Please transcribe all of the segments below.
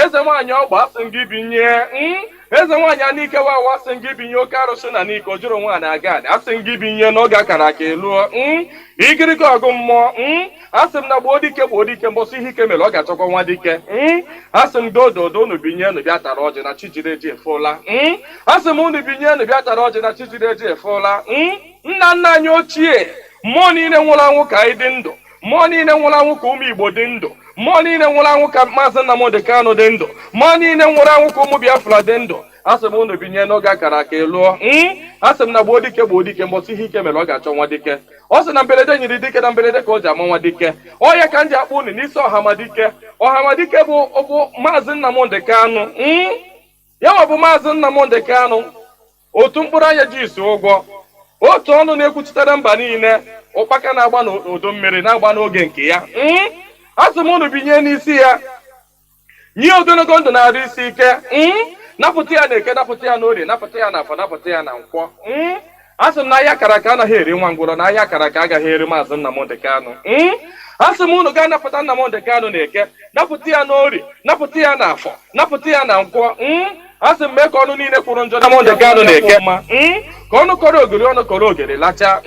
eze nwaanyị ọgba asị gị binye eze nwaanyị anike wawa asị gị binye oke arụsị na n'ike o jụrụ nwaanyị aga asị gị binye n'oge akara aka eluo igirigi ọgụ mmụọ asị m na gboo dike mbọsị ihe ike mere ọ ga-achọkwa nwa dike asị m dododo unu binye unu bịa tara ọjị na chijireji efola asị m unu binye unu bịa tara ọjị na chijireji efola nna nna anyị ochie mmụọ niile nwụrụ anwụ ka anyị dị ndụ mmụọ niile nwụrụ anwụ ka ụmụ Igbo dị ndụ mmụọ niile nwụrụ anwụ ka Maazị Nnamdi Kanu dị ndụ mmụọ niile nwụrụ anwụ ka ụmụ Biafra dị ndụ asị m unu binye n'oge akara aka eluo asị m na gboo dike mbọsị ihe ike mere ọ ga-achọ nwa dike ọ sị na mberede nyiri dike na mberede ka o ji ama nwa dike ọya ka m ji akpọ unu n'isi ọhamadike bụ Maazị Nnamdi Kanu ya nwa bụ Maazị Nnamdi Kanu otu mkpụrụ anya ji isi ụgwọ otu ọnụ na-ekwuchitere mba niile ụkpaka na-agba n'udu mmiri na-agba n'oge nke ya asị m unu binye n'isi ya nye ogologo ndụ na-arụ isi ike napụta ya na eke napụta ya n'orie napụta ya na afọ napụta ya na nkwọ asị m na ahịa akara aka anaghị eri nwa ngwụrọ na ahịa akara aka agaghị eri Maazị Nnamdi Kanu asị m unu gaa napụta Nnamdi Kanu na eke napụta ya n'orie napụta ya na afọ napụta ya na nkwọ asị m mee ka ọnụ niile kwụrụ njọ Nnamdi Kanu na eke ma ka ọnụ kọrọ ogiri ọnụ kọrọ ogiri lacha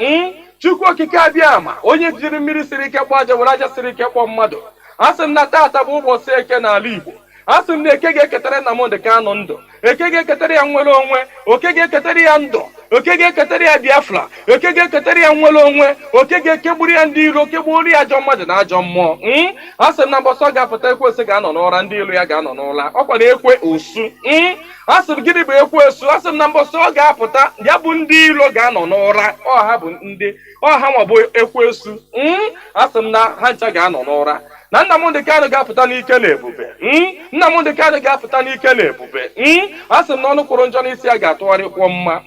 Chukwu okike abịa ama onye jiri mmiri siri ike kpọọ aja were aja siri ike kpọọ mmadụ asị m na taata bụ ụbọchị eke n'ala Igbo asị m na eke ga-eketara Nnamdi Kanu ndụ eke ga-eketara ya nwere onwe oke ga-eketara ya ndụ oke ga-eketara ya Biafra oke ga-eketara ya nwere onwe oke ga-ekegburu ya ndị iro kegburu ya ajọ mmadụ na ajọ mmụọ asị m na mbọsị ọ ga-apụta ekwesị ga-anọ n'ụra ndị ilo ya ga-anọ n'ụra ọkwa na ekwe osu asị m gịnị bụ ekwe osu asị m na mbọsị ọ ga-apụta ya bụ ndị ilo ga-anọ n'ụra ọha bụ ndị ọha nwa bụ ekwe osu asị m na ha ncha ga-anọ n'ụra na Nnamdi Kanu ga-apụta n'ike na ebube Nnamdi Kanu ga-apụta n'ike na ebube asị m na ọnụ kwụrụ njọ n'isi ya ga-atụgharịkwọ mma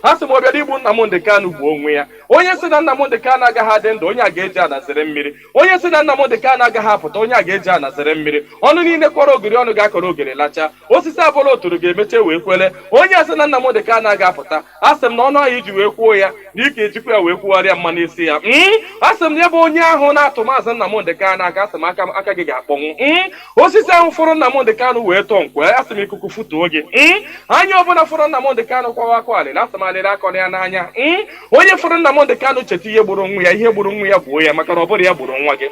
asị m ọ bịara igbu Nnamdi Kanu bụ onwe ya onye si na Nnamdi Kanu agaghị adị ndụ onye a ga-eji anazere mmiri onye si na Nnamdi Kanu agaghị apụta onye a ga-eji anazere mmiri ọnụ niile kọrọ ogiri ọnụ ga-akọrọ ogiri lacha osisi abụla oturu ga-emeche wee kwele onye asị na Nnamdi Kanu agaghị apụta asị m na ọnụ ahụ iji wee kwuo ya na ike ejikwa ya wee kwugharịa mma n'isi ya asị m na ebe onye ahụ na-atụ Maazị Nnamdi Kanu aka asị m aka gị ga-akpọnwụ osisi ahụ fụrụ Nnamdi Kanu wee tọọ nkwe asị m ikuku futuo gị anya ọbụla fụrụ Nnamdi Kanu kwawa akọ alịla asị m alịla akọ ya n'anya onye fụrụ Nnamdi Kanu cheta ihe gburu nwa ya ihe gburu nwa ya gbuo ya maka na ọ bụrụ ya gburu nwa gị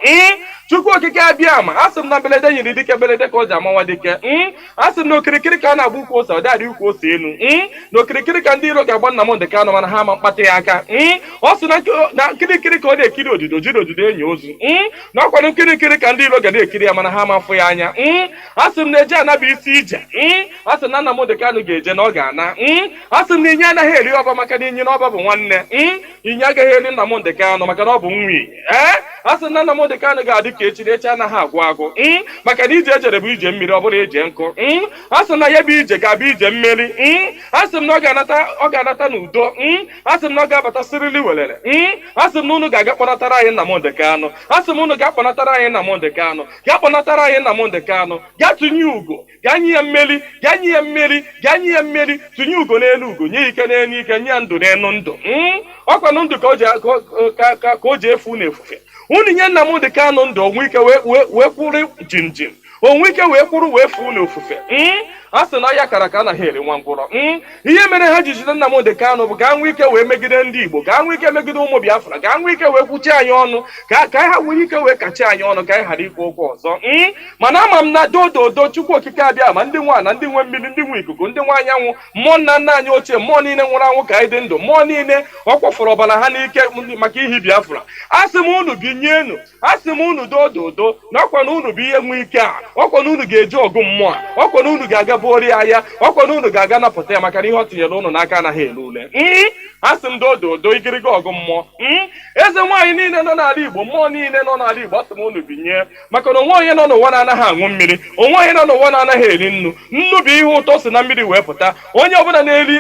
Chukwu okike abịa ama asị m na mberede nyiri dike mberede ka o ji amawa dike asị m na okirikiri ka a na-agba ukwu ose ọ dịadị ukwu ose elu na okirikiri ka ndị iro ga-agba Nnamdi Kanu mana ha ama mkpata ya aka ọ sị na nkirikiri ka ọ na-ekiri odido jiri odido enyi ozu na ọkwado nkirikiri ka ndị iro ga na-ekiri ya mana ha amafụ ya anya asị m na-eje anaba isi ije asị na Nnamdi Kanu ga-eje na ọ ga-ana asị m na inye anaghị eri ọba maka na inye na ọba bụ nwanne inye agaghị eri Nnamdi Kanu maka na ọ bụ nwi asị na Nnamdi Kanu ga-adị ka echi anaghị agwụ agwụ maka na ije ejere bụ ije mmiri ọ bụla eje nkụ asị na ya bụ ije ga-abụ ije mmeri asị m na ọ ga-anata n'udo asị m na ọ ga-abata sirili welere asị m na unu ga-aga kpọnatara anyị Nnamdi Kanu asị m unu ga-akpọnatara anyị Nnamdi Kanu gaa kpọnatara anyị Nnamdi Kanu gaa tụnye ugo gaa nye ya mmeri gaa nye ya mmeri gaa nye ya mmeri tụnye ugo n'elu ugo nye ike n'elu ike nye ya ndụ n'elu ndụ ọkwanụ ndụ ka o ji efu na efufe unu nye Nnamdi Kanu ndụ onwe ike wee kwụrụ jinjin onwe ike wee kwụrụ wee fuo n'ofufe a sị na ya kara ka anaghị eri nwa ngwụrọ ihe mere ha ji jide Nnamdi Kanu bụ gaa nwee ike wee megide ndị Igbo gaa nwee ike megide ụmụ Biafra gaa nwee ike wee kwuchi anyị ọnụ ka ha nwee ike wee kachi anyị ọnụ ka anyị ghara ikwu okwu ọzọ mana ama m na dododo Chukwu okike abịa ma ndị nwa na ndị nwe mmiri ndị nwe ikuku ndị nwe anyanwụ mmụọ nna nna anyị ochie mmụọ niile nwụrụ anwụ ka anyị dị ndụ mmụọ niile ọ kwafọrọ ọbara ha n'ike maka ihi Biafra asị m unu binyenu asị m unu dododo na ọkwa na unu bụ ihe nwe ike a ọkwa na unu ga-eji ọgụ mmụọ ọkwa na unu ga-aga ori ahịa ọkwa na unu ga-aga napụta ya maka na ihe ọ tinyere unu n'aka anaghị ele ule asị m dododo igiriga ọgụ mmụọ eze nwaanyị niile nọ n'ala Igbo mmụọ niile nọ n'ala Igbo asị m unu binye maka na onwe onye nọ n'ụwa na-anaghị aṅụ mmiri onwe onye nọ n'ụwa na-anaghị eri nnu nnu bụ ihe ụtọ si na mmiri wee pụta onye ọbụla na-eri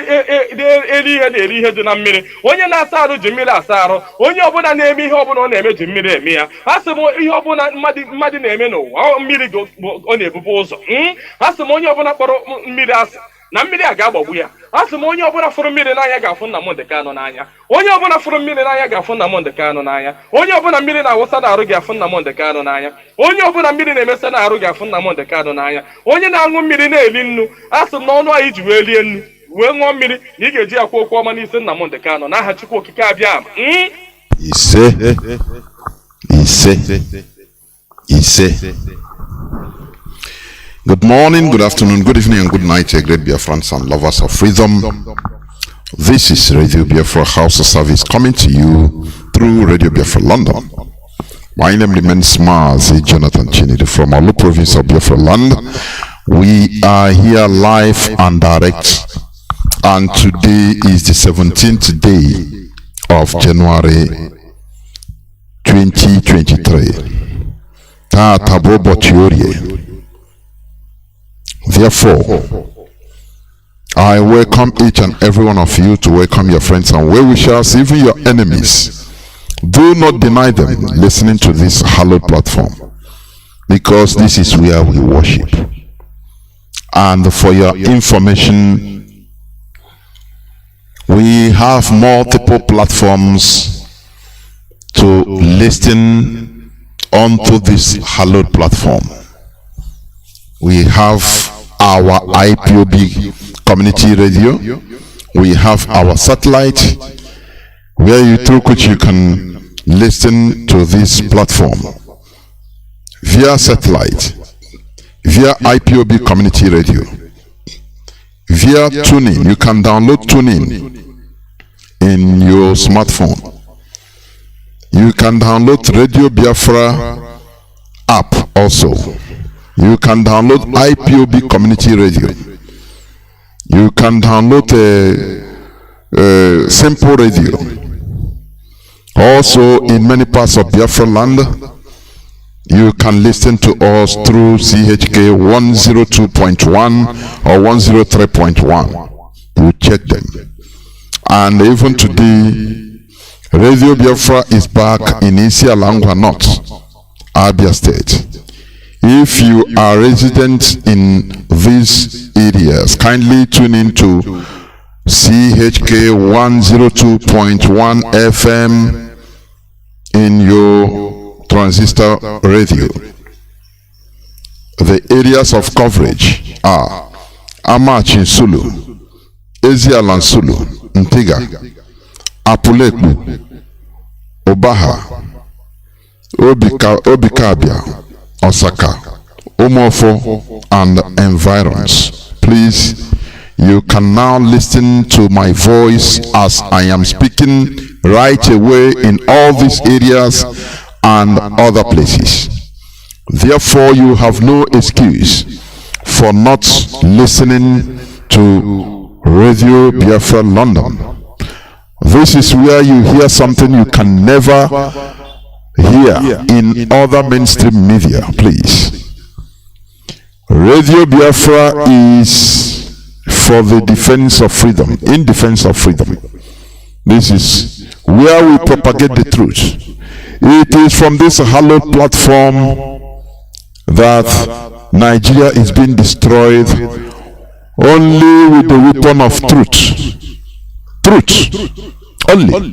ihe na-eri ihe dị na mmiri onye na-asa arụ ji mmiri asa arụ onye ọbụla na-eme ihe ọbụla ọ na-eme ji mmiri eme ya asị m ihe ọbụla mmadụ na-eme n'ụwa mmiri ọ na-ebube ụzọ asị m onye ọbụla kpọrọ mmiri asị na mmiri a ga-agbagbu ya. Asị m onye ọbụla fụrụ mmiri n'anya ga-afụ Nnamdi Kanu n'anya. Onye ọbụla fụrụ mmiri n'anya ga-afụ Nnamdi Kanu n'anya. Onye ọbụla mmiri na-awụsa n'arụ ga-afụ Nnamdi Kanu n'anya. Onye ọbụla mmiri na-emesa n'arụ ga-afụ Nnamdi Kanu n'anya. Onye na-aṅụ mmiri na-eli nnu, asị m na ọnụ anyị ji wee lie nnu wee ṅụọ mmiri na ị ga-eji akwa okwu ọma n'isi Nnamdi Kanu n'aha Chukwu okike abịa ama. Ise. Good morning, good afternoon, good evening, and good night, great Biafrans and lovers of freedom. This is Radio Biafra Hausa service coming to you through Radio Biafra London. My name remains Mazi Jonathan Chinidi from Olu province of Biafra land. We are here live and direct, and today is the 17th day of January 2023. Therefore, I welcome each and every one of you to welcome your friends and well-wishers, even your enemies. Do not deny them listening to this hallowed platform, because this is where we worship. And for your information, we have multiple platforms to listen onto this hallowed platform. We have our IPOB community radio. We have our satellite, through which you can listen to this platform via satellite, via IPOB community radio, via tuning. You can download tuning in your smartphone. You can download Radio Biafra app also. You can download IPOB community radio. You can download a simple radio. Also, in many parts of Biafra land, you can listen to us through CHK 102.1 or 103.1. You check them. And even today, Radio Biafra is back in Isialangwa North, Abia State. If you are resident in these areas, kindly tune in to CHK 102.1 FM in your transistor radio. The areas of coverage are Amachin Sulu, Ezialan Sulu, Ntiga, Apuleku, Obaha, Obikabia, Osaka, Omofo, and environs. Please, you can now listen to my voice as I am speaking right away in all these areas and other places. Therefore, you have no excuse for not listening to Radio Biafra London. This is where you hear something you can never hear in other mainstream media. Please, Radio Biafra is for the defense of freedom, in defense of freedom. This is where we propagate the truth. It is from this hallowed platform that Nigeria is being destroyed only with the weapon of truth. Truth only.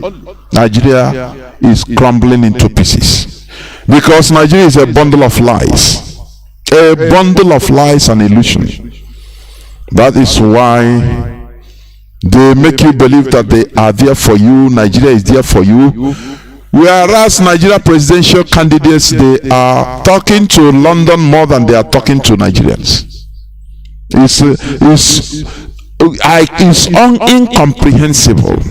Nigeria is crumbling into pieces because Nigeria is a bundle of lies, and illusion. That is why they make you believe that they are there for you, Nigeria is there for you, whereas Nigeria presidential candidates, they are talking to London more than they are talking to Nigerians. It's incomprehensible.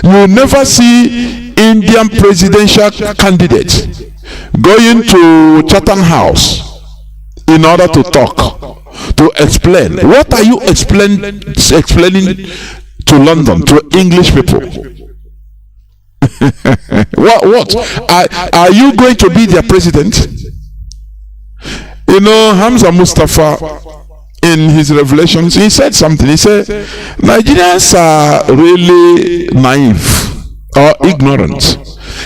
You never see Indian presidential candidates going to Chatham House in order to talk, to explain. What are you explaining to London, to English people? What are you going to be their president? You know, Hamza Mustafa, in his revelations, he said something. He said Nigerians are really naive or ignorant.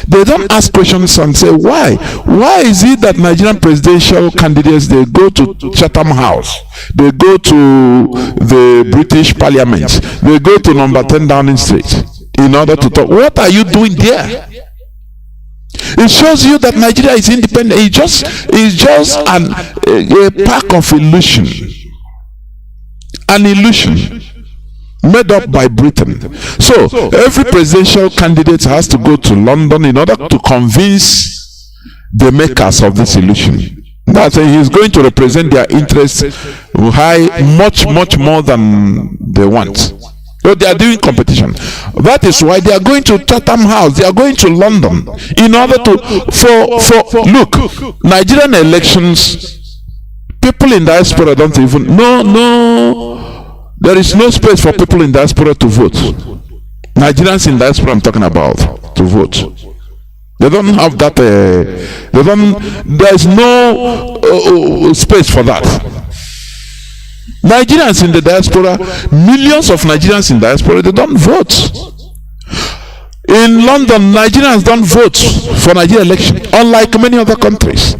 They don't ask questions and say, why? Why is it that Nigerian presidential candidates, they go to Chatham House, they go to the British Parliament, they go to number 10 Downing Street in order to talk? What are you doing there? It shows you that Nigeria is independent. It's just a pack of illusion. An illusion made up by Britain. So every presidential candidate has to go to London in order to convince the makers of this illusion that he's going to represent their interests much more than they want. So they are doing competition. That is why they are going to Chatham House, they are going to London in order to look, Nigerian elections, people in diaspora don't even there is no space for people in diaspora to vote. Nigerians in diaspora I'm talking about, to vote. They don't have that. There is no space for that. Nigerians in the diaspora, millions of Nigerians in diaspora, they don't vote. In London, Nigerians don't vote for Nigerian election, unlike many other countries.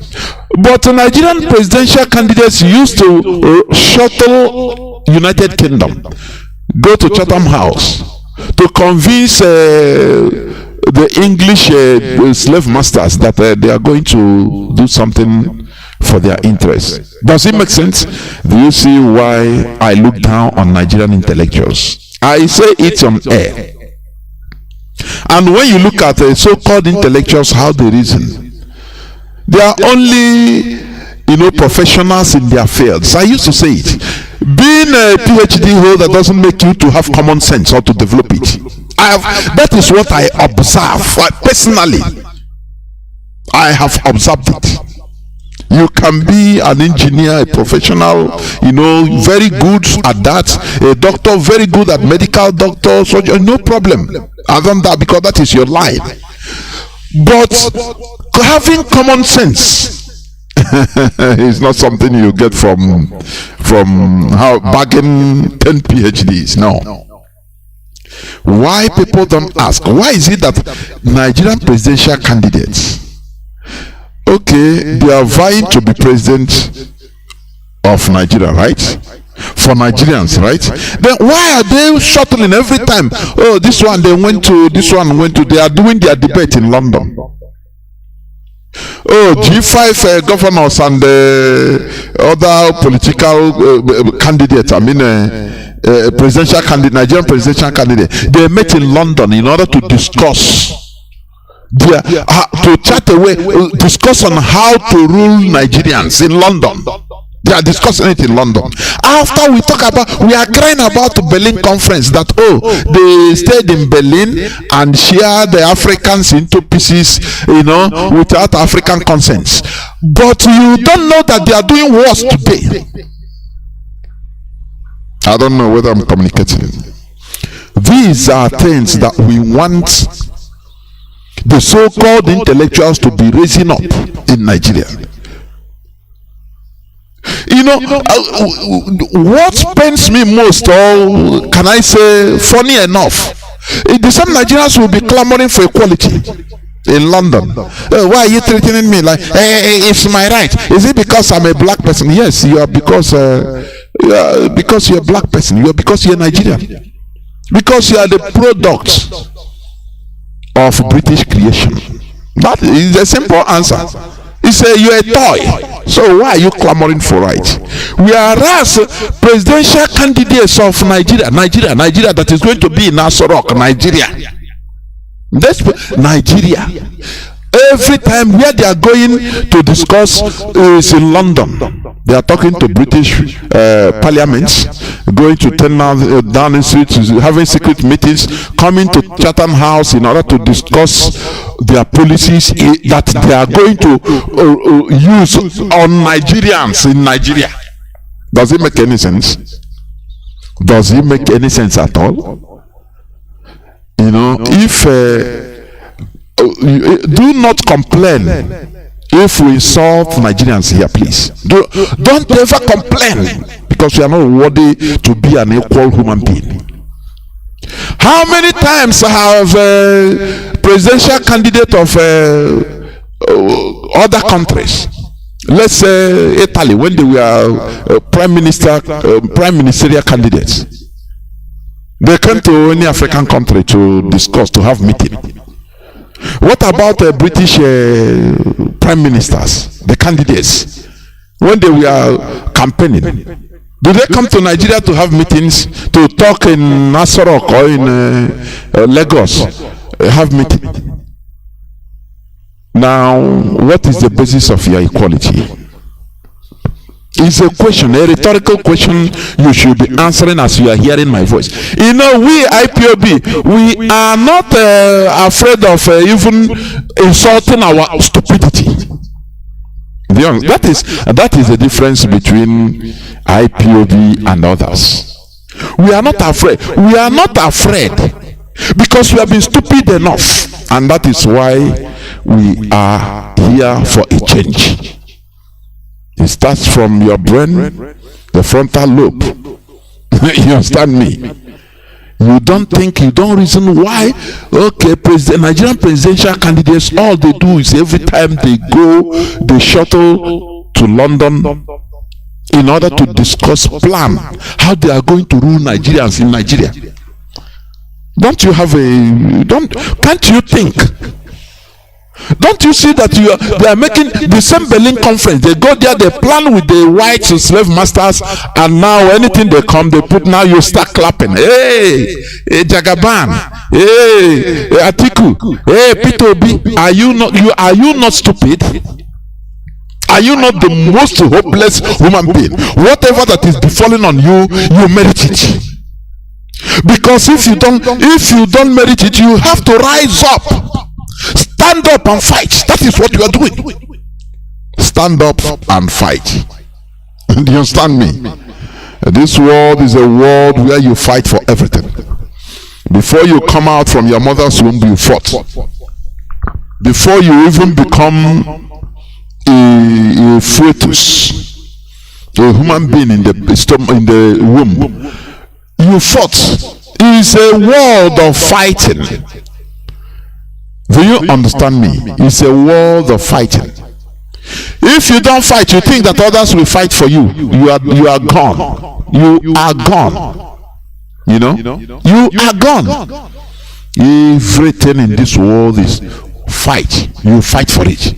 But Nigerian presidential candidates used to shuttle United Kingdom, go to Chatham House to convince the English slave masters that they are going to do something for their interests. Does it make sense? Do you see why I look down on Nigerian intellectuals? I say it on air. And when you look at so-called intellectuals, how they reason, they are only professionals in their fields. I used to say it. Being a PhD holder doesn't make you to have common sense or to develop it. That is what I observe. Personally, I have observed it. You can be an engineer, a professional, very good at that, a doctor, very good at medical doctor, so no problem. Other than that, because that is your line. But having common sense is not something you get from how bagging 10 PhDs. No. Why people don't ask? Why is it that Nigerian presidential candidates, okay, they are vying to be president of Nigeria, right? For Nigerians, right? Then why are they shuttling every time? Oh, this one they went to, this one went to. They are doing their debate in London. Oh, G5 governors and other political candidates, presidential candidate, Nigerian presidential candidate, they met in London in order to discuss to chat away, discuss on how to rule Nigerians in London. They are discussing it in London. After we are crying about the Berlin conference, that they stayed in Berlin and shared the Africans into pieces, without African consent. But you don't know that they are doing worse today. I don't know whether I'm communicating. These are things that we want the so-called intellectuals to be raising up in Nigeria. What pains me most, or can I say funny enough, the same Nigerians will be clamoring for equality in London. Why are you threatening me like, hey, it's my right? Is it because I'm a black person? Yes, you are, because you're a black person. You are because you're Nigerian. Because you are the product of British creation. That is a simple answer. It's you're a toy. So why are you clamoring for rights? Whereas presidential candidates of Nigeria that is going to be in Asorok, Nigeria. Nigeria. Every time where they are going to discuss is in London. They are talking to British parliaments, going to 10 Downing Street, having secret meetings, coming to Chatham House in order to discuss their policies that they are going to use on Nigerians in Nigeria. Does it make any sense? Does it make any sense at all? If do not complain if we insult Nigerians here, please. Don't ever complain, because we are not worthy to be an equal human being. How many times have presidential candidate of other countries, let's say Italy, when they were prime ministerial candidates, they came to any African country to discuss, to have meeting? What about British prime ministers, the candidates, when they were campaigning? Do they come to Nigeria to have meetings, to talk in Nasarok or in Lagos, have meeting? Now, what is the basis of your equality? It's a question, a rhetorical question you should be answering as you are hearing my voice. You know, we IPOB, we are not afraid of even insulting our stupidity. That is the difference between IPOB and others. We are not afraid. We are not afraid because we have been stupid enough, and that is why we are here for a change. It starts from your brain, the frontal lobe. You understand me? You don't think, you don't reason why. Okay, Nigerian presidential candidates, all they do is every time they go, they shuttle to London in order to discuss plan how they are going to rule Nigerians in Nigeria. Can't you think? Don't you see that they are making the same Berlin conference? They go there, they plan with the white slave masters, and now anything they come, they put, now you start clapping. Hey, Jagaban, hey, Atiku, hey, Peter Obi, are you not stupid? Are you not the most hopeless human being? Whatever that is befalling on you, you merit it. Because if you don't merit it, you have to rise up. Stand up and fight. That is what you are doing. Stand up and fight. Do you understand me? This world is a world where you fight for everything. Before you come out from your mother's womb, you fought. Before you even become a fetus, a human being in the womb, you fought. It is a world of fighting. Do you understand me? It's a world of fighting. If you don't fight, you think that others will fight for you. You are gone. You are gone. You know? You are gone. Everything in this world is fight. You fight for it.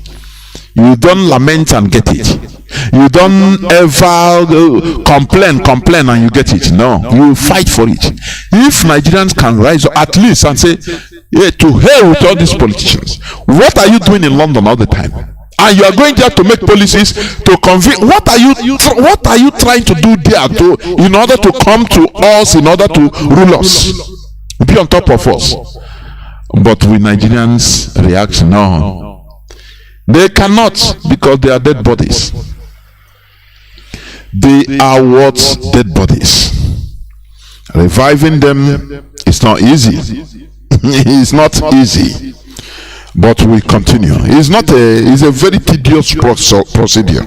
You don't lament and get it. You don't ever complain and you get it. No, you fight for it. If Nigerians can rise up at least and say, yeah, to hell with all these politicians. What are you doing in London all the time? And you are going there to make policies to convince. What are you trying to do there in order to come to us, in order to rule us, be on top of us? But we Nigerians react, no. They cannot, because they are dead bodies. They are what? Dead bodies. Reviving them is not easy. It's not easy, but we continue. It's a very tedious procedure.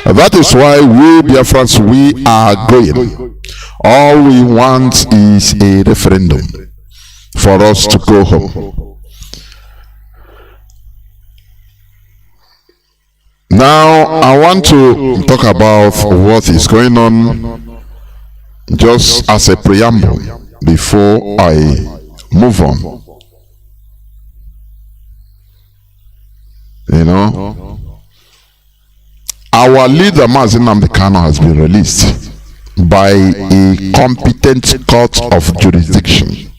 That is why we Biafrans, we are going. All we want is a referendum for us to go home. Now I want to talk about what is going on, just as a preamble before I move on. You know, our leader Mazi Nnamdi Kanu has been released by a competent court of jurisdiction.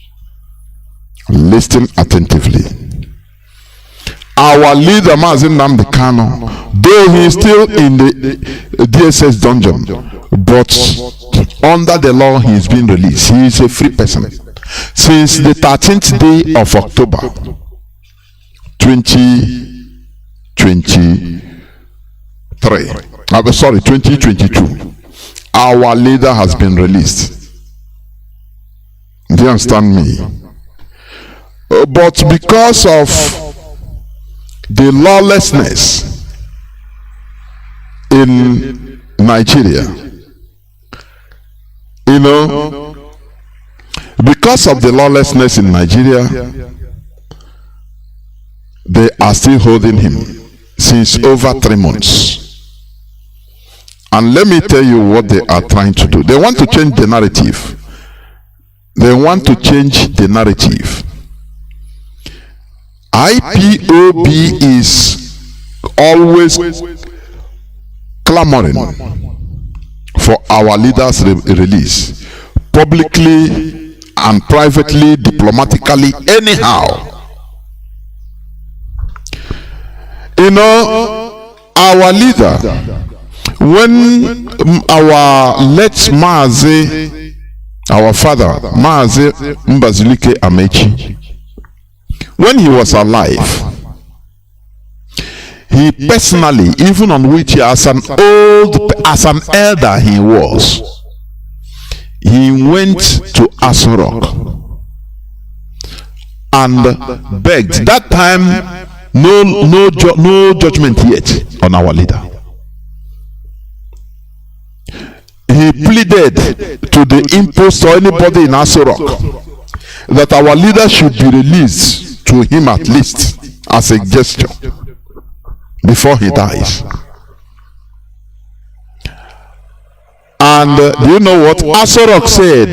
Listen attentively. Our leader Mazi Nnamdi Kanu, though he is still in the DSS dungeon, but under the law he is being released. He is a free person. Since the 13th day of October 2022, our leader has been released. Do you understand me? But because of the lawlessness in Nigeria, you know, Because of the lawlessness in Nigeria, they are still holding him since over 3 months. And let me tell you what they are trying to do. They want to change the narrative. They want to change the narrative. IPOB is always clamoring for our leaders' release, publicly and privately, diplomatically, anyhow. You know, our leader, when our late Mazi, our father, Mazi Mbazulike Amechi, when he was alive, he personally, even on which as an elder he was, he went to Asorok and begged. That time, no judgment yet on our leader. He pleaded to the impost or anybody in Asorok that our leader should be released to him, at least as a gesture, before he dies. And do you know what Asorok said?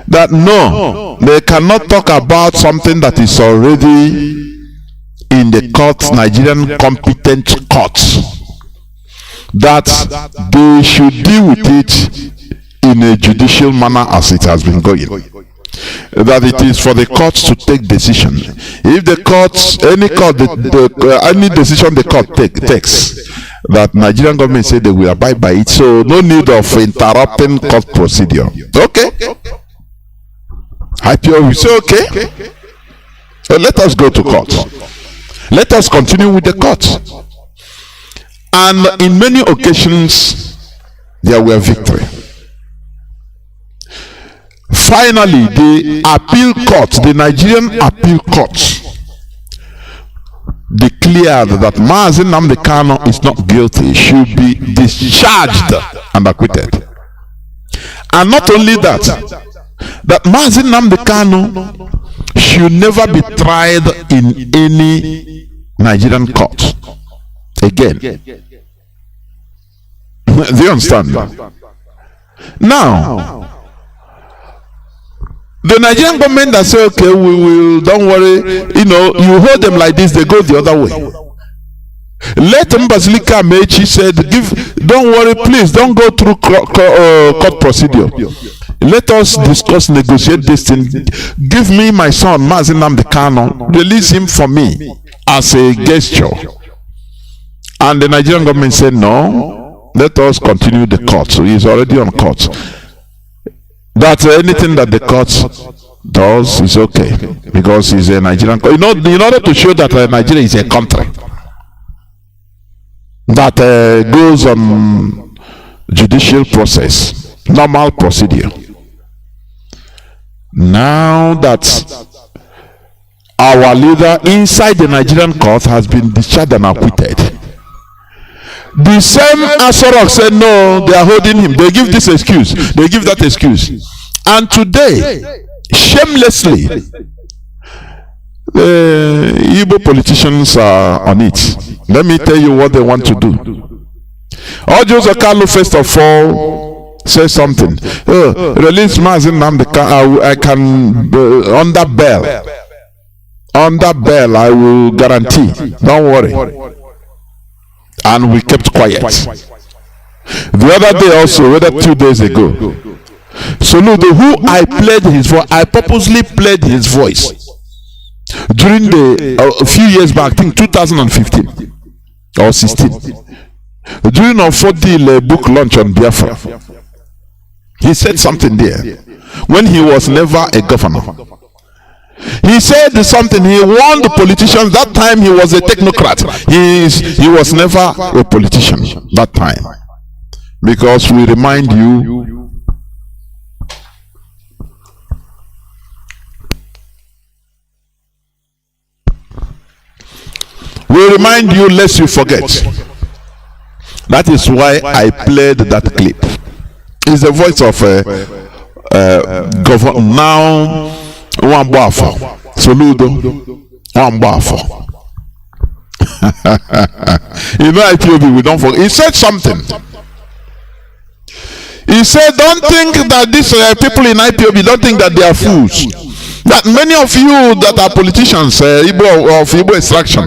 That no, they cannot talk about something that is already in the courts, Nigerian competent courts, that they should deal with it in a judicial manner as it has been going. That it is for the courts to take decision. If the courts, any decision the court takes, that Nigerian government say they will abide by it, so no need of interrupting court procedure. Okay. IPO will say okay. So let us go to court. Let us continue with the court. And in many occasions there were victory. Finally, the appeal court, the Nigerian appeal court, declared that Mazi Nnamdi Kanu is not guilty, should be discharged and acquitted. And not only that, that Mazi Nnamdi Kanu should never be tried in any Nigerian court again. Do you understand? Now, the Nigerian government that say, okay, we will, don't worry, you hold them like this, they go the other way. Let Mbazulika Amechi said, don't worry, please, don't go through court procedure. Let us discuss, negotiate this thing. Give me my son, Mazi Nnamdi Kanu, release him for me as a gesture. And the Nigerian government said, no, let us continue the court. So he's already on court. That anything that the court does is okay, because he's a Nigerian. In order to show that Nigeria is a country that goes on judicial process, normal procedure. Now that our leader inside the Nigerian court has been discharged and acquitted, the same Asorok said no, they are holding him. They give this excuse, they give that excuse. And today, shamelessly, the Igbo politicians are on it. Let me tell you what they want to do. Ojo Kanu first of all says something. Release Mazi Nnamdi Kanu. I can under bail. Under bail, I will guarantee. Don't worry. And we kept quiet. The other day also, whether 2 days ago, Soludo, who I played his voice, I purposely played his voice during a few years back, I think 2015 or 16, during our 4-day book launch on Biafra. He said something there when he was never a governor. He said something. He warned the politicians. That time he was a technocrat. He was never a politician that time. Because we remind you, lest you forget. That is why I played that clip. It's the voice of govern now. One Biafra, Soludo, one Biafra. You know, IPOB, we don't forget. He said something. He said, don't think that these people in IPOB don't think that they are fools. That many of you that are politicians, Igbo of Igbo extraction,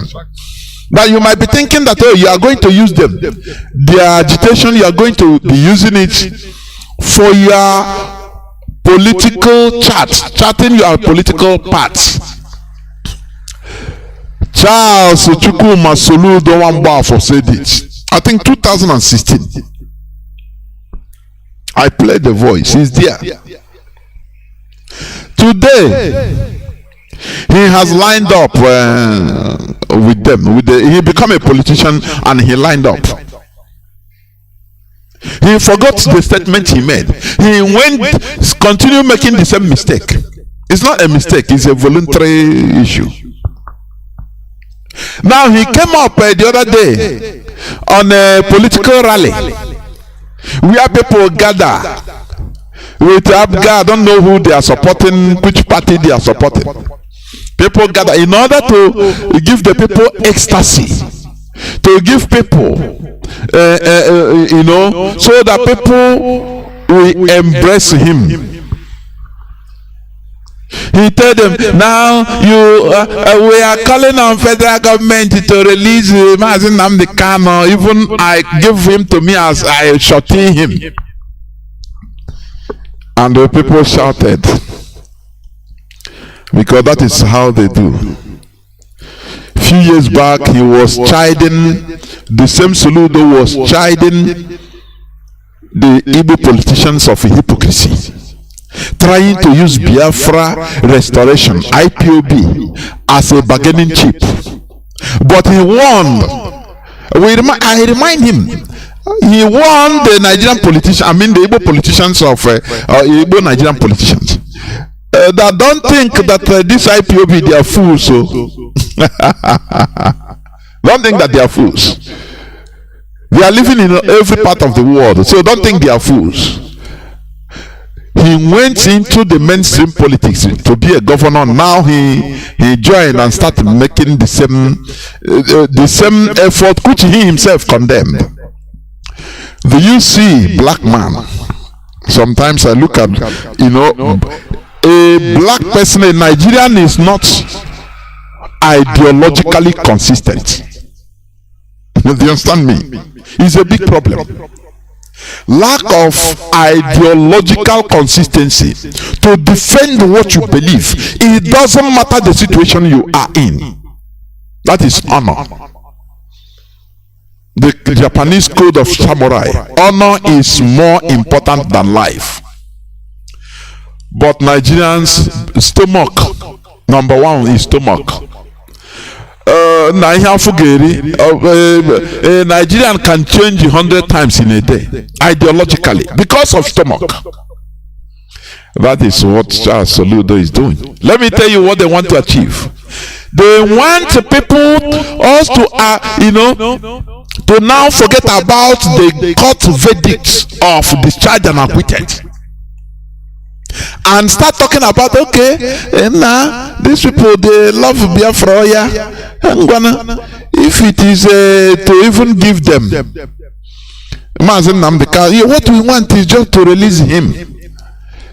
that you might be thinking that, oh, you are going to use them. Their agitation, you are going to be using it for your political charting your political parts. Charles Chukwuma Soludo Wambafo said it. I think 2016. I played the voice. He's there. Today, he has lined up with them. He became a politician and he lined up. He forgot the statement he made. He continued making the same mistake. It's not a mistake, it's a voluntary issue. Now he came up the other day on a political rally where people gather with Abga. I don't know who they are supporting, which party they are supporting. People gather in order to give the people ecstasy, to give people so that people will embrace him. He told them, now we are calling on federal government to release Mazi Nnamdi Kanu. Even I give him to me as I shot him. And the people shouted, because that is how they do. Few years back, he was chiding, the same Soludo was chiding the Igbo politicians of hypocrisy, trying to use Biafra restoration, IPOB, as a bargaining chip. But he warned, I remind him, he warned the Nigerian politicians, the Igbo politicians of Igbo Nigerian politicians, that don't think that this IPOB, they are fools. So don't think that they are fools. They are living in every part of the world, so don't think they are fools. He went into the mainstream politics to be a governor. Now he joined and started making the same effort which he himself condemned. Do you see black man? Sometimes I look at, a black person, a Nigerian, is not ideologically consistent. Do you understand me? It's a big problem. Lack of ideological consistency to defend what you believe. It doesn't matter the situation you are in. That is honor. The Japanese code of samurai, honor is more important than life. But Nigerians, stomach, number one is stomach. A Nigerian can change 100 times in a day, ideologically, because of stomach. That is what Charles Soludo is doing. Let me tell you what they want to achieve. They want people us to now forget about the court verdicts of discharge and acquitted, and start talking about, okay, now these people, they love Biafra, yeah, I'm gonna, if it is to even give them Mazi Nnamdi Kanu, what we want is just to release him.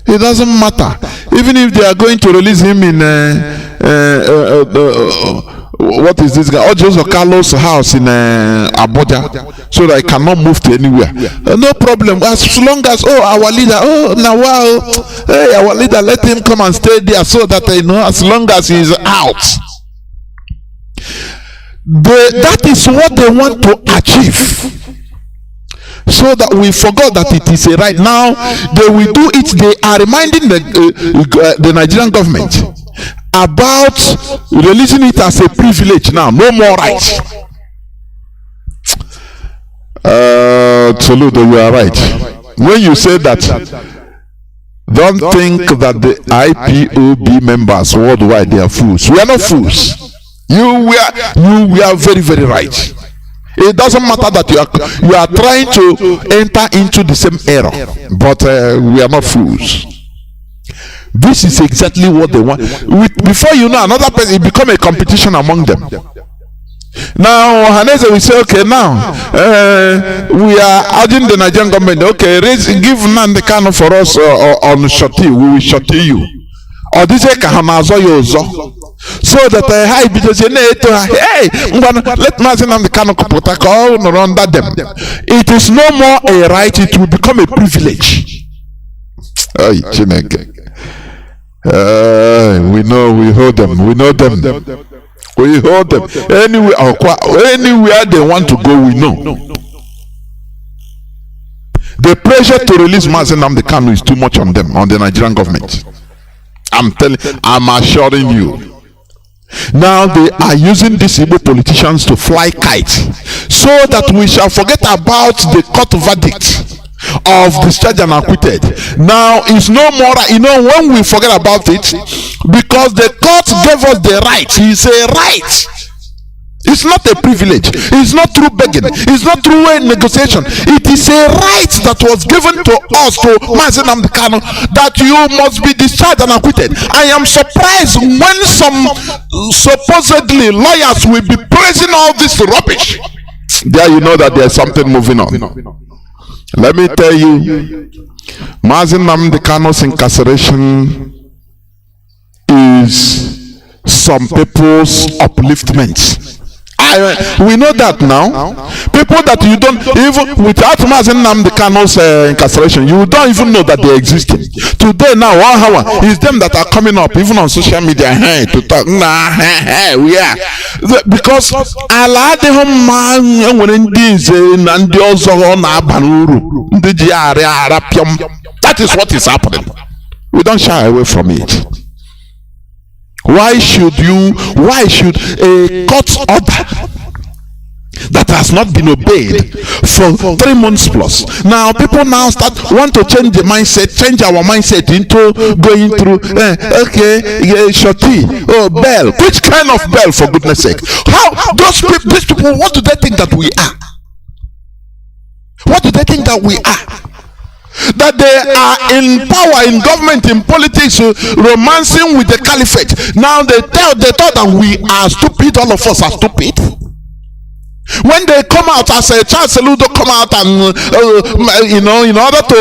It doesn't matter, even if they are going to release him in what is this guy? Ojo Carlos' house in Abuja, so that I cannot move to anywhere. No problem, as long as our leader, hey, our leader, let him come and stay there, so that as long as he is out. That is what they want to achieve, so that we forgot that it is a right. Now they will do it. They are reminding the Nigerian government about releasing it as a privilege. Now no more rights. Soludo, you are right when you say that. Don't think that the IPOB members worldwide, they are fools. We are not fools. You were very, very right. It doesn't matter that you are trying to enter into the same error, but we are not fools. This is exactly what they want. Before you know, another person, it become a competition among them. Now, Hanese will say, okay, now we are urging the Nigerian government, okay, give Nnamdi Kanu for us on shorty, we will shorty you. Or this so that hey, let Mazi Nnamdi Kanu protect all under them. It is no more a right, it will become a privilege. We hold them. We hold them. Anywhere they want to go, we know. The pressure to release Mazi Nnamdi Kanu is too much on them, on the Nigerian government. I'm assuring you. Now they are using these Igbo politicians to fly kites, so that we shall forget about the court verdict of discharged and acquitted. Now it's no more, when we forget about it, because the court gave us the right. It's a right. It's not a privilege. It's not through begging. It's not through a negotiation. It is a right that was given to us, to Mazi Nnamdi Kanu, that you must be discharged and acquitted. I am surprised when some supposedly lawyers will be praising all this rubbish. There you know that there's something moving on. Let me tell you, Mazi Nnamdi Kanu's incarceration is some people's upliftment. We know that now. People that you don't even, without Mazi Nnamdi Kanu's incarceration, you don't even know that they exist. Today now, it's them that are coming up even on social media to talk. We are, because that is what is happening. We don't shy away from it. Why should a court order that has not been obeyed for 3 months plus, now people now want to change the mindset, change our mindset into going through shorty, bell. Which kind of bell, for goodness sake? How these people, what do they think that we are? What do they think that we are? That they are in power, in government, in politics, romancing with the caliphate. Now they thought that we are stupid. All of us are stupid. When they come out, as a Charles Saludo come out and in order to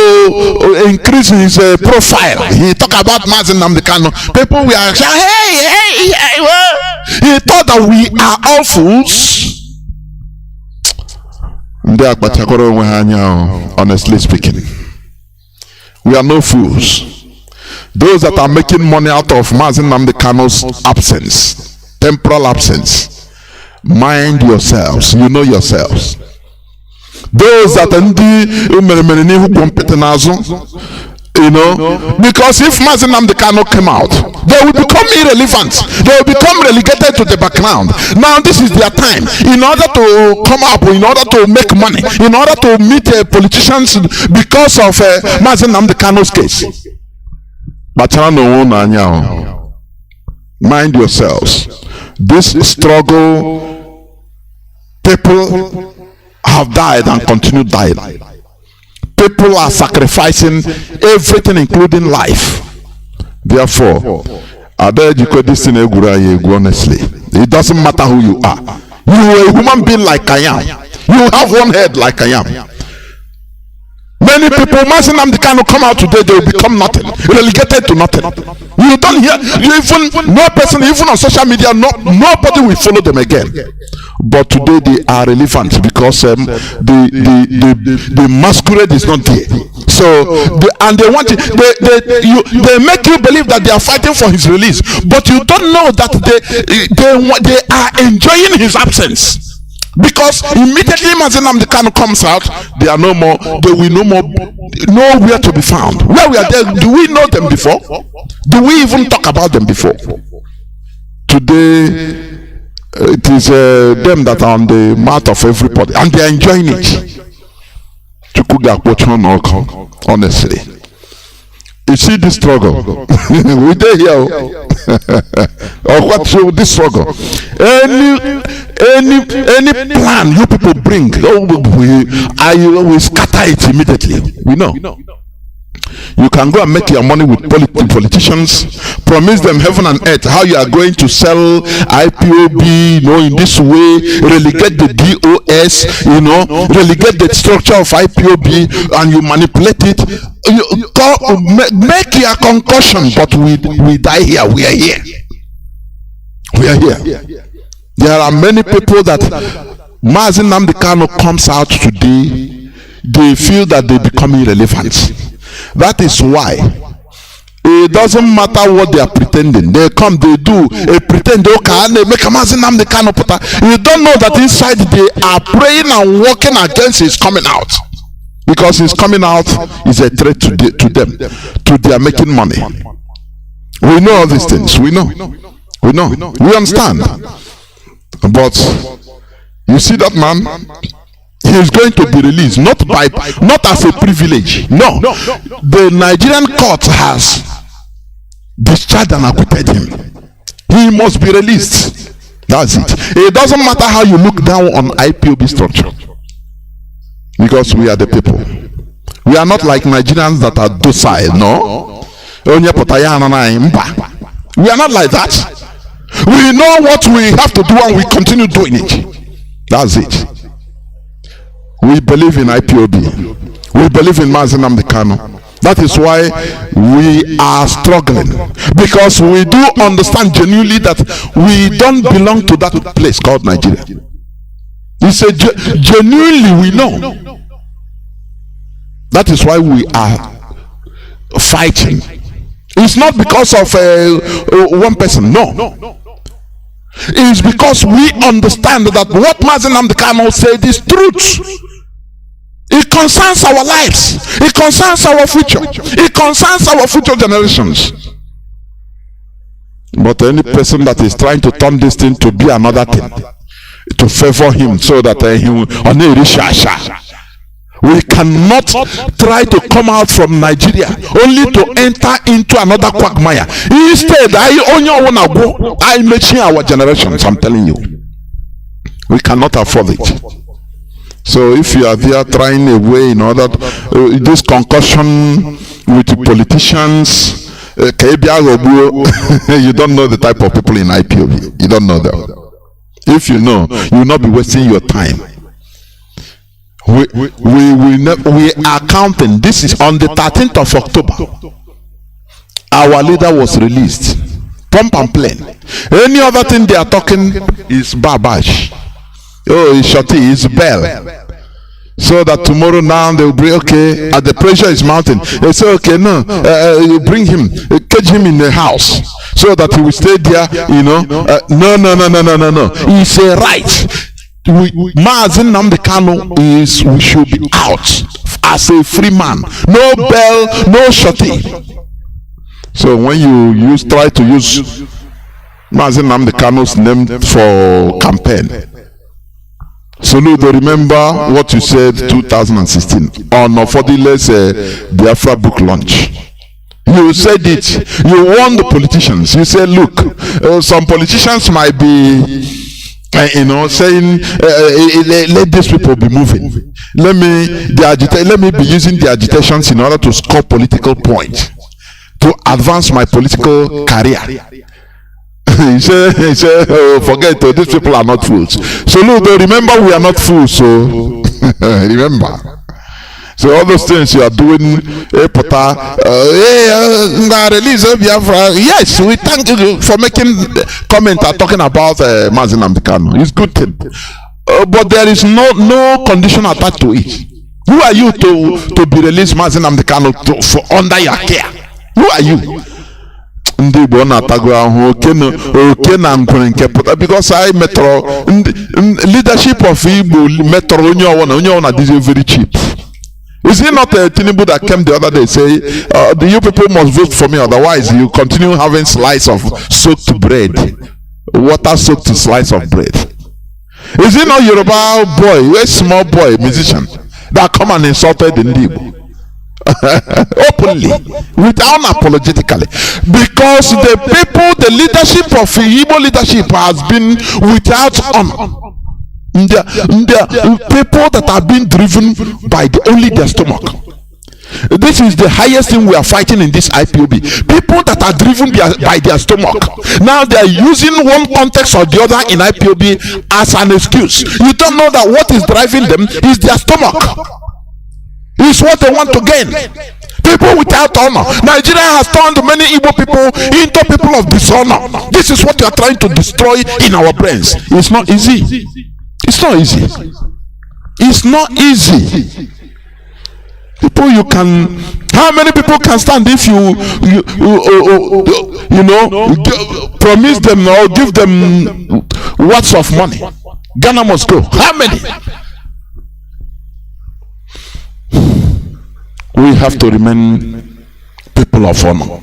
increase his profile, he talk about Mazi Nnamdi Kanu. People we are saying, hey, he thought that we are all fools. Honestly speaking, we are no fools. Those that are making money out of Mazi Nnamdi Kanu's absence, temporal absence, mind yourselves. You know yourselves. Those that because if Mazi Nnamdi Kanu came out, they will become irrelevant. They will become relegated to the background. Now this is their time. In order to come up, in order to make money, in order to meet politicians because of Mazi Nnamdi Kanu's case. But mind yourselves. This struggle, people have died and continue dying. People are sacrificing everything, including life. Therefore, honestly, it doesn't matter who you are. You are a human being like I am. You have one head like I am. Many people, Mazi Nnamdi Kanu come out today, they will become nothing, relegated to nothing. You don't hear, no person, even on social media, nobody will follow them again. But today they are relevant because the masquerade is not there. So they want it. They make you believe that they are fighting for his release, but you don't know that they are enjoying his absence. Because immediately Mazi Nnamdi Kanu comes out, they are no more. They will nowhere to be found. Where we are there, do we know them before? Do we even talk about them before? Today, it is them that are on the mouth of everybody, and they are enjoying it. Honestly, you see this struggle. We dey here. Or what should this struggle? Any plan you people bring, we scatter it immediately. We know. You can go and make your money with politicians, promise them heaven and earth, how you are going to sell IPOB, in this way, relegate the DOS, relegate the structure of IPOB, and you manipulate it. Make your concussion, but we die here. We are here. We are here. There are many people that Mazi Nnamdi Kanu comes out today, they feel that they become irrelevant. That is why it doesn't matter what they are pretending. They come, they do a pretend, and they make a Mazi Nnamdi Kanu. You don't know that inside they are praying and working against his coming out, because his coming out is a threat to them, to their making money. We know all these things. We know. We understand. But you see that man, he is going to be released, not as a privilege. No, the Nigerian court has discharged and acquitted him. He must be released. That's it. It doesn't matter how you look down on IPOB structure, because we are the people. We are not like Nigerians that are docile. No, we are not like that. We know what we have to do and we continue doing it. That's it. We believe in IPOB. We believe in Mazi Nnamdi Kanu. That is why we are struggling, because we do understand genuinely that we don't belong to that place called Nigeria. It's a genuinely we know. That is why we are fighting. It's not because of one person. No. It is because we understand that what Mazi Nnamdi Kanu said is truth. It concerns our lives. It concerns our future. It concerns our future generations. But any person that is trying to turn this thing to be another thing, to favor him, so that he will we cannot try to come out from Nigeria only to enter into another quagmire. Instead, I make sure our generations, I'm telling you, we cannot afford it. So if you are there trying a way in order this concussion with the politicians, you don't know the type of people in IPOB. You don't know them. If you know, you will not be wasting your time. We are counting. This is on the 13th of October. Our leader was released. Pump and plain. Any other thing they are talking is babash. Oh, it's shorty, it's bell. So that tomorrow now they will bring, okay, the pressure is mounting. They say, okay, no, you bring him, cage him in the house, so that he will stay there, No. It's a right. Mazi Nnamdi Kanu is, we should be out as a free man. No bell, no shorty. So when you try to use Mazi Nnamdi Kanu's name for campaign, so remember what you said 2016 on Affordiless Biafra book launch. You said it. You warned the politicians. You said, look, some politicians might be saying let these people be moving. Let me be using the agitations in order to score political points, to advance my political career. He said, forget it, these people are not fools. So look, remember, we are not fools. So remember. So all those things you are doing, release Biafra. Yes, we thank you for making comment talking about Mazi Nnamdi Kanu. It's good thing, but there is no condition attached to it. Who are you to be released, Mazi Nnamdi Kanu, for under your care? Who are you? Because I metro leadership of Igbo metro onye this is very cheap. Is it not Tinubu that came the other day say you people must vote for me, otherwise you continue having slice of soaked bread, water soaked slice of bread? Is it not Yoruba boy, a small boy musician that come and insulted the Igbo openly, without apologetically, because the people, the leadership of Igbo leadership has been without honor. The people that are being driven by only their stomach. The This is the highest thing we are fighting in this IPOB. People that are driven by their stomach. Now they are using one context or the other in IPOB as an excuse. You don't know that what is driving them is their stomach. It's what they want to gain. People without honor. Nigeria has turned many Igbo people into people of dishonor. This is what you are trying to destroy in our brains. It's not easy. It's not easy. It's not easy. People you can, how many people can stand if you promise them or give them words of money? Ghana must go. How many? We have to remain people of honor.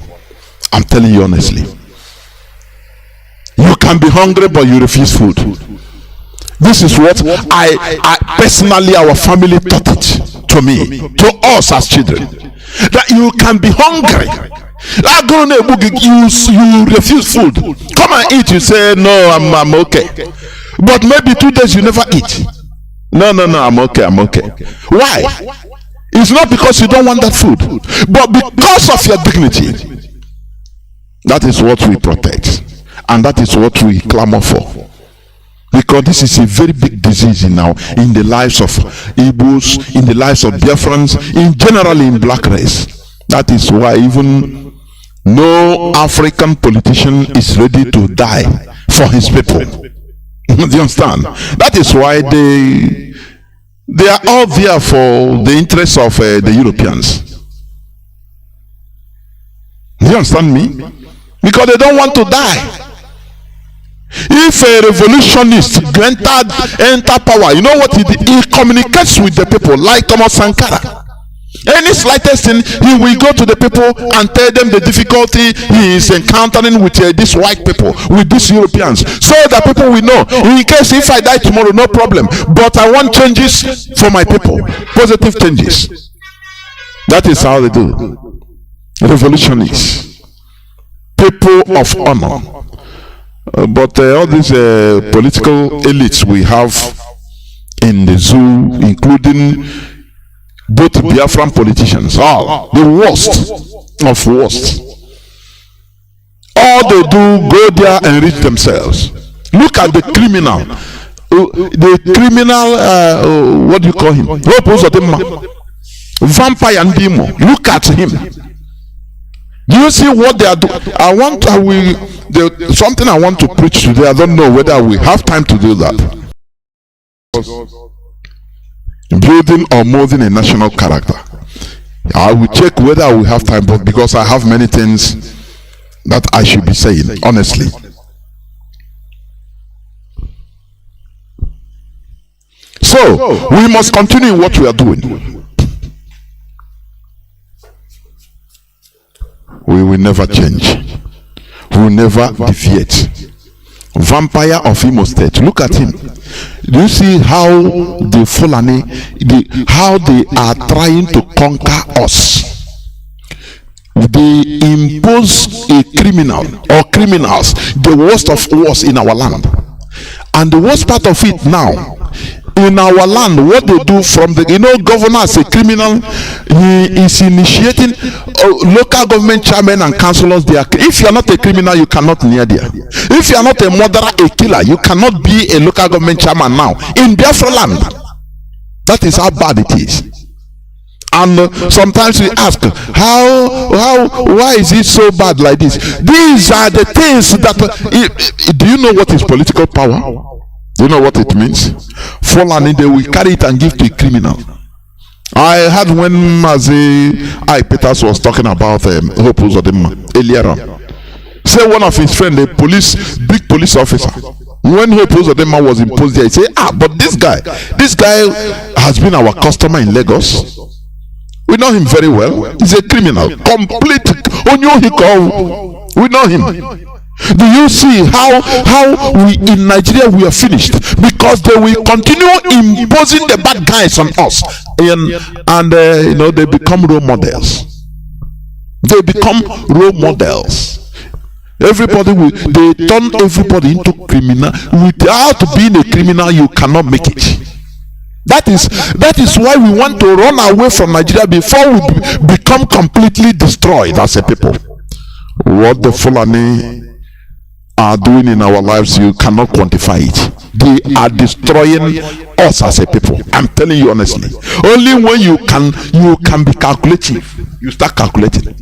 I'm telling you honestly. You can be hungry but you refuse food. This is what I personally, our family taught it to me, to us as children, that you can be hungry. You refuse food. Come and eat. You say no, I'm okay. But maybe 2 days you never eat. No, I'm okay. Why? It's not because you don't want that food, but because of your dignity. That is what we protect, and that is what we clamor for. Because this is a very big disease in the lives of Igbos, in the lives of Biafrans, in general in black race. That is why even no African politician is ready to die for his people. Do you understand? That is why they are all there for the interests of the Europeans. Do you understand me? Because they don't want to die. If a revolutionist enter power, you know what he did? He communicates with the people like Thomas Sankara. Any slightest thing, he will go to the people and tell them the difficulty he is encountering with these white people, with these Europeans, so that people will know, in case if I die tomorrow, no problem, but I want changes for my people, positive changes. That is how they do. Revolutionists, people of honor. But all these political elites we have in the zoo, including both Biafran politicians, are the worst of worst. All they do, go there and enrich themselves. Look at the criminal. What do you call him? Vampire and demon. Look at him. Do you see what they are doing? Something I want to preach today. I don't know whether we have time to do that. Building or molding a national character. I will check whether I will have time, but because I have many things that I should be saying, honestly. So, we must continue what we are doing. We will never change. We will never deviate. Vampire of Imo State. Look at him. Do you see how the Fulani, how they are trying to conquer us? They impose a criminal or criminals, the worst of worst in our land. And the worst part of it now, in our land, what they do from the, governor as a criminal, he is initiating local government chairmen and councillors there. If you are not a criminal, you cannot near there. If you are not a murderer, a killer, you cannot be a local government chairman now in Biafra land. That is how bad it is. And sometimes we ask, why is it so bad like this? These are the things that do you know what is political power? Do you know what it means? Fulani, they will carry it and give to a criminal. I heard when Mazi Peters was talking about Hope Uzodinma earlier on. Say one of his friends, a big police officer, when Hope Uzodinma was imposed there, he said, but this guy has been our customer in Lagos. We know him very well. He's a criminal, complete. We know him. Do you see how we in Nigeria we are finished? Because they will continue imposing the bad guys on us, and they become role models. They become role models. They turn everybody into criminal. Without being a criminal, you cannot make it. That is why we want to run away from Nigeria before we become completely destroyed as a people. What the Fulani are doing in our lives, you cannot quantify it. They are destroying us as a people. I'm telling you honestly. Only when you can be calculative, you start calculating.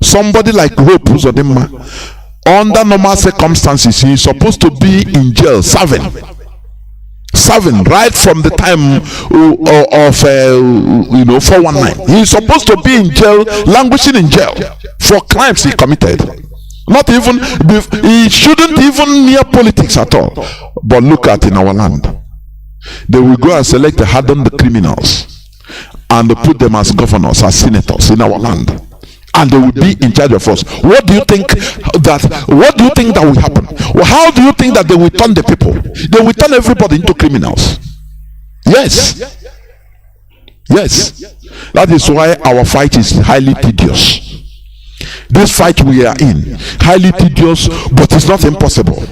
Somebody like Hope Uzodinma, under normal circumstances, he is supposed to be in jail serving right from the time of 419. He is supposed to be in jail, languishing in jail for crimes he committed. Not even, he shouldn't even near politics at all. But look at in our land, they will go and select hardened criminals and put them as governors, as senators in our land, and they will be in charge of us. What do you think that will happen? Well, how do you think that they will turn the people? They will turn everybody into criminals. Yes. That is why our fight is highly tedious. This fight we are in, highly tedious, but it's not impossible.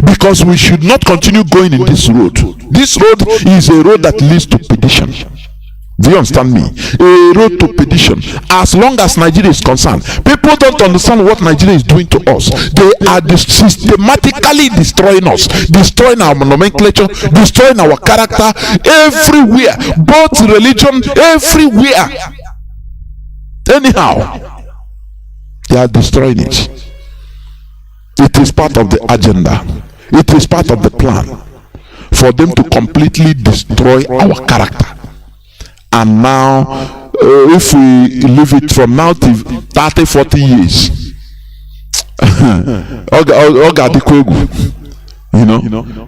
Because we should not continue going in this road. This road is a road that leads to perdition. Do you understand me? A road to perdition. As long as Nigeria is concerned, people don't understand what Nigeria is doing to us. They are systematically destroying us, destroying our nomenclature, destroying our character everywhere, both religion, everywhere. Anyhow, they are destroying it. It is part of the agenda. It is part of the plan for them to completely destroy our character. And now, if we leave it from now to 30, 40 years,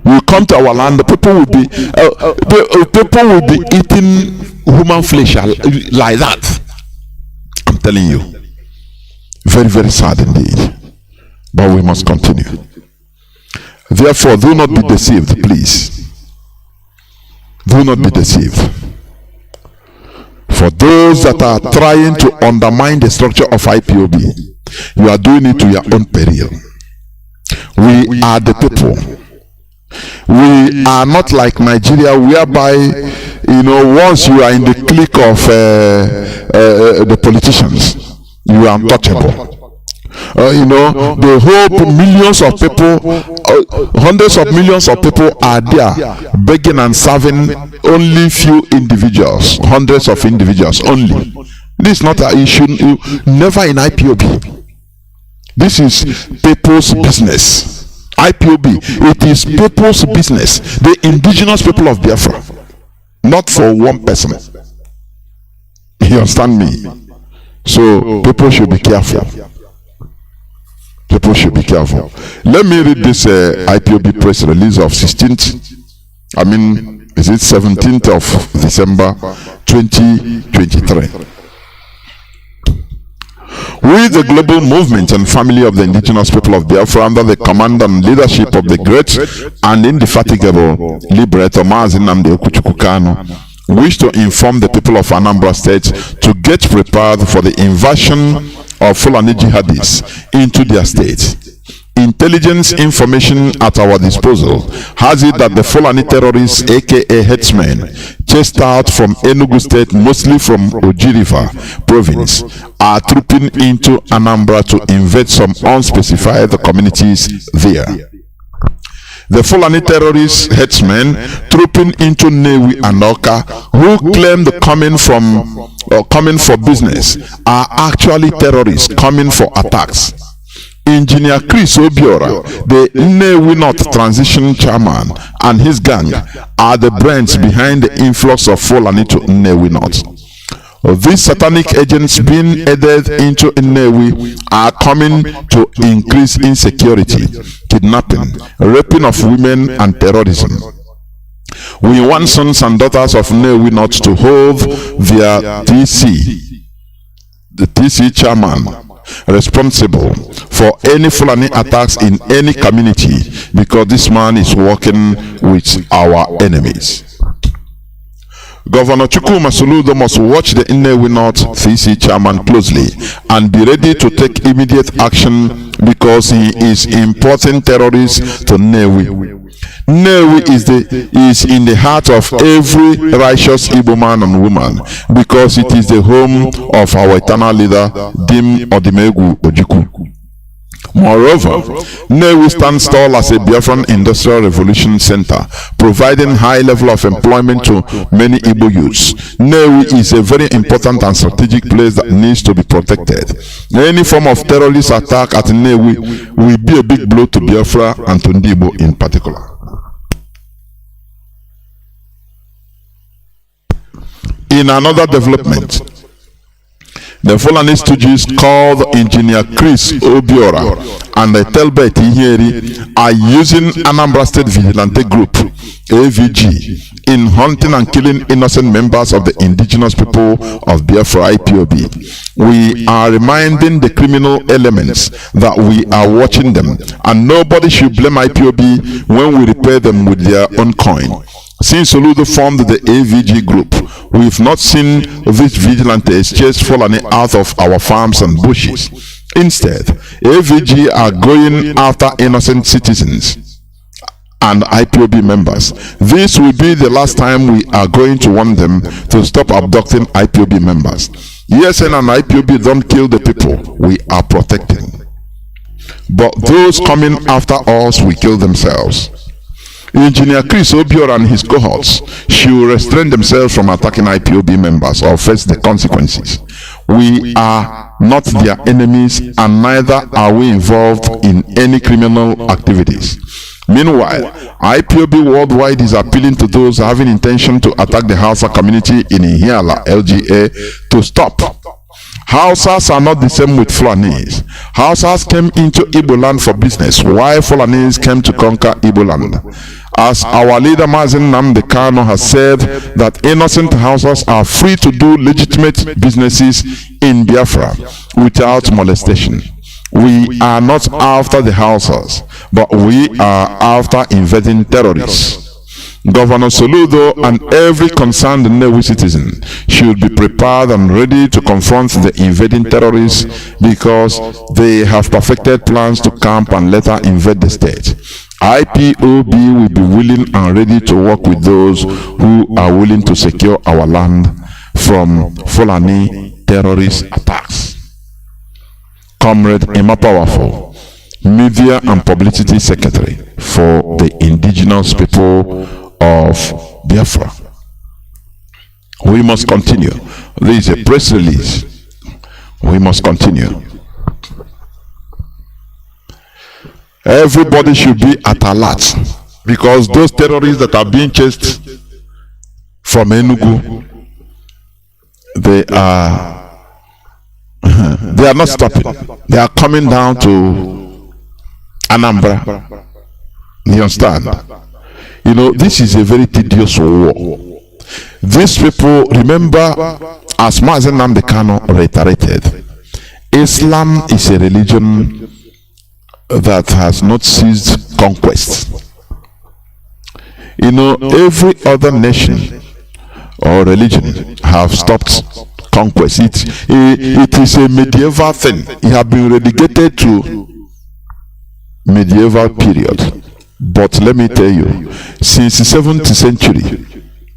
we'll come to our land, people will be eating human flesh like that. I'm telling you. Very, very sad indeed. But we must continue. Therefore, do not be deceived, please. Do not be deceived. For those that are trying to undermine the structure of IPOB, you are doing it to your own peril. We are the people. We are not like Nigeria, whereby, once you are in the clique of the politicians, you are untouchable. The hope millions of people, hundreds of millions of people are there begging and serving only few individuals, hundreds of individuals only. This is not an issue, never in IPOB. This is people's business. IPOB, it is people's business. The indigenous people of Biafra, not for one person. You understand me? So people should be careful. People should be careful. Let me read this IPOB press release of 17th of December 2023. We, the global movement and family of the indigenous people of Biafra, under the command and leadership of the great and indefatigable liberator Mazi Nnamdi Kanu, wish to inform the people of Anambra State to get prepared for the invasion of Fulani jihadis into their state. Intelligence information at our disposal has it that the Fulani terrorists, aka headsmen, chased out from Enugu State, mostly from Oji River province, are trooping into Anambra to invade some unspecified communities there. The Fulani terrorist headsmen trooping into Newi and Oka, who claim the coming for business, are actually terrorists coming for attacks. Engineer Chris Obiora, the Newi North transition chairman, and his gang are the brains behind the influx of Fulani to Newi North. These satanic agents being added into Nnewi are coming to increase insecurity, kidnapping, raping of women, and terrorism. We want sons and daughters of Nnewi not to hold their the TC chairman, responsible for any Fulani attacks in any community, because this man is working with our enemies. Governor Chukwuma Soludo must watch the Nnewi North CC chairman closely and be ready to take immediate action, because he is importing terrorists to Nnewi. Nnewi is in the heart of every righteous Igbo man and woman, because it is the home of our eternal leader, Dim Odimegu Ojukwu. Moreover, Nnewi stands tall as a Biafran Industrial Revolution Center, providing high level of employment to many Igbo youths. Nnewi is a very important and strategic place that needs to be protected. Any form of terrorist attack at Nnewi will be a big blow to Biafra and to Igbo in particular. In another development, the Fulani stooges called Engineer Chris Obiora and Telbet Iheri are using Anambra State Vigilante Group, AVG, in hunting and killing innocent members of the indigenous people of Biafra IPOB. We are reminding the criminal elements that we are watching them, and nobody should blame IPOB when we repay them with their own coin. Since Soludo formed the AVG group, we've not seen these vigilantes chase Fulani out of our farms and bushes. Instead, AVG are going after innocent citizens and IPOB members. This will be the last time we are going to warn them to stop abducting IPOB members. ESN and IPOB don't kill the people we are protecting, but those coming after us will kill themselves. Engineer Chris Obiora and his cohorts should restrain themselves from attacking IPOB members or face the consequences. We are not their enemies, and neither are we involved in any criminal activities. Meanwhile, IPOB worldwide is appealing to those having intention to attack the Hausa community in Ihiala, LGA, to stop. Hausas are not the same with Fulanis. Hausas came into Igbo land for business, while Fulanis came to conquer Igbo land. As our leader Mazi Nnamdi Kanu has said that innocent Hausas are free to do legitimate businesses in Biafra without molestation. We are not after the Hausas, but we are after invading terrorists. Governor Soludo and every concerned Nnewi citizen should be prepared and ready to confront the invading terrorists, because they have perfected plans to camp and later invade the state. IPOB will be willing and ready to work with those who are willing to secure our land from Fulani terrorist attacks. Comrade Emma Powerful, Media and Publicity Secretary for the indigenous people of Biafra. We must continue. This is a press release. We must continue. Everybody should be at alert, because those terrorists that are being chased from Enugu, they are not stopping. They are coming down to Anambra. You understand? You know, this is a very tedious war. These people, remember, as Mazi Nnamdi Kanu reiterated, Islam is a religion that has not ceased conquest. You know, every other nation or religion have stopped conquest. It is a medieval thing. It has been relegated to medieval period. But let me tell you, since the 7th century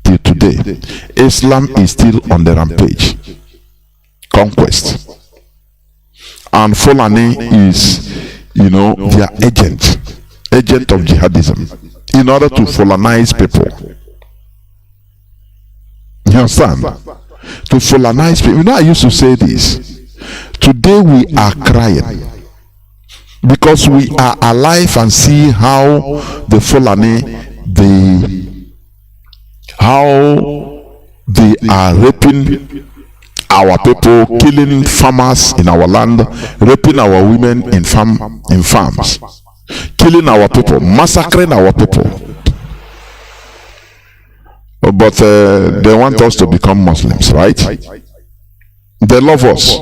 till today, Islam is still on the rampage. Conquest. And Fulani is, you know, their agent of jihadism, in order to Fulanize people. You understand? To Fulanize people. You know, I used to say this. Today we are crying because we are alive and see how the Fulani, how they are raping our people, killing farmers in our land, raping our women in farms, killing our people, massacring our people. But they want us to become Muslims, right? They love us,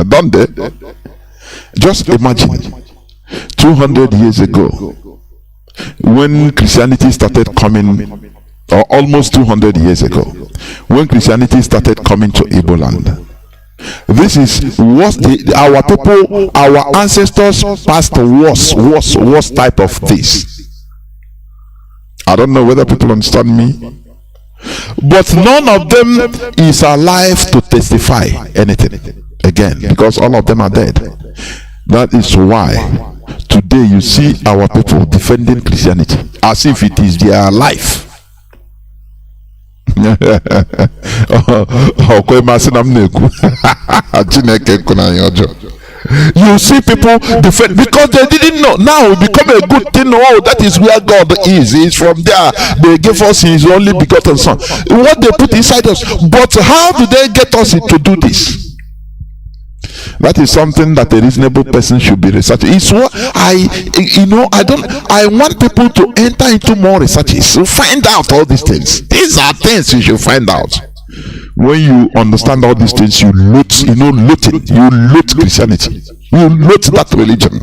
don't they? Just imagine 200 years ago, when Christianity started coming, or almost 200 years ago, when Christianity started coming to Igbo land. This is what our people, our ancestors passed worse type of this. I don't know whether people understand me. But none of them is alive to testify anything again, because all of them are dead. That is why today you see our people defending Christianity as if it is their life. You see people defend because they didn't know. Now it become a good thing. Oh, that is where God is. He's from there. They gave us His only begotten Son. What they put inside us. But how do they get us to do this? That is something that a reasonable person should be researching. It's what I want people to enter into more researches to find out all these things. These are things you should find out. When you understand all these things, you loot, looting. You loot Christianity. You loot that religion.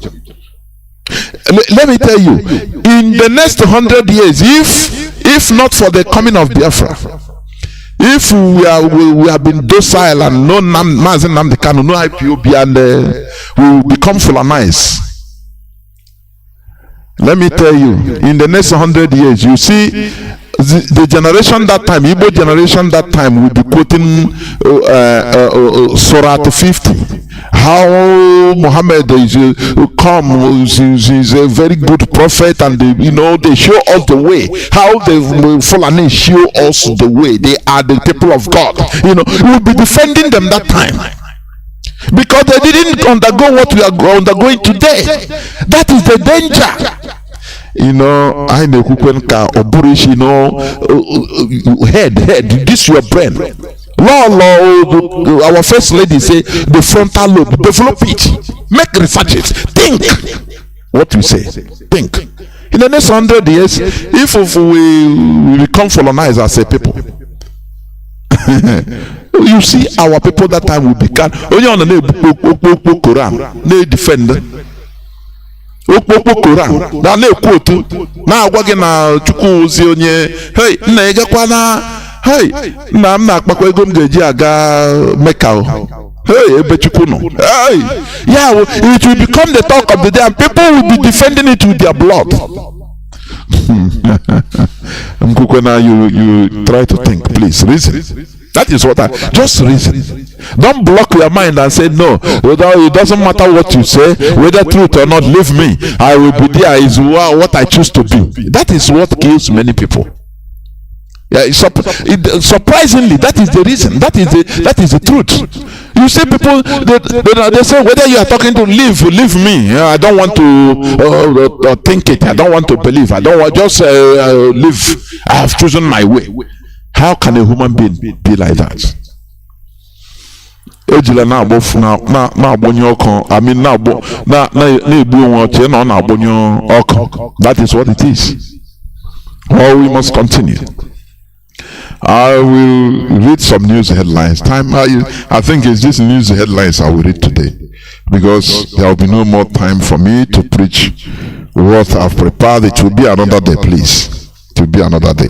Let me tell you, in the next 100 years, if not for the coming of Biafra, if we have been docile and no Mazi, Nnamdi, Kanu, no IPOB, and we will become colonized. Let me tell you, in the next 100 years, you see the generation that time, Igbo generation that time, will be quoting Surah 50. How Muhammad is is a very good prophet, and they show us the way. How the Fulani show us the way. They are the people of God. We will be defending them that time, because they didn't undergo what we are undergoing today. That is the danger. I know head, this your brain. Our first lady say the frontal lobe, develop it, make researches, think what we say, think. In the next 100 years, if we become colonized as a people, you see our people that time will become only on the Quran, they defend. Quran na na-ekwu na-agwa gị na Chukwu ozi onye nna ị gakwana nna m na-akpakwa ego m ga-eji aga Mecca ebe Chukwu nọ. Yeah, it will become the talk of the day and people will be defending it with their blood. You try to think, please reason. That is what just reason. Don't block your mind and say no. It doesn't matter what you say, whether truth or not. Leave me. I will be there. Is what I choose to be. That is what kills many people. Yeah, surprisingly, that is the reason. That is the truth. You see, people they say whether you are talking to leave me. I don't want to think it. I don't want to believe. I don't want just live. I have chosen my way. How can a human being be like that? Ejila na agbofu na agbonye ọkụ. I mean na egbu onwe oche na ọ na-agbonye ọkụ. That is what it is. Well, we must continue. I will read some news headlines. I think it's this news headlines I will read today, because there will be no more time for me to preach what I've prepared. It will be another day, please. It will be another day.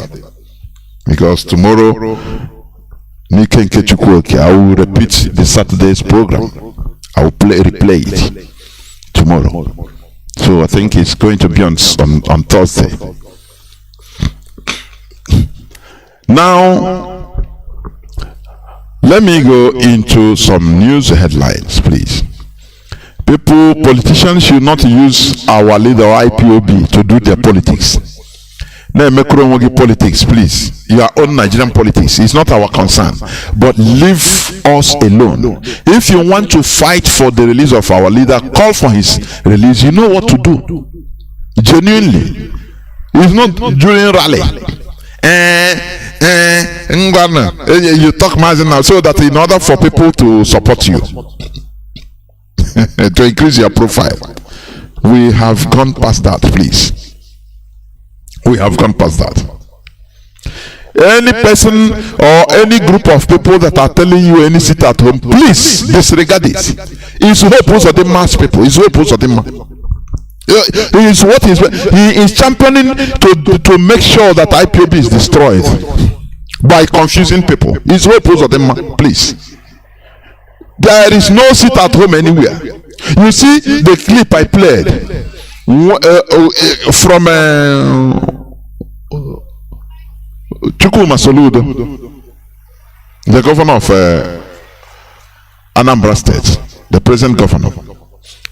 Because tomorrow, I will repeat the Saturday's program. I will replay it tomorrow. So I think it's going to be on Thursday. Now, let me go into some news headlines, please. Politicians should not use our leader IPOB to do their politics. Politics, please. Your own Nigerian politics is not our concern, but leave us alone. If you want to fight for the release of our leader, call for his release. You know what to do. Genuinely, it's not during rally. You talk Mazi now, so that in order for people to support you, to increase your profile. We have gone past that, please. We have gone past that. Any person or any group of people that are telling you any sit at home, please disregard it. It's hope of the mass people. It's hope of the mass. He is championing to make sure that IPOB is destroyed by confusing people. It's hope of the mass, please. There is no sit at home anywhere. You see the clip I played from Chukwuma Soludo, the governor of Anambra State, the present governor.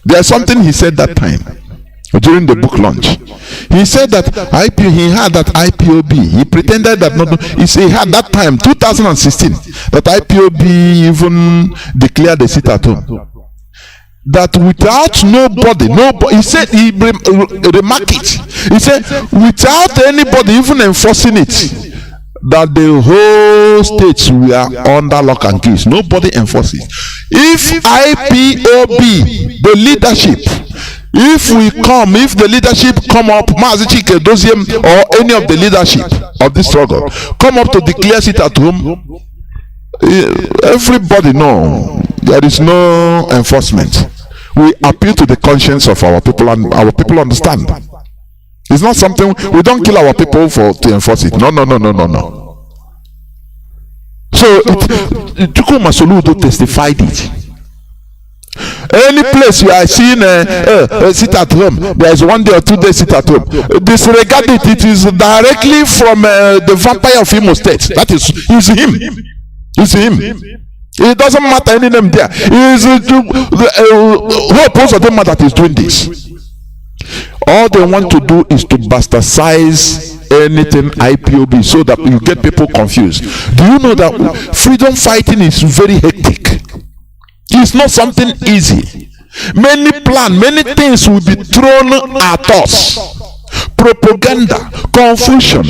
There's something he said that time during the book launch. He said that he had that IPOB. He pretended that not. He had that time, 2016, that IPOB even declared a sit at home. That without nobody, he said, he remarked it. He said, without anybody even enforcing it, that the whole states were under lock and keys. Nobody enforces. If IPOB, the leadership, if the leadership come up, Mazi or any of the leadership of this struggle, come up to declare it at home, everybody know there is no enforcement. We appeal to the conscience of our people, and our people understand. It's not something, we don't kill our people to enforce it. No. So Chukwuma Soludo testified it. Any place you are seeing sit at home, there is 1 day or 2 days sit at home. Disregard it. It is directly from the vampire of Imo State. That is him. It's him. It doesn't matter any name there. It is the whole purpose of them that is doing this. All they want to do is to bastardize anything IPOB so that you get people confused. Do you know that freedom fighting is very hectic? It's not something easy. Many things will be thrown at us. Propaganda, confusion,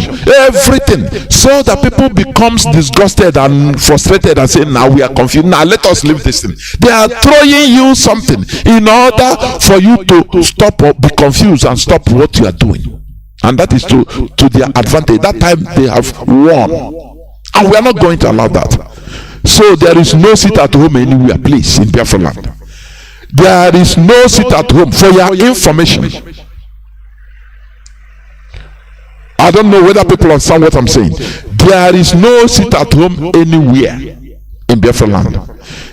everything, so that people becomes disgusted and frustrated and say, now we are confused, now let us leave this thing. They are throwing you something in order for you to stop or be confused and stop what you are doing, and that is to their advantage. That time they have won, and we are not going to allow that. So there is no sit at home anywhere, please, in Biafra land. There is no sit at home. For your information, I don't know whether people understand what I'm saying. There is no sit at home anywhere in Biafra land.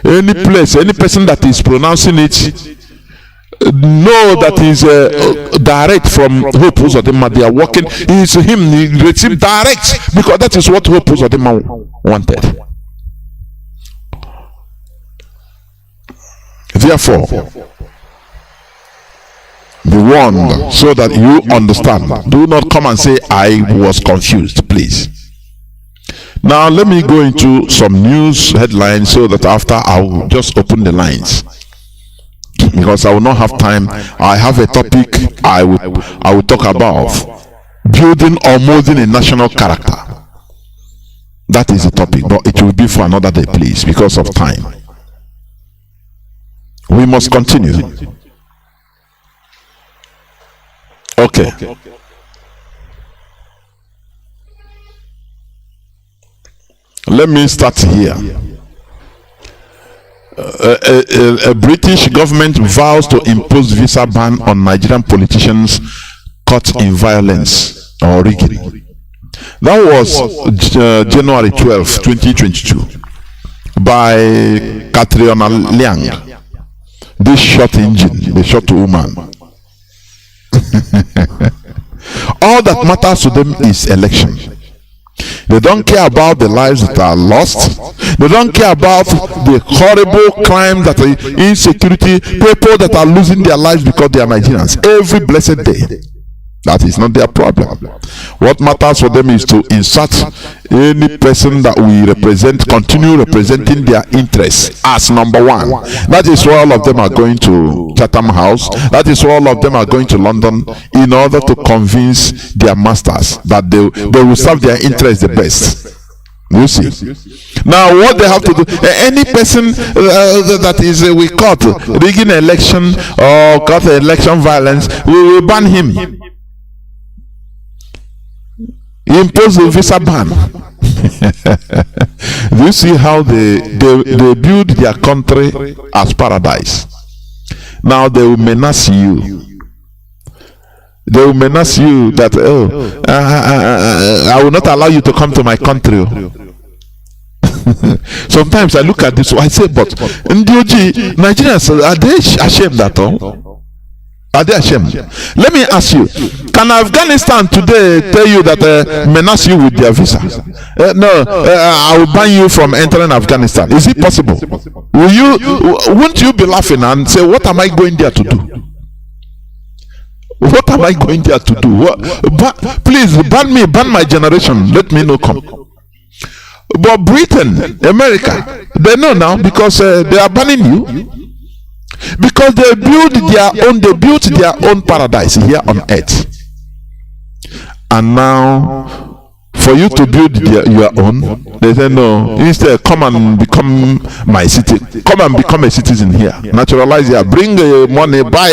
Any place, any person that is pronouncing it, know that is direct from Hope Uzodinma. They are working. It's him. He received direct, because that is what Hope Uzodinma wanted. Therefore, be warned so that you understand. Do not come and say, I was confused, please. Now, let me go into some news headlines so that after I will just open the lines, because I will not have time. I have a topic I will talk about: building or molding a national character. That is the topic, but it will be for another day, please, because of time. We must continue. Okay. Let me start here. A British government vows to impose visa ban on Nigerian politicians caught in violence or rigging. That was January 12, 2022, by Catriona Liang. This short engine, the short woman. All that matters to them is election. They don't care about the lives that are lost. They don't care about the horrible crime, that insecurity, people that are losing their lives because they are Nigerians every blessed day. That is not their problem. What matters for them is to insert any person that we represent, continue representing their interests as number one. That is why all of them are going to Chatham House. That is why all of them are going to London, in order to convince their masters that they will serve their interests the best. You see. Now, what they have to do, any person that is we caught rigging an election or caught election violence, we will ban him. Impose the visa ban. Do you see how they build their country as paradise? Now they will menace you. They will menace you that, I will not allow you to come to my country. Sometimes I look at this, I say, but Ndioji, Nigerians, are they ashamed at all? Are they ashamed? Let me ask you, can Afghanistan today tell you that menace you with their visa? No, I will ban you from entering Afghanistan. Is it possible? Won't you be laughing and say, what am I going there to do? What am I going there to do? Please ban me, ban my generation. Let me know come. But Britain, America, they know now because they are banning you. Because they built their own paradise here on earth. And now, for you to build your own, they say no. Instead, come and become my city. Come and become a citizen here. Naturalize here. Bring money. Buy.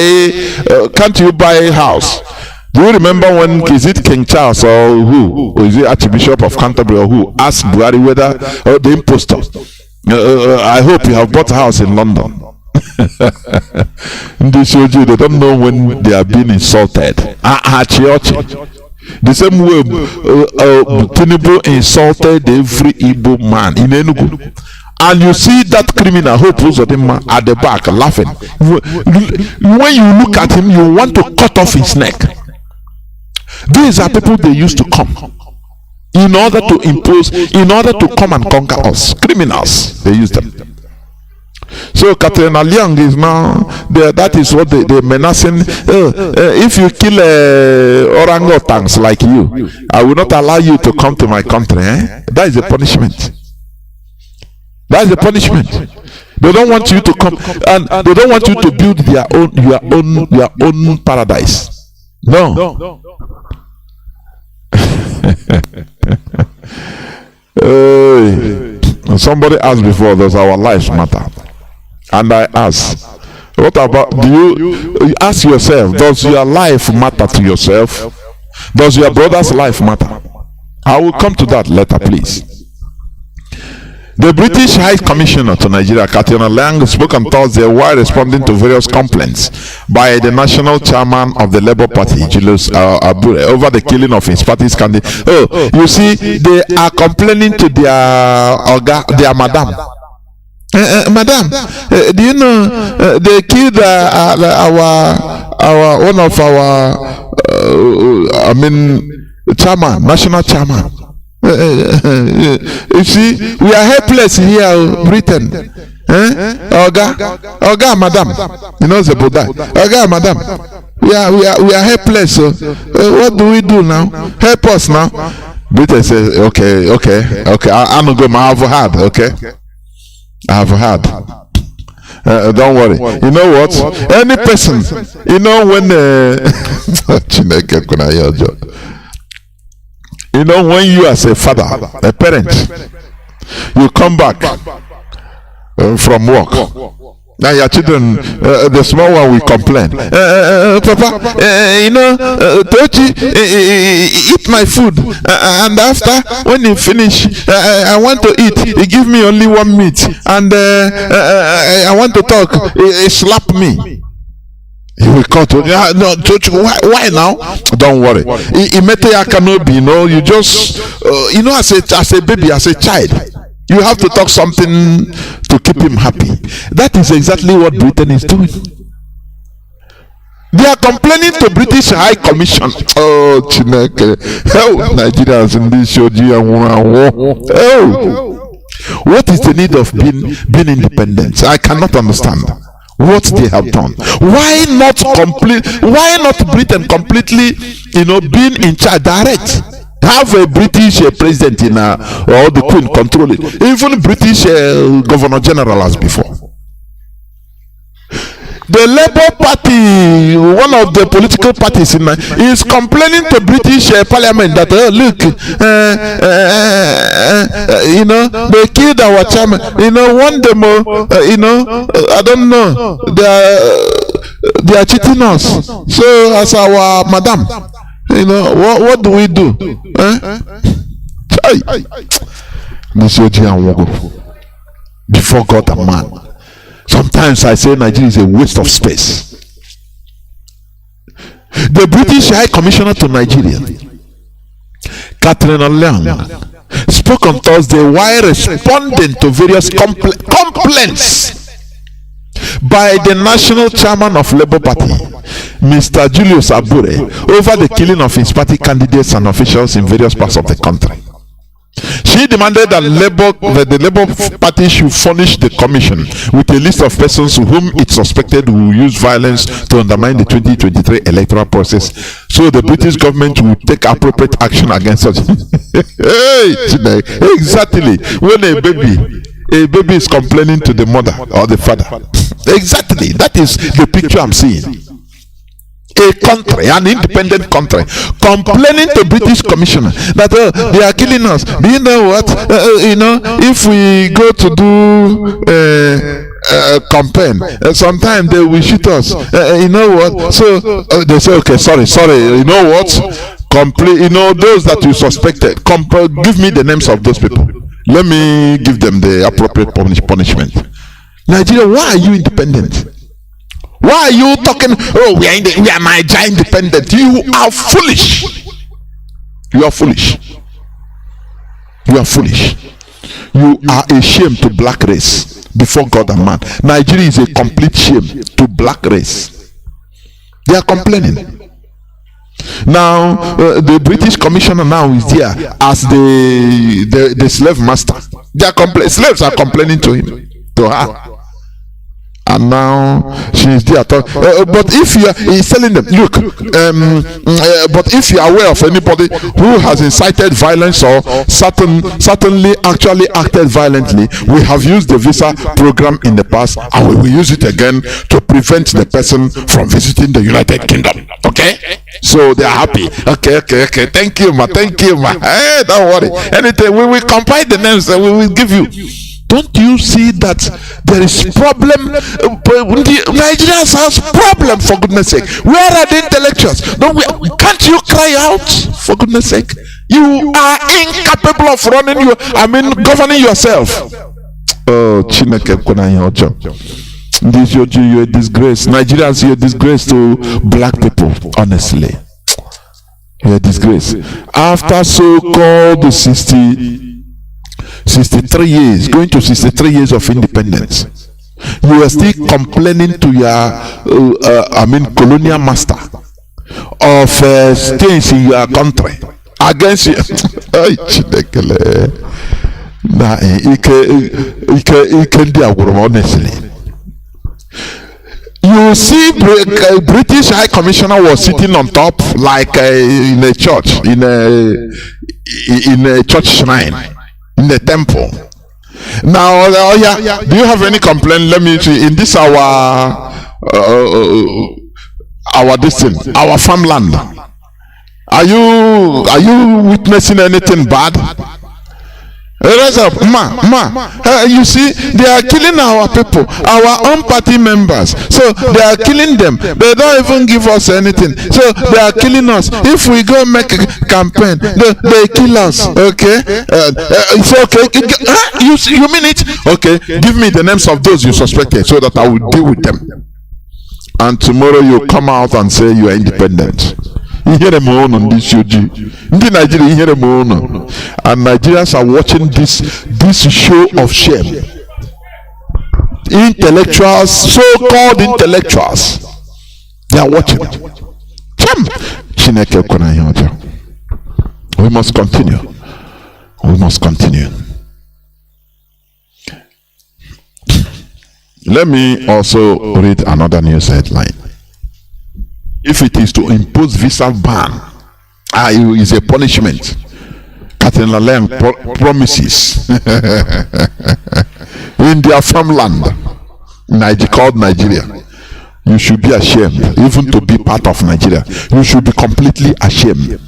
Can't you buy a house? Do you remember when is it King Charles or who? Or is it Archbishop of Canterbury or who asked Buhari whether the impostor? I hope you have bought a house in London. They don't know when they are being insulted. The same way Tinubu insulted every Igbo man in Enugu, and you see that criminal Hope Uzodinma at the back laughing. When you look at him, you want to cut off his neck. These are people they used to come in order to impose, in order to come and conquer us. Criminals, they use them. So Katrina Liang is now that is what they menacing. If you kill orangutans like you, I will not allow you to come to my country. That is a punishment. That is a punishment. They don't want you to come, and they don't want you to build your own paradise. No. Somebody asked before, does our lives matter? And I ask, what about, do you ask yourself, does your life matter to yourself? Does your brother's life matter? I will come to that later, please. The British High Commissioner to Nigeria, Katrina Lang, spoke on Thursday while responding to various complaints by the national chairman of the Labour Party, Julius Abure, over the killing of his party's candidate. Oh, you see, they are complaining to their madam. Madam, do you know they killed one of our chairman, national chairman. You see, we are helpless here, Britain. Oga, madam, you know the Buddha. Oga, madam, we are helpless. What do we do now? Help us now. Britain says, okay. I'm gonna go. I have had. Okay. I have had. Don't worry. You know what? Any person, you know when you know when you as a father, a parent, you come back from work. Now your children, the small one will complain. Papa, Tochi, eat my food, and after when you finish, I want to eat. He give me only one meat, and I want to talk. He slap me. He will cut to no, why now? Don't worry. You just as a baby, as a child, you have to talk something to keep him happy. That is exactly what Britain is doing. They are complaining to British High Commission. Oh, Chineke. Oh, Nigerians in this show. Oh, what is the need of being independent? I cannot understand what they have done. Why not Britain completely, being in charge direct? Have a British president or the Queen control it. Even British Governor General as before. The Labour Party, one of the political parties is complaining to British Parliament that they killed our chairman. One demo, I don't know, they are cheating us. So as our madam, what do we do? Before God and man. Sometimes I say Nigeria is a waste of space. The British High Commissioner to Nigeria, Katrina Liang, spoke on Thursday while responding to various complaints by the national chairman of Labour Party, Mr. Julius Abure over the killing of his party candidates and officials in various parts of the country. She demanded that the Labour Party should furnish the commission with a list of persons whom it suspected will use violence to undermine the 2023 electoral process, so the British government will take appropriate action against such. Hey, exactly. When a baby is complaining to the mother or the father, exactly, that is the picture I'm seeing. A country, an independent country, complaining to British commissioner that they are killing us. Do you know what? If we go to do campaign, sometimes they will shoot us. You know what? So they say, okay, sorry. You know what? Those that you suspected. Give me the names of those people. Let me give them the appropriate punishment. Nigeria, why are you independent? Why are you talking? Oh, we are Nigeria independent. You are foolish. You are foolish. You are foolish. You are a shame to black race before God and man. Nigeria is a complete shame to black race. They are complaining. Now the British commissioner now is there as the slave master. They are slaves are complaining to him, to her. And now she is there. But if you are, he's telling them, look, but if you are aware of anybody who has incited violence or certainly actually acted violently, we have used the visa program in the past and we will use it again to prevent the person from visiting the United Kingdom. Okay? So they are happy. Okay. Thank you, ma. Hey, don't worry. Anything, we will compile the names and we will give you. Don't you see that there is problem? Nigerians has problem, for goodness sake. Where are the intellectuals? Can't you cry out, for goodness sake? You are incapable of governing yourself. Oh, Chineke Kunanyojo. You're a disgrace. Nigerians, you're a disgrace to black people, honestly. You're a disgrace. After so-called 63 years, going to 63 years of independence, you are still complaining to your colonial master of states in your country against you. Honestly, you see, British High Commissioner was sitting on top like in a church, in a church shrine, in the temple. Now, do you have any complaint? Let me see. In this our distance, our farmland, are you witnessing anything bad? Rise up, you see, they are killing our people, our own party members. So they are killing them. They don't even give us anything. So they are killing us. If we go make a campaign, they kill us. Okay, it's okay. You mean it? Okay, give me the names of those you suspected, so that I will deal with them. And tomorrow you come out and say you are independent. And Nigerians are watching this show of shame. Intellectuals, so-called intellectuals, they are watching. We must continue. Let me also read another news headline. If it is to impose visa ban, it is a punishment. Captain Lalem promises in their farmland, called Nigeria. You should be ashamed, even to be part of Nigeria. You should be completely ashamed.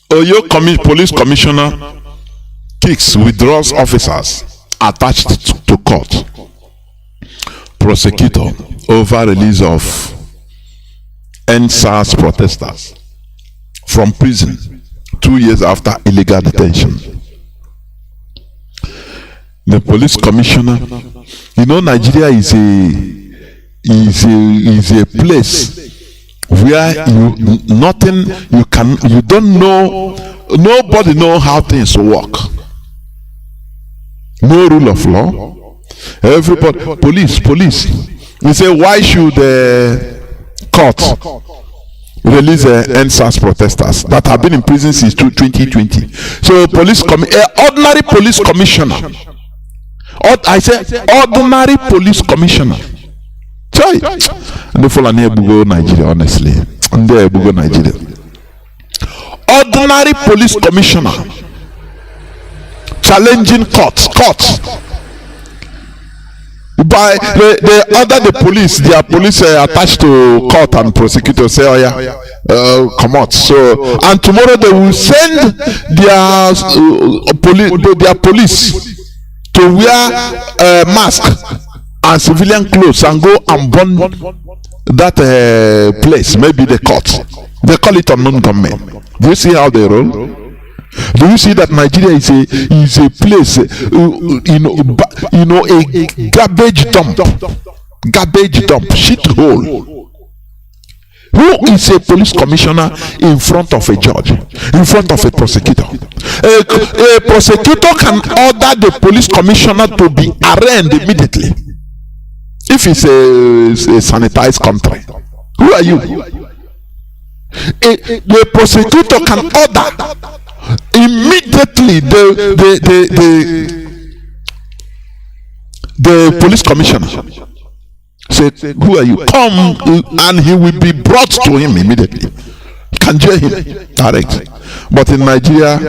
Oyo Police Commissioner withdraws officers attached to court. Prosecutor over release of NSAS protesters from prison 2 years after illegal detention. The police commissioner, Nigeria is a place where you don't know, nobody know how things work. No rule of law. Everybody, police. We say, why should the court release NSAS protesters that have been in prison since 2020? So, ordinary police commissioner. I say, ordinary police commissioner. The Fulani Ebugo Nigeria, honestly. The Ebugo Nigeria. Ordinary police commissioner challenging courts. By they order the police, their police attached to court and prosecutors say, oh yeah, come out. So, and tomorrow they will send their police to wear mask and civilian clothes and go and burn that place, maybe the court. They call it unknown government. Do you see how they roll? Do you see that Nigeria is a place, a garbage dump, shit hole? Who is a police commissioner in front of a judge, in front of a prosecutor? A prosecutor can order the police commissioner to be arraigned immediately if it's a sanitized country. Who are you? The prosecutor can order immediately the police commissioner said, who are you? Come, and he will be brought to him immediately. You can jail him direct. But in Nigeria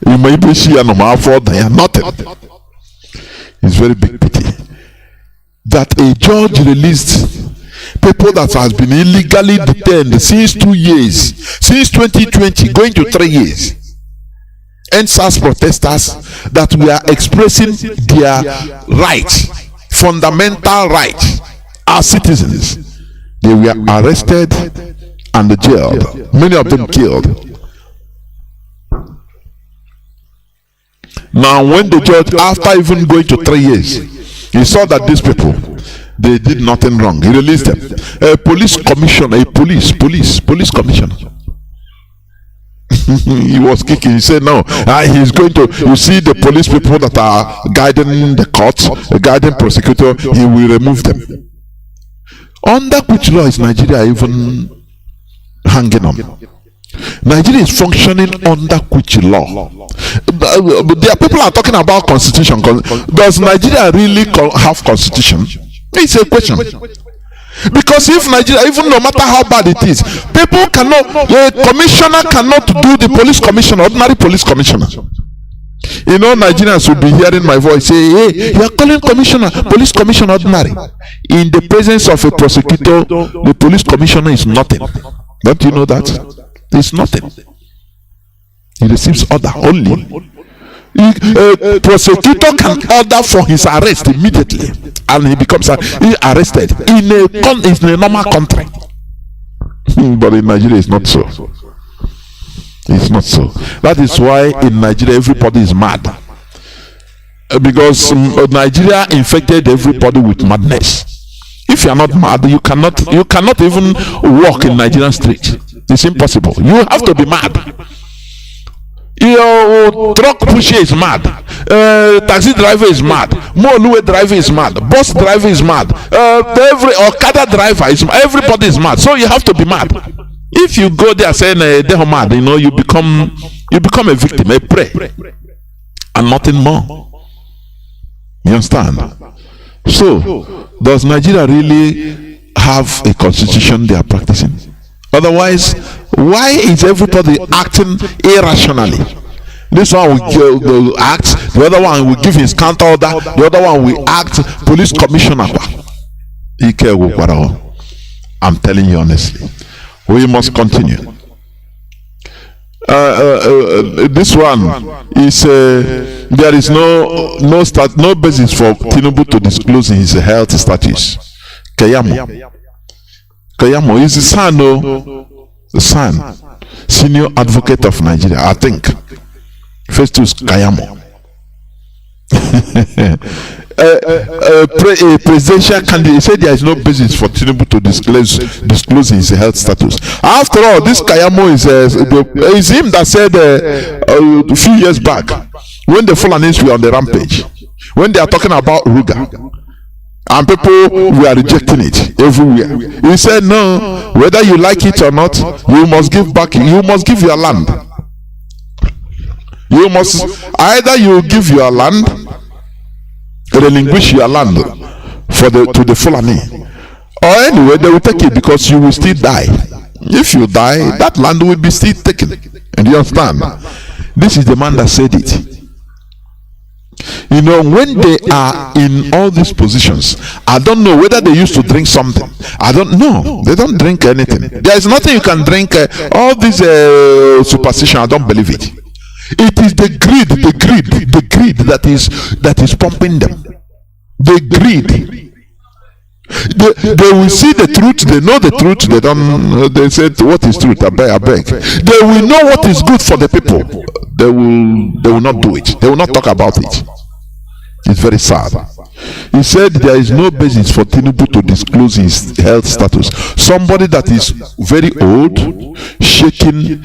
you may be see and nothing. It's very big pity that a judge released people that has been illegally detained since 2 years, since 2020, going to 3 years. NSAS protesters that were expressing their rights, fundamental rights as citizens. They were arrested and jailed. Many of them killed. Now, when the judge, after even going to 3 years, he saw that these people, they did nothing wrong. He released them. A police commissioner, police commissioner. He was kicking. He said, no, he's going to, you see the police people that are guiding the courts, guiding prosecutor, he will remove them. Under which law is Nigeria even hanging on? Nigeria is functioning under which law? There are people are talking about constitution. Does Nigeria really have constitution? It's a question. Because if Nigeria, even no matter how bad it is, people cannot, a commissioner cannot do the police commissioner, ordinary police commissioner. You know, Nigerians will be hearing my voice say, hey, you are calling commissioner, police commissioner ordinary. In the presence of a prosecutor, the police commissioner is nothing. Don't you know that? It's nothing. He receives order only. A prosecutor can order for his arrest immediately, and he becomes arrested in a normal country. But in Nigeria, it's not so. It's not so. That is why in Nigeria everybody is mad, because Nigeria infected everybody with madness. If you are not mad, you cannot even walk in Nigerian street. It's impossible. You have to be mad. Your truck pusher is mad, taxi driver is mad, Moluwe driver is mad, bus driver is mad, every Okada driver is mad. Everybody is mad. So you have to be mad. If you go there saying they're mad, you become a victim, a prey, and nothing more. You understand? So does Nigeria really have a constitution they are practicing? Otherwise, why is everybody acting irrationally? This one will act, the other one will give his counter order, the other one will act police commissioner. I'm telling you honestly, we must continue. This one is there is no basis for Tinubu to disclose his health status. Kayamo is the son, senior advocate of Nigeria, I think. Festus Kayamo. a presidential candidate. He said there is no basis for Tinubu to disclose his health status. After all, this Kayamo is him that said a few years back, when the Fulanis were on the rampage, when they are talking about Ruga, and people were rejecting it everywhere, he said, no, whether you like it or not, you must give back, you must give your land. You must either you give your land, relinquish your land to the Fulani, or anyway they will take it, because you will still die. If you die, that land will be still taken. And you understand? This is the man that said it. You know, when they are in all these positions, I don't know whether they used to drink something. I don't know. They don't drink anything. There is nothing you can drink. All this superstition, I don't believe it. It is the greed that is pumping them. The greed. They will see the truth. They know the truth. They don't. They said, "What is truth?" I beg. They will know what is good for the people. They will not do it. They will not talk about it. It's very sad. He said there is no basis for Tinubu to disclose his health status. Somebody that is very old, shaking,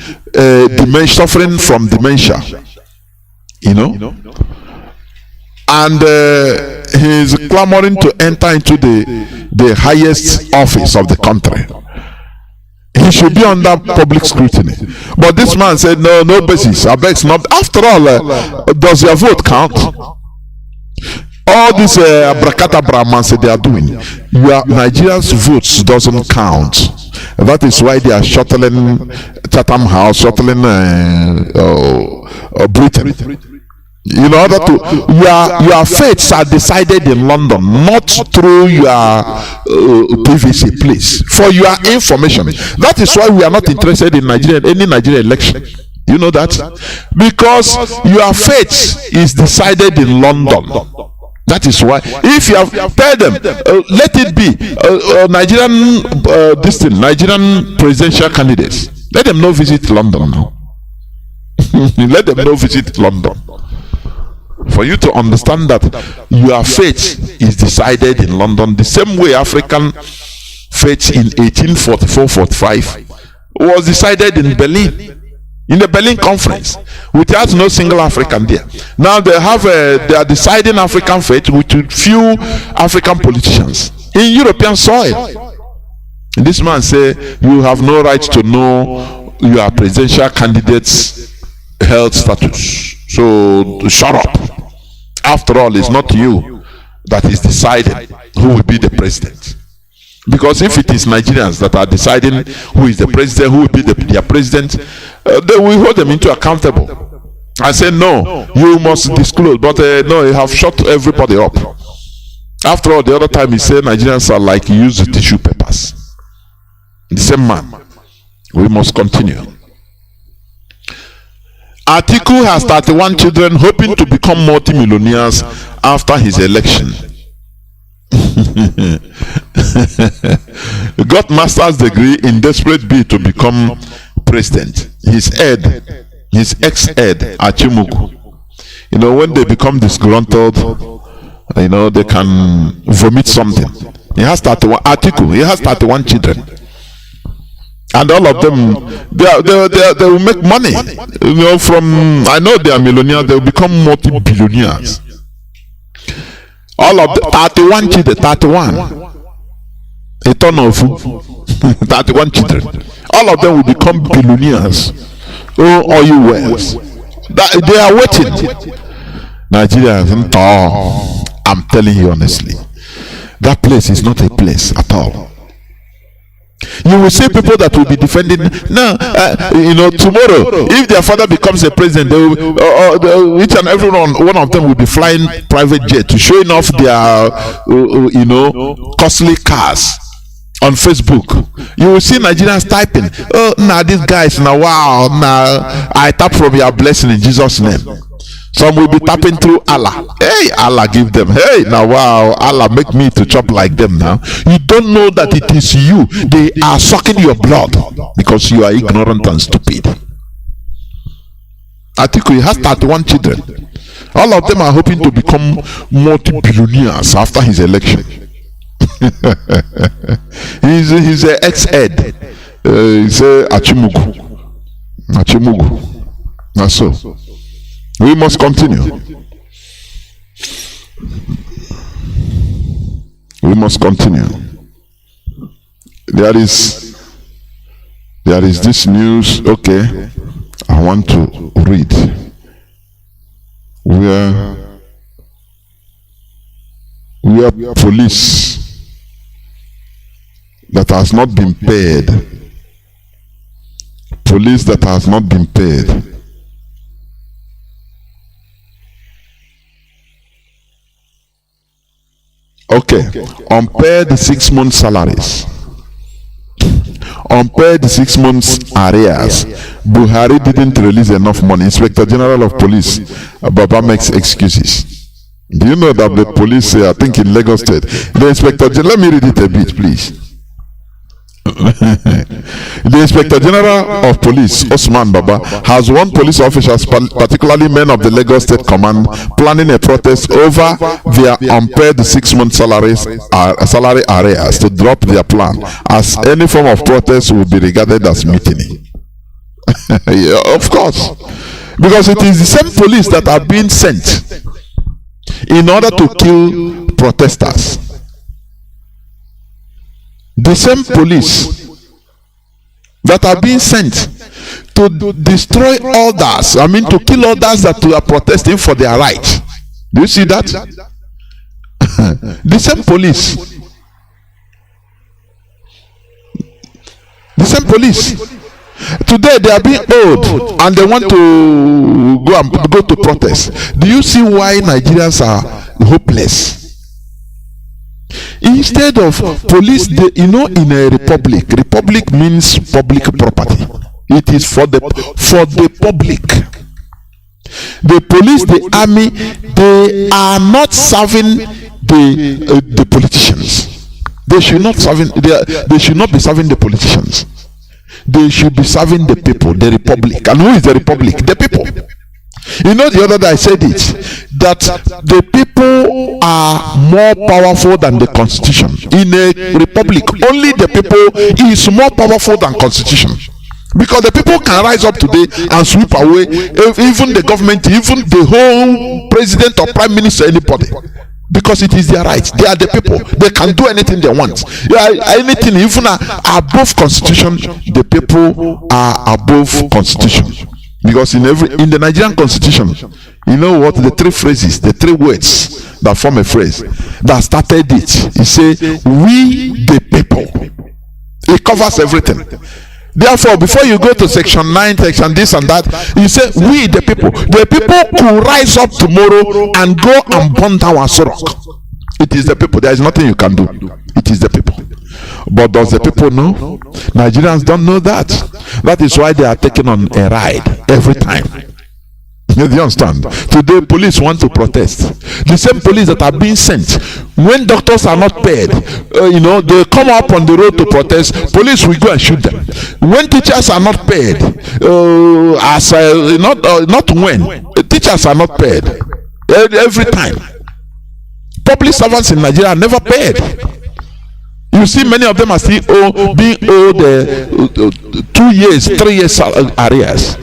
suffering from dementia, you know, and he is clamoring to enter into the highest office of the country. He should be under public scrutiny. But this man said, no basis. I beg not. After all, does your vote count? All this abracadabra they are doing, Nigerians' votes doesn't count. That is why they are shuttling Chatham House, shuttling Britain. In order to your fates are decided in London, not through your PVC, please. For your information, that is why we are not interested in any Nigerian election. You know that, because your fate is decided in London. That is why, if you have tell them, let it be Nigerian presidential candidates. Let them not visit London now. Let them not visit London. For you to understand that your fate is decided in London, the same way African fate in 1844-45 was decided in Berlin. In the Berlin Conference, without no single African there. Now they are deciding African fate with few African politicians in European soil. And this man say, you have no right to know your presidential candidate's health status. So shut up. After all, it's not you that is deciding who will be the president. Because if it is Nigerians that are deciding who is the president, who will be their president, they will hold them into accountable. I say, no, you must disclose. But no, you have shut everybody up. After all, the other time he said Nigerians are like used tissue papers. The same man. We must continue. Atiku has 31 children hoping to become multimillionaires after his election. Got master's degree in desperate bid to become president. His ex-head Achimugu, you know, when they become disgruntled, you know, they can vomit something. He has 31 Atiku, he has 31 children, and all of them they will make money, you know, from, I know they are millionaires, they will become multi-billionaires. All of the 31 children, 31. A ton of 31 children. All of them will become billionaires. Oh, oil wells. They are waiting. Nigeria, I'm telling you honestly, that place is not a place at all. You will see people that will be defending. No, you know, tomorrow, if their father becomes a president, they will, each and every one of them will be flying private jet to showing off their, you know, costly cars on Facebook. You will see Nigerians typing, "Oh, now these guys, now wow, now I tap from your blessing in Jesus' name." Some will be tapping through Allah. Hey, Allah give them. Hey, now wow, Allah make me to chop like them now. You don't know that it is you. They are sucking your blood because you are ignorant and stupid. Atiku, he has 31 children. All of them are hoping to become multi-billionaires after his election. he's an ex-head. He's a Achimugu. That's so. We must continue. We must continue. There is this news. Okay, I want to read where police that has not been paid. Police that has not been paid. Okay, unpaid 6 months salaries, unpaid 6 months arrears. Buhari didn't release enough money. Inspector General of Police Baba makes excuses. Do you know that the police, I think in Lagos State, the Inspector General, let me read it a bit, please. The Inspector General of Police, Osman Baba, has warned police officers, particularly men of the Lagos State Command, planning a protest over their unpaid 6 month salary arrears to drop their plan, as any form of protest will be regarded as mutiny. Yeah, of course, because it is the same police that are being sent in order to kill protesters. The same police that are being sent to destroy others, to kill others that are protesting for their right. Do you see that? The same police. The same police. Today they are being owed and they want to go to protest. Do you see why Nigerians are hopeless? Instead of police, in a republic means public property. It is for the public. The police, the army, they are not serving the politicians. They should not be serving the politicians. They should be serving the people, the republic. And who is the republic? The people. You know, the other day I said it, that the people are more powerful than the constitution. In a republic, only the people is more powerful than constitution. Because the people can rise up today and sweep away even the government, even the whole president or prime minister, anybody. Because it is their right. They are the people. They can do anything they want. Anything, even above constitution, the people are above constitution. Because in the Nigerian constitution, you know what, the three phrases, the three words that form a phrase that started it, you say, we the people. It covers everything. Therefore, before you go to section 9, section this and that, you say, we the people. The people could rise up tomorrow and go and burn down Asorok. It is the people. There is nothing you can do. It is the people. But does the people know? Nigerians don't know that. That is why they are taking on a ride every time. You understand? Today, police want to protest. The same police that are being sent when doctors are not paid, they come up on the road to protest. Police will go and shoot them. When teachers are not paid, not when teachers are not paid, every time. Public servants in Nigeria are never paid. You see, many of them are still being owed 2 years, 3 years arrears.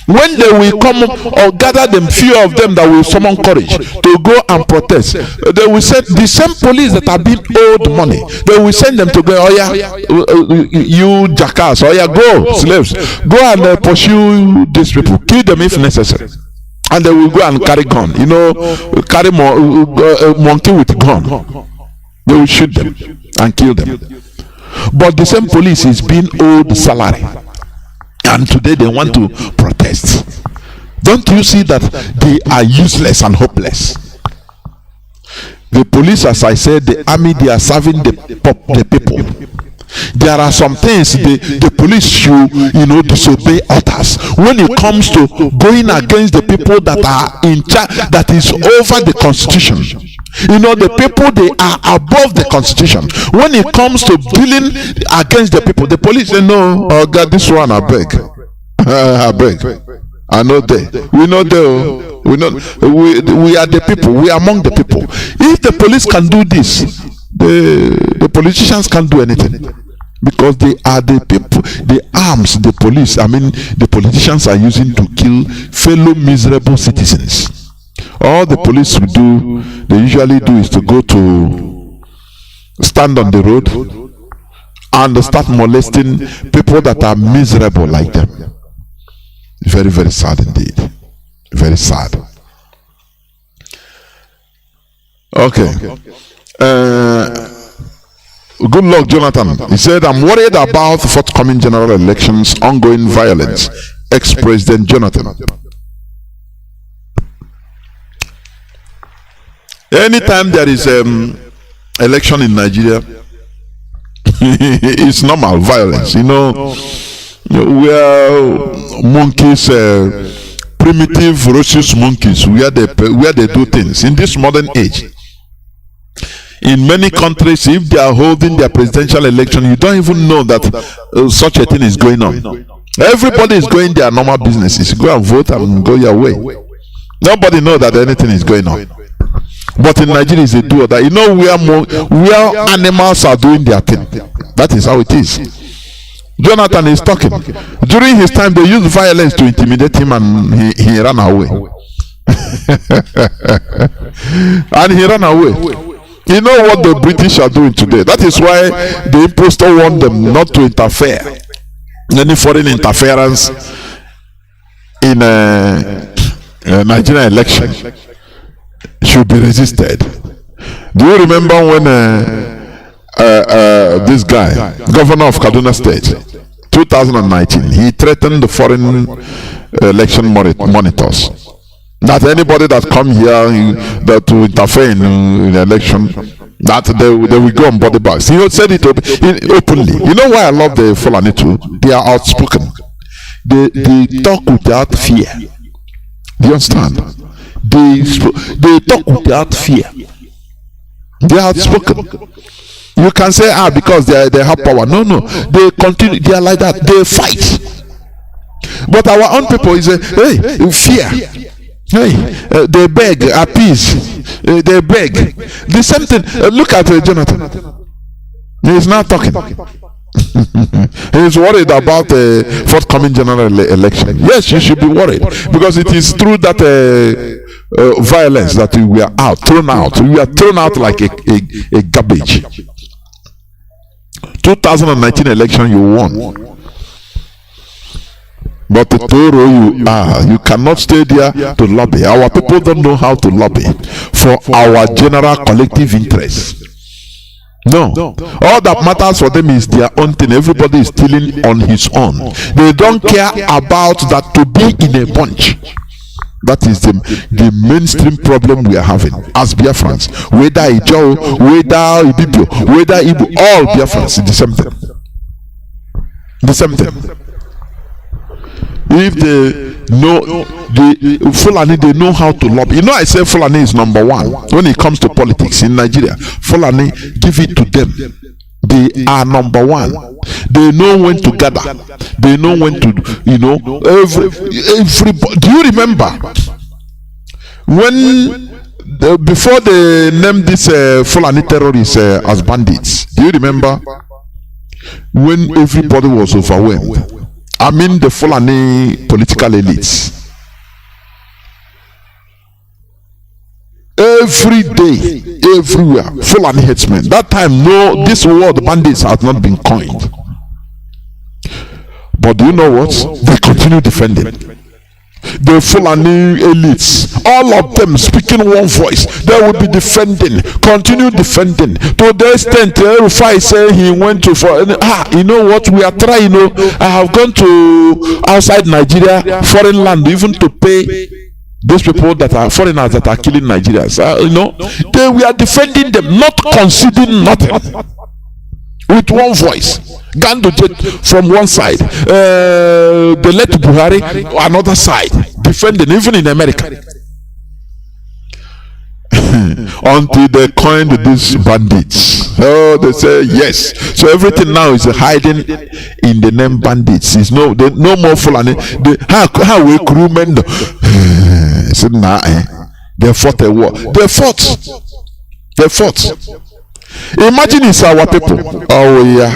When they will come or gather them, few of them that will summon courage to go and protest, they will send the same police that are being owed money. They will send them to go, you jackass, go, slaves, go and pursue these people, kill them if necessary. And they will go and carry gun, carry monkey with gun. They will shoot them and kill them. But the same police is being owed salary, and today they want to protest. Don't you see that they are useless and hopeless? The police, as I said, the army, they are serving the people. There are some things the police should disobey others when it comes to going against the people that are in charge, that is over the constitution. The people, they are above the constitution. When it comes to dealing against the people, the police say, no, God, this one I beg. I beg. I know they. We know they. We are the people. We are among the people. If the police can do this, the politicians can't do anything, because they are the people. The arms the police, the politicians are using to kill fellow miserable citizens. All the police will do, they usually do, is to go to stand on the road and start molesting people that are miserable like them. Very, very sad indeed. Very sad. Okay. Good luck, Jonathan. He said, I'm worried about the forthcoming general elections, ongoing violence. Ex-President Jonathan. Anytime there is election in Nigeria, it's normal violence. We are monkeys, primitive, ferocious monkeys. Where they do things in this modern age. In many countries, if they are holding their presidential election, you don't even know that such a thing is going on. Everybody is going their normal businesses. Go and vote and go your way. Nobody knows that anything is going on. But in Nigeria, it's a do or die. Where animals are doing their thing. That is how it is. Jonathan is talking. During his time, they used violence to intimidate him, and he ran away. And he ran away. You know what the British are doing today? That is why the impostor want them not to interfere. Any foreign interference in a Nigerian election should be resisted. Do you remember when this guy, governor of Kaduna State, 2019, he threatened the foreign election monitors that anybody that come here that to interfere in the election, that they will go on body bags. He said it openly. You know why I love the Fulani too? They are outspoken. They talk without fear. Do you understand? They talk without fear. They are outspoken. You can say, because they have power. No. They continue. They are like that. They fight. But our own people is fear. They beg, appease. They beg. The same thing. Look at Jonathan. He is now talking. He is worried about the forthcoming general election. Yes, you should be worried, because it is through that violence that we are thrown out. We are thrown out like a garbage. 2019 election, you won. But the Toro you cannot stay there to lobby. Our people don't know how to lobby for our general collective interest. No. All that matters for them is their own thing. Everybody is stealing on his own. They don't care about that to be in a bunch. That is the mainstream problem we are having as Biafrans. Whether Ijo, whether Ibibio, whether Ibu, all Biafrans, the same thing. The same thing. If they know the Fulani, they know how to lobby. I say Fulani is number one when it comes to politics in Nigeria. Fulani, give it to them. They are number one. They know when to gather. They know when to, everybody. Do you remember when before they named this Fulani terrorists as bandits? Do you remember when everybody was overwhelmed? The Fulani political elites. Every day, everywhere, Fulani headsmen. That time, this word bandits has not been coined. But do you know what? They continue defending. The Fulani elites, all of them speaking one voice, they will be defending, continue defending. To the extent Rufai say he went to you know what, we are trying. I have gone to outside Nigeria, foreign land, even to pay those people that are foreigners that are killing Nigerians. We are defending them, not conceding nothing. With one voice. Gandu from one side, they let Buhari another side, defending even in America. Until they coined these bandits. They say yes. So everything now is hiding in the name bandits. It's no more Fulani. How we crewmen. said, nah, they fought a war. They fought. Imagine it's our people. Oh yeah.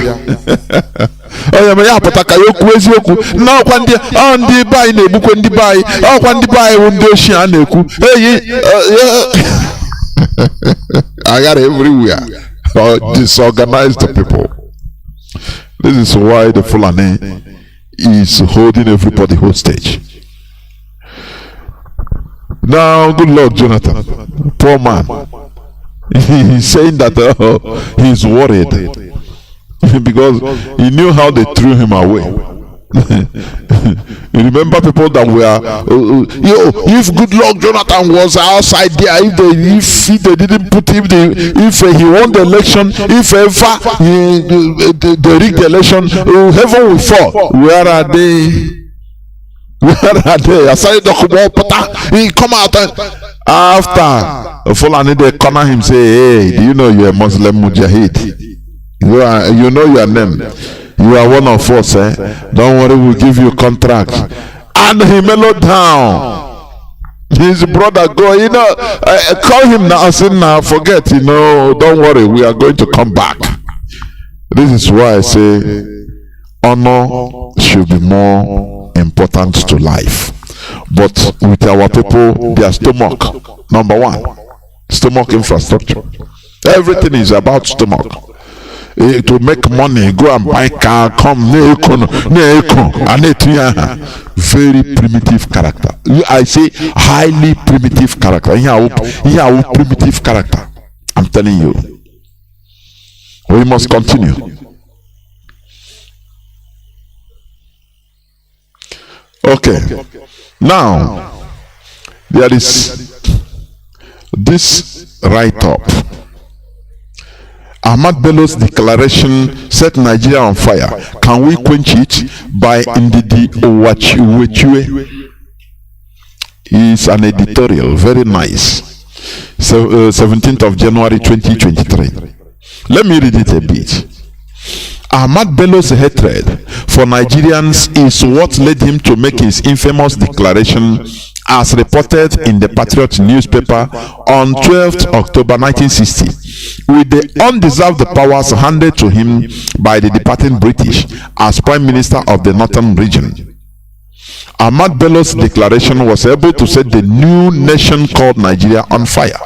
Oh yeah, yeah, but I can't now when the buy the book when the buy, oh when the buy when the ocean I got everywhere. Disorganized the people. This is why the Fulani is holding everybody hostage. Now, good Lord, Jonathan, poor man. He's saying that he's worried because he knew how they threw him away. You remember people that were if good luck Jonathan was outside there, if they didn't put him, if he won the election, if ever they rigged the election, heaven will fall. Where are they? I started to he come out after Fulani they corner him, say, hey, do you know you're a Muslim Mujahid? You know your name. You are one of us, Don't worry, we'll give you contract. And he mellowed down. His brother go, call him now. I said, now forget, don't worry, we are going to come back. This is why I say honor should be more important to life. But with our people, their stomach, number one, stomach infrastructure. Everything is about stomach. To make money, go and buy car, come very primitive character. I say highly primitive character. Yeah, primitive character. I'm telling you. We must continue. Okay. Now there is this write-up. Ahmad Bello's declaration set Nigeria on fire. Can we quench it by Ndidi Owachue? It's an editorial, very nice. 17th of January 2023. Let me read it a bit. Ahmad Bello's hatred for Nigerians is what led him to make his infamous declaration as reported in the Patriot newspaper on 12th October 1960, with the undeserved powers handed to him by the departing British as Prime Minister of the Northern Region. Ahmad Bello's declaration was able to set the new nation called Nigeria on fire,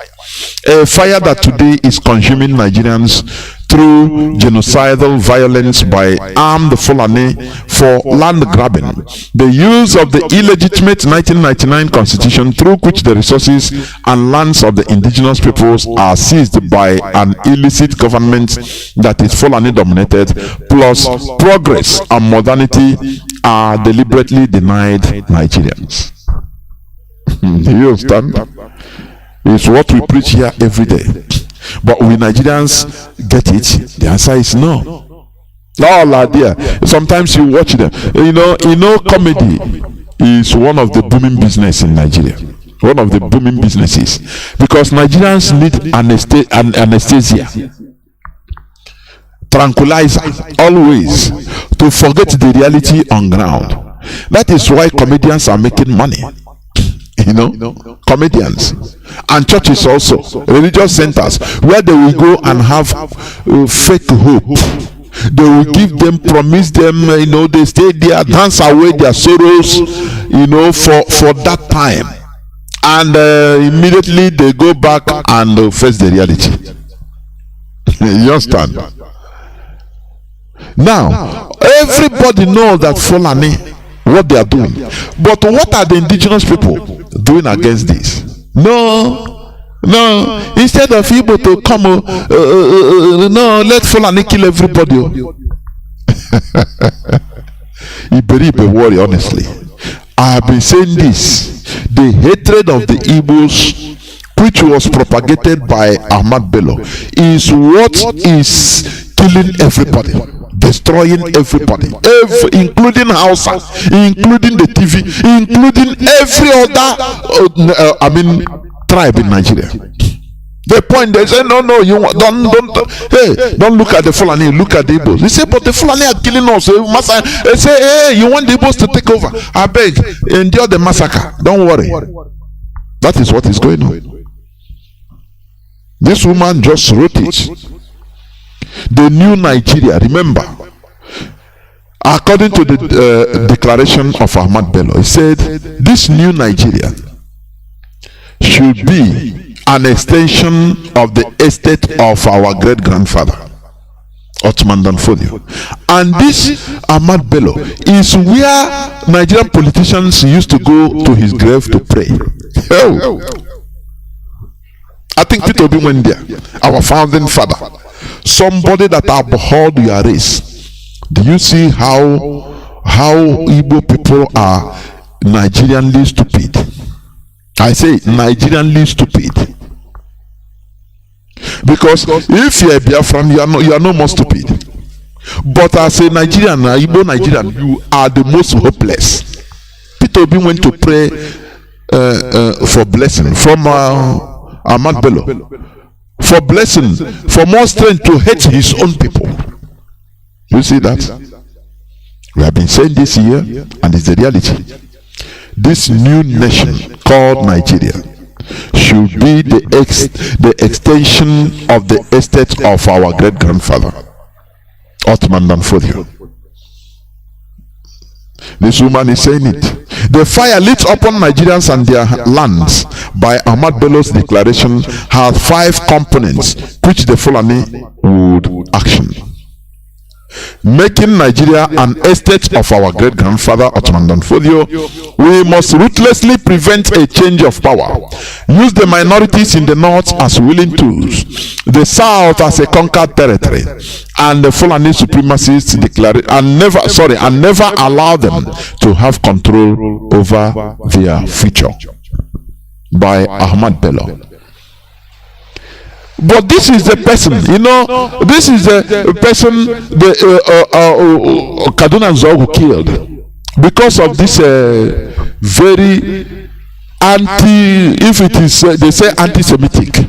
a fire that today is consuming Nigerians through genocidal violence by armed Fulani for land grabbing, the use of the illegitimate 1999 constitution through which the resources and lands of the indigenous peoples are seized by an illicit government that is Fulani dominated, plus progress and modernity are deliberately denied Nigerians. Do you understand? It's what we preach here every day. But we Nigerians get it? The answer is no. All are there. Sometimes you watch them. Comedy is one of the booming business in Nigeria. One of the booming businesses. Because Nigerians need anesthesia, tranquilizer, always, to forget the reality on ground. That is why comedians are making money. Comedians and churches also, religious centers, where they will go and have fake hope. They will give them, promise them, they stay there, dance away their sorrows, for that time, and immediately they go back and face the reality. You understand? Now, everybody knows that Fulani, what they are doing, but what are the indigenous people doing against this? No, instead of Igbo to come, no, let Fulani kill everybody. Iberibe worry, honestly. I have been saying this. The hatred of the Igbos, which was propagated by Ahmad Bello, is what is killing everybody, destroying everybody, including Hausa, including the TV, including every other tribe in Nigeria. The point, they say, no, you don't look at the Fulani, look at the Igbos. They say, but the Fulani are killing us. They say, hey, you want the Igbos to take over? I beg, endure the massacre. Don't worry. That is what is going on. This woman just wrote it. The new Nigeria, remember, according to the declaration of Ahmad Bello, he said this new Nigeria should be an extension of the estate of our great grandfather Ottoman Danfodio. And this Ahmad Bello is where Nigerian politicians used to go to his grave to pray. Oh. I think Peter Obi went there, our founding father, somebody that abhorred your race. Do you see how Igbo people are Nigerianly stupid? I say Nigerianly stupid. Because if you are Biafran, you are no more stupid. But as a Nigerian, Igbo Nigerian, you are the most hopeless. Peter Obi went to pray for blessing from Ahmad Bello, for blessing, for more strength to hate his own people. You see that? We have been saying this year, and it's the reality. This new nation called Nigeria should be the extension of the estate of our great grandfather Ottoman Danfodio. This woman is saying it. The fire lit upon Nigerians and their lands by Ahmad Bello's declaration had 5 components which the Fulani would action. Making Nigeria an estate of our great grandfather Ottoman Danfodio, we must ruthlessly prevent a change of power, use the minorities in the north as willing tools, the south as a conquered territory, and the Fulani supremacists declare and never allow them to have control over their future. By Ahmad Bello. But this is the person, this is the person the Kaduna Zogu killed because of this very if it is, they say anti-Semitic,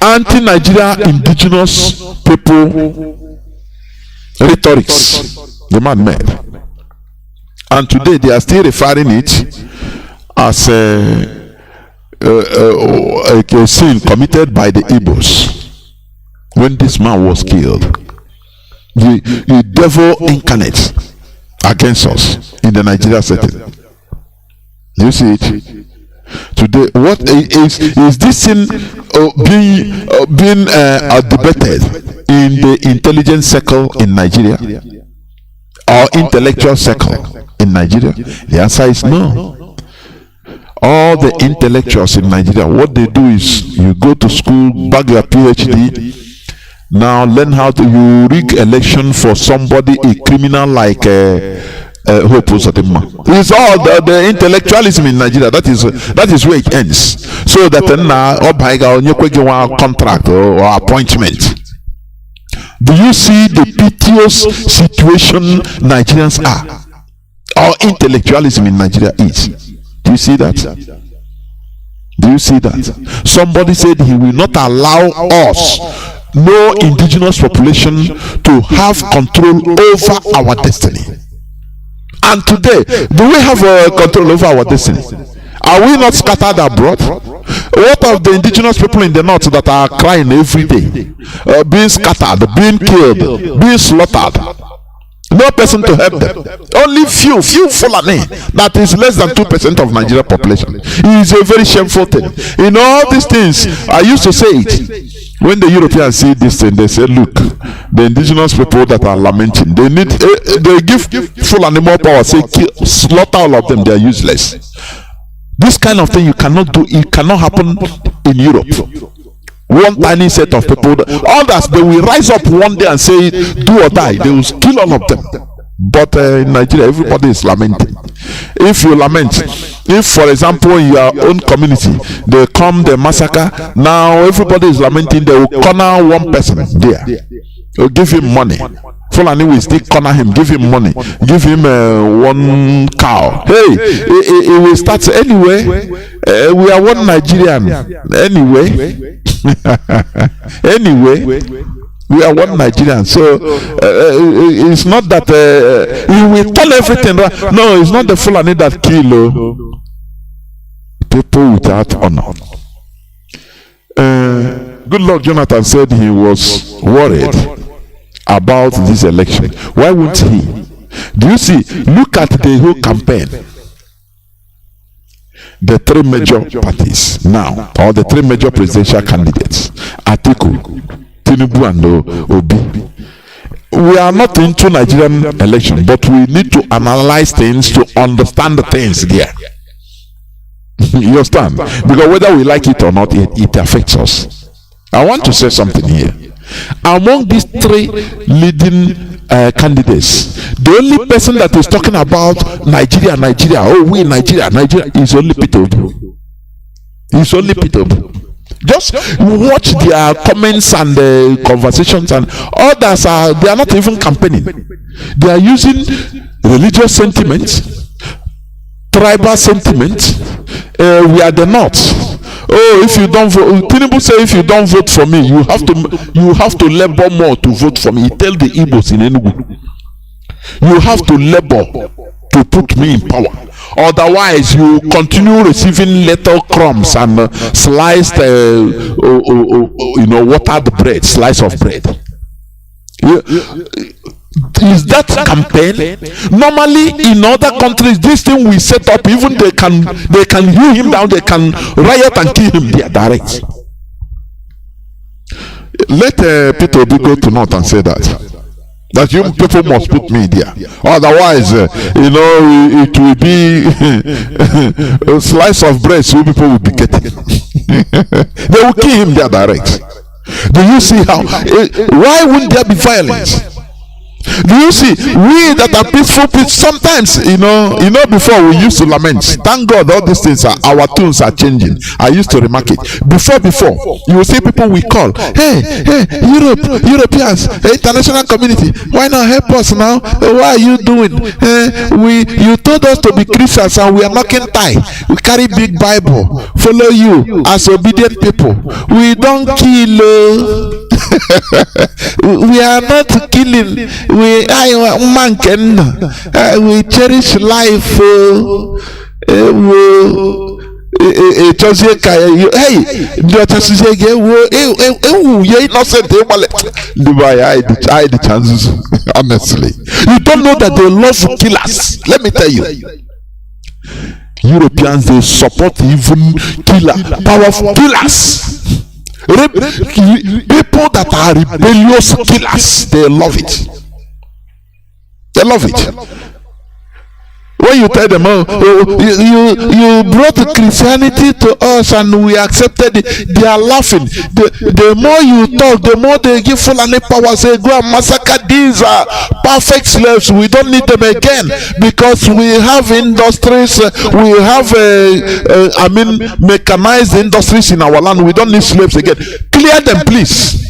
anti-Nigeria indigenous people rhetorics the man made. And today they are still referring it as a sin committed by the Igbos when this man was killed. The devil incarnate against us in the Nigeria setting. You see it today. What is this sin being debated in the intelligence circle in Nigeria or intellectual circle in Nigeria? The answer is no. All the intellectuals in Nigeria, what they do is you go to school, bag your PhD, now learn how to rig election for somebody, a criminal like Hope Uzodinma. It's all the intellectualism in Nigeria. That is where it ends. So that contract or appointment. Do you see the piteous situation Nigerians are? Our intellectualism in Nigeria is. Do you see that? Do you see that? Somebody said he will not allow us, no indigenous population, to have control over our destiny. And today, do we have control over our destiny? Are we not scattered abroad? What of the indigenous people in the north that are crying every day, being scattered, being killed, being slaughtered? No person to help them. Only few Fulani. That is less than 2% of Nigeria population. It is a very shameful thing. In all these things, I used to say it. When the Europeans see this thing, they say, look, the indigenous people that are lamenting, they give Fulani more power, say, slaughter all of them, they are useless. This kind of thing you cannot do. It cannot happen in Europe. One tiny set of people, others they will rise up one day and say do or die. They will kill all of them. But in Nigeria, everybody is lamenting. If you lament, if for example in your own community they come, they massacre, now everybody is lamenting, they will corner one person there. They will give him money. Fulani will still corner him, give him money, give him one cow. Hey, it will start anyway. We are one Nigerian anyway. Anyway, we are one Nigerian. So it's not that he will turn everything right. No, it's not the Fulani that kill. People without honor. Good Lord Jonathan said he was worried about this election. Why won't he? Do you see? Look at the whole campaign. The three major parties now, or the three major presidential candidates, Atiku, Tinubu, and Obi. We are not into Nigerian election, but we need to analyze things to understand the things there. You understand? Because whether we like it or not, it affects us. I want to say something here. Among these three leading candidates, the only person that is talking about Nigeria, oh we Nigeria, is only Peter Obi. It's only Peter Obi. Just watch their comments and conversations, and others they are not even campaigning. They are using religious sentiments, tribal sentiments. We are the North. Oh, if you don't vote, Tinubu say if you don't vote for me, you have to labor more to vote for me. He tell the Igbos in Enugu, you have to labor to put me in power. Otherwise, you continue receiving little crumbs and sliced, watered bread, slice of bread. Is that campaign? Normally in other countries this thing we set up, even they can hew him down, they can riot and kill him there direct. Let Peter Obi go to North and say that you people must put me there, otherwise it will be a slice of bread so people will be getting. They will kill him there direct. Do you see how why wouldn't there be violence? Do you see, we that are peaceful people, sometimes before we used to lament. Thank God all these things our tunes are changing. I used to remark it before you will see people we call, hey Europeans, international community, why not help us now? What are you doing? You told us to be Christians and we are knocking tie. We carry big Bible, follow you as obedient people. We don't kill. We are not killing. We cherish life. The chances. Honestly, you don't know that they love to kill us. Let me tell you, Europeans, they support even powerful killers. People that are rebellious killers, they love it. They love it. When you tell them, you brought Christianity to us and we accepted it, they are laughing. The more you talk, the more they give Fulani power. Say, go and massacre these perfect slaves. We don't need them again because we have industries. We have mechanized industries in our land. We don't need slaves again. Clear them, please.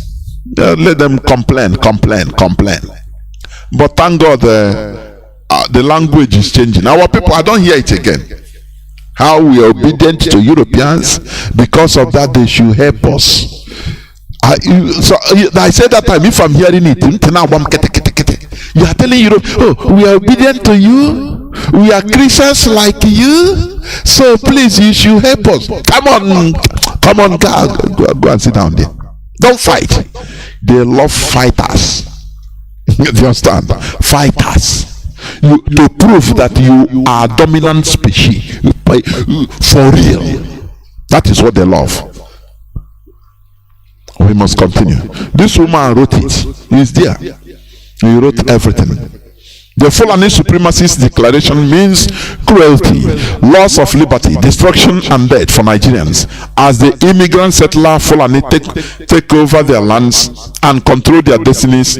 Let them complain. But thank God. The language is changing. Our people, I don't hear it again. How we are obedient to Europeans. Because of that, they should help us. I said that time, if I'm hearing it, you are telling Europe, oh, we are obedient to you. We are Christians like you. So please, you should help us. Come on, go and sit down there. Don't fight. They love fighters. Do you understand? Fighters. To prove that you are dominant species for real. That is what they love. We must continue. This woman wrote it. He's there. He wrote everything. The Fulani Supremacist Declaration means cruelty, loss of liberty, destruction and death for Nigerians as the immigrant settler Fulani take over their lands and control their destinies.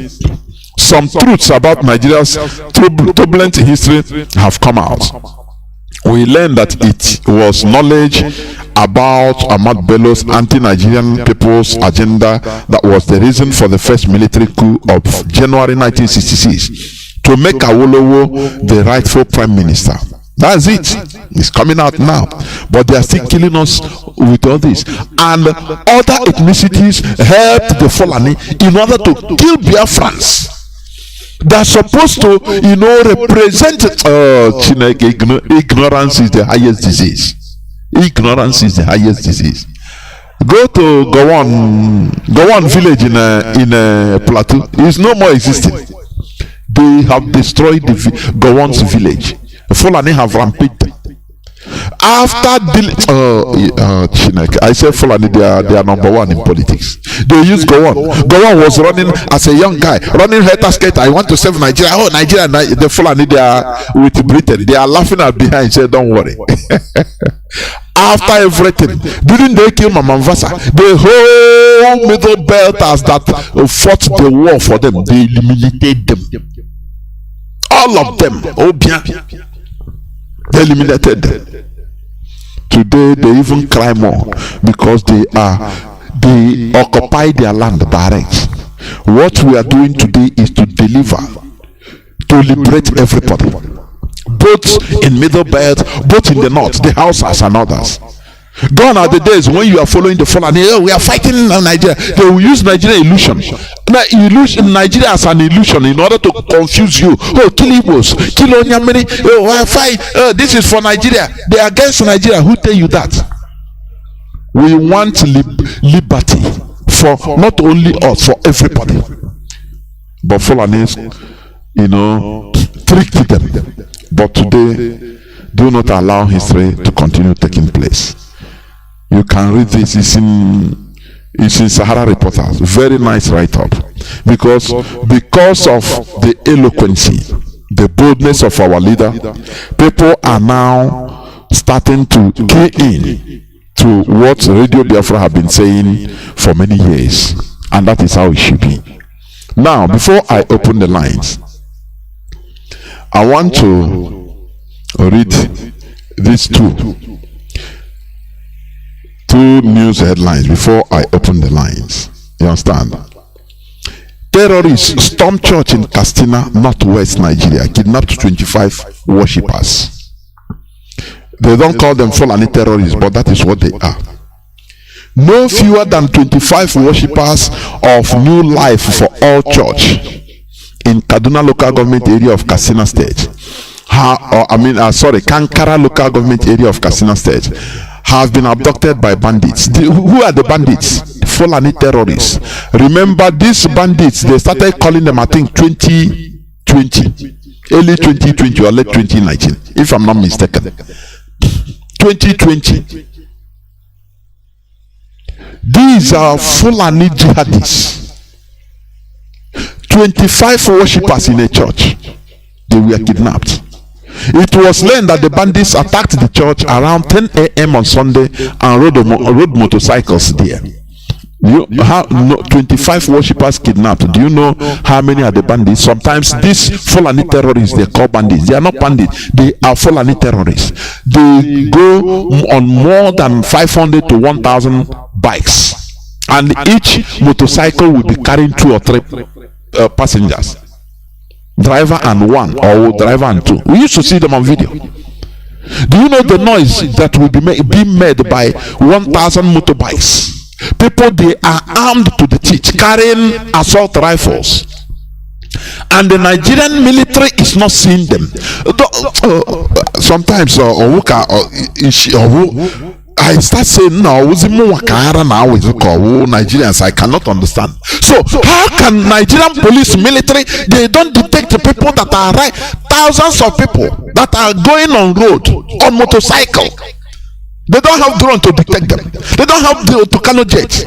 Some truths about Nigeria's turbulent history have come out. We learned that it was knowledge about Ahmad Bello's anti-Nigerian people's agenda that was the reason for the first military coup of January 1966 to make Awolowo the rightful prime minister. That's it. It's coming out now. But they are still killing us with all this. And other ethnicities helped the Fulani in order to kill Biafrans. They're supposed to, represent. Ignorance is the highest disease. Ignorance is the highest disease. Go to Gowon village in a plateau. It's no more existing. They have destroyed the Gowon's village. Fulani have rampaged. After I say Fulani, they are number one in politics. They use Gowon. Gowon was running as a young guy, running head skate. I want to save Nigeria. Oh, Nigeria, the Fulani, they are with Britain. They are laughing at behind. Say, don't worry. After everything, didn't they kill Mamamvasa? The whole middle belters that fought the war for them, they eliminated them. All of them. Oh, bien. They eliminated them. Today they even cry more because they occupy their land direct. What we are doing today is to deliver, to liberate everybody, both in Middle Belt, both in the north, the Hausas and others. Gone are the days when you are following the Fulani. Oh, we are fighting in Nigeria. They will use Nigerian illusion. Now, illusion Nigeria as an illusion in order to confuse you. Oh, kill Igbos, kill Onyamiri. Oh, fight. This is for Nigeria. They are against Nigeria. Who tell you that? We want liberty for not only us, for everybody. But Fulanis, tricked them. But today, do not allow history to continue taking place. You can read this. It's in Sahara Reporters. Very nice write-up. Because of the eloquency, the boldness of our leader, people are now starting to key in to what Radio Biafra have been saying for many years. And that is how it should be. Now, before I open the lines, I want to read these two news headlines before I open the lines. You understand? Terrorists storm church in Katsina, northwest Nigeria, kidnapped 25 worshippers. They don't call them Fulani terrorists, but that is what they are. No fewer than 25 worshippers of New Life for All Church in Kaduna local government area of Katsina State, Kankara local government area of Katsina State, have been abducted by bandits. Who are the bandits? Fulani terrorists. Remember, these bandits, they started calling them, I think, 2020, early 2020 or late 2019, if I'm not mistaken. 2020. These are Fulani jihadists. 25 worshippers in a church. They were kidnapped. It was learned that the bandits attacked the church around 10 a.m. on Sunday and rode motorcycles there. 25 worshippers kidnapped. Do you know how many are the bandits? Sometimes these Fulani terrorists, they call bandits. They are not bandits. They are Fulani terrorists. They go on more than 500 to 1,000 bikes. And each motorcycle will be carrying 2 or 3 passengers. Driver and 1, or driver and 2. We used to see them on video. Do you know the noise that will be made by 1,000 motorbikes? People, they are armed to the teeth, carrying assault rifles, and the Nigerian military is not seeing them. Sometimes I start saying, no, Nigerians, I cannot understand. So how can Nigerian police military, they don't detect the people that are right? Thousands of people that are going on road on motorcycle. They don't have drone to detect them. They don't have the Kanu jet.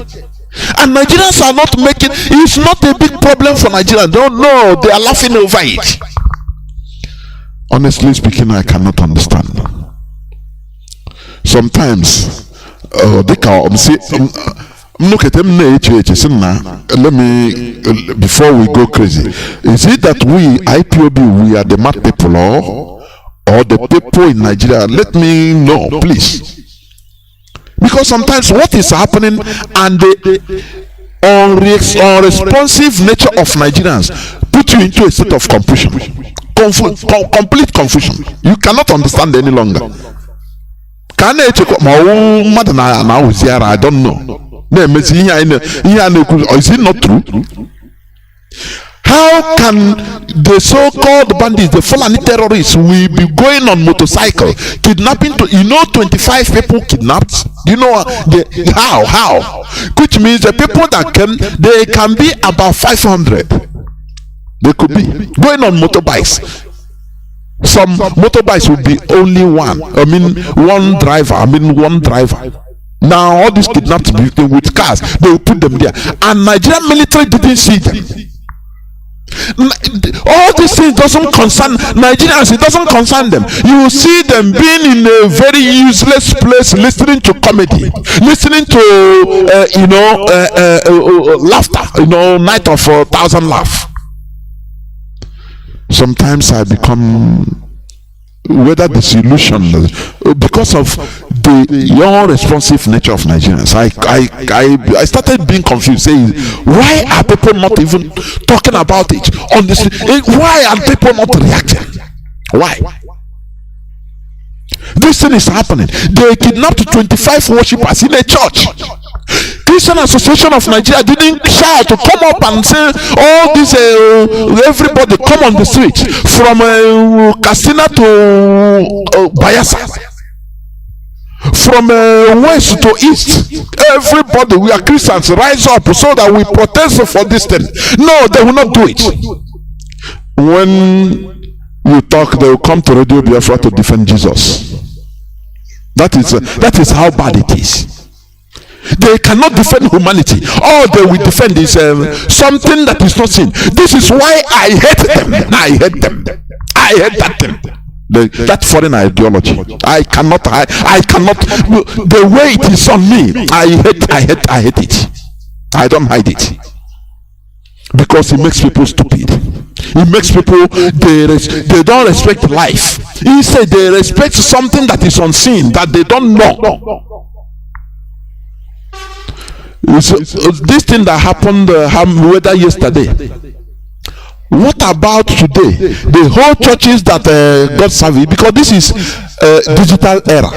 And Nigerians are not making, it's not a big problem for Nigerians. No, they are laughing over it. Honestly speaking, I cannot understand. Sometimes look at them. Let me, before we go crazy, is it that we IPOB, we are the mad people, or the people in Nigeria? Let me know, please. Because sometimes what is happening and the unresponsive nature of Nigerians put you into a state of confusion, complete confusion. You cannot understand any longer. I don't know. Is it not true? How can the so-called bandits, the Fulani terrorists, will be going on motorcycle, kidnapping 25 people kidnapped? You know how? Which means the people that came, they can be about 500. They could be going on motorbikes. Some motorbikes will be only one. One driver. Now all these kidnapped with cars, they will put them there, and Nigerian military didn't see them. All these things doesn't concern Nigerians. It doesn't concern them. You will see them being in a very useless place, listening to comedy, listening to laughter. Night of 1,000 laugh. Sometimes I become whether disillusioned because of the irresponsive nature of Nigerians. I started being confused, saying, why are people not even talking about it on this? Why are people not reacting? Why? This thing is happening. They kidnapped 25 worshippers in a church. Christian Association of Nigeria didn't shout to come up and say, all this everybody come on the street from Katsina to Bayelsa, from west to east. Everybody, we are Christians, rise up so that we protest for this thing. No, they will not do it. When you talk, they will come to Radio Biafra to defend Jesus. That is how bad it is. They cannot defend humanity. All they will defend is something that is not seen. This is why I hate them. I hate that thing. That foreign ideology. I cannot. The way it is on me, I hate it. I don't hide it, because it makes people stupid. It makes people they don't respect life. Instead, they respect something that is unseen, that they don't know. This thing that happened whether yesterday, what about today? The whole churches that got savvy, because this is digital era.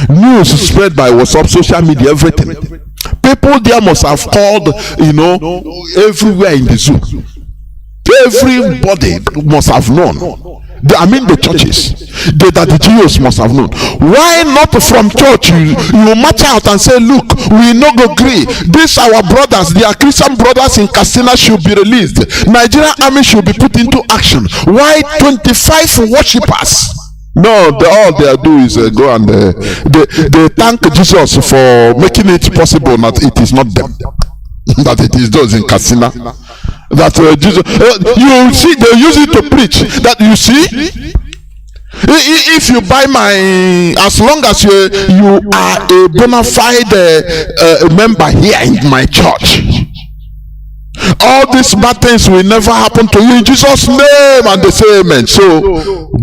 News spread by WhatsApp, social media, everything. People there must have called, everywhere in the zoo. Everybody must have known. The churches, the GOs must have known. Why not from church you march out and say, look, we no go agree. These our brothers, they are Christian brothers in Katsina, should be released. Nigerian army should be put into action. Why 25 worshippers? No, all they do is go and they thank Jesus for making it possible that it is not them, that it is those in Katsina. That Jesus, you see, they use it to preach. That you see, if you buy as long as you are a bona fide member here in my church, all these bad things will never happen to you in Jesus' name. And they say amen. So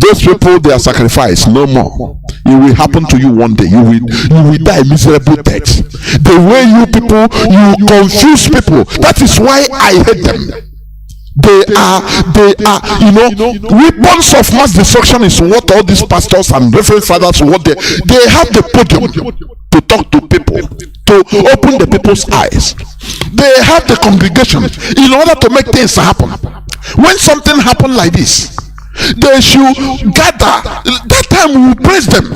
those people, they are sacrificed no more. It will happen to you one day. You will die miserable death. The way you people, you confuse people. That is why I hate them. They are weapons of mass destruction is what all these pastors and reverend fathers, what they have the podium to talk to people, to open the people's eyes. They have the congregation in order to make things happen. When something happen like this, they should gather. That time we will praise them.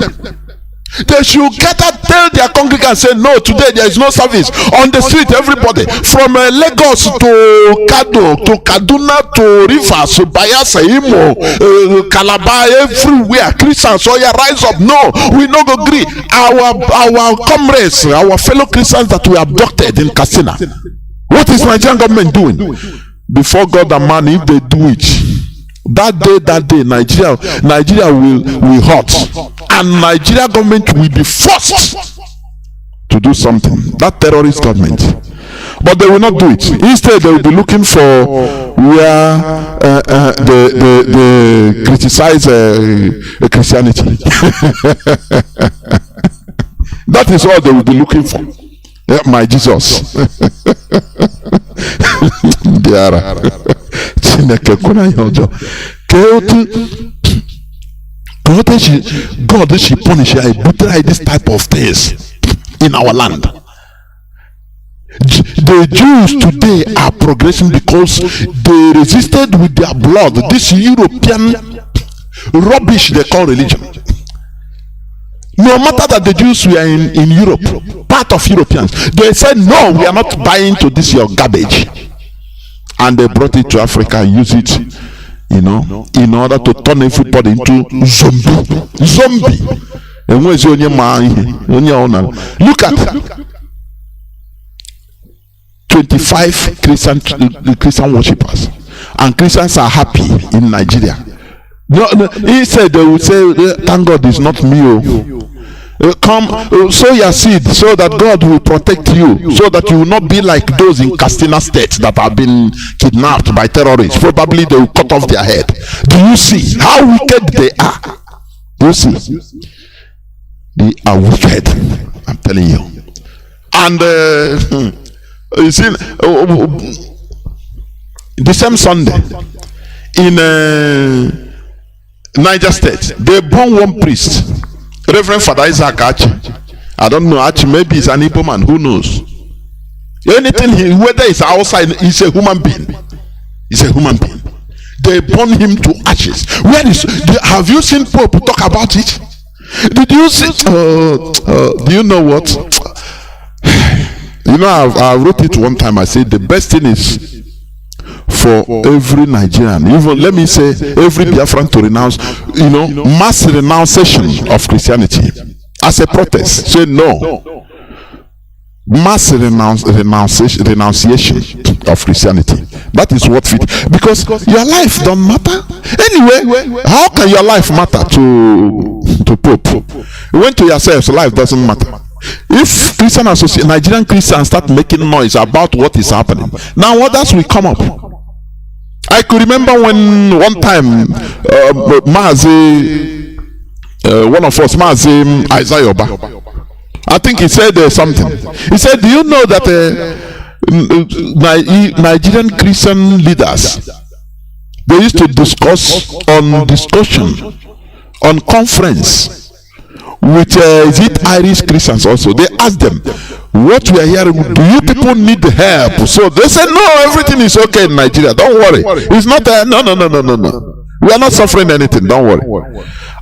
They should gather, tell their congregants, say, no, today there is no service. On the street, everybody, from Lagos to Kanu, to Kaduna, to Rivers, to Bayelsa, Imo, Calabar, everywhere, Christians, oh yeah, rise up. No, we no go agree. Our comrades, our fellow Christians that we abducted in Katsina. What is Nigerian government doing? Before God and man, if they do it, that day, Nigeria will hurt, and Nigeria government will be forced to do something. That terrorist government, but they will not do it. Instead, they will be looking for where they criticize Christianity. That is all they will be looking for. Yeah, my Jesus. God should punish this type of things in our land. The Jews today are progressing because they resisted with their blood this European rubbish they call religion. No matter that the Jews were in Europe, part of Europeans, they said, no, we are not buying to this your garbage. And they brought it to Africa and used it, in order to turn everybody into zombie. And where's your look at 25 Christian worshippers, and Christians are happy in Nigeria. No, he said they would say, thank God it's not me. Come, sow your seed so that God will protect you, so that you will not be like those in Katsina State that have been kidnapped by terrorists. Probably they will cut off their head. Do you see how wicked they are? Do you see? They are wicked, I'm telling you. And you see, the same Sunday in Niger State, they born one priest, Reverend Father Isaac Achi. I don't know, Achi, maybe he's an Igbo man, who knows? Anything, whether it's outside, he's a human being. He's a human being. They burn him to ashes. Have you seen Pope talk about it? Did you see? Do you know what? I wrote it one time. I said the best thing is for every Nigerian, even let me say every Biafran, to renounce, mass renunciation of Christianity as a protest. Say no. Mass renunciation of Christianity. That is what fit, because your life don't matter anyway. How can your life matter to Pope? When to yourselves life doesn't matter. If Nigerian Christians start making noise about what is happening, now others will come up. I could remember when one time Mazi, one of us, Mazi Isaiah, I think he said something. He said, do you know that Nigerian Christian leaders, they used to discuss on conference with is it Irish Christians also? They asked them, what we are hearing, do you people need help? So they said, no, everything is okay in Nigeria, don't worry. It's not no, we are not suffering anything, don't worry.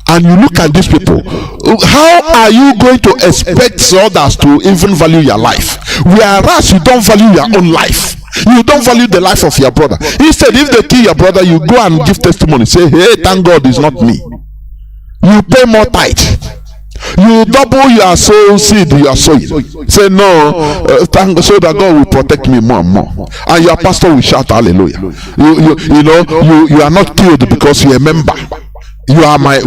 And you look at these people, how are you going to expect others to even value your life, whereas you don't value your own life? You don't value the life of your brother. Instead, if they kill your brother, you go and give testimony, say, hey, thank God it's not me. You pay more tithe, you double your soul seed you are sowing. Say no, thank so that God will protect me more and more, and your pastor will shout hallelujah. You are not killed because you're a member. You are my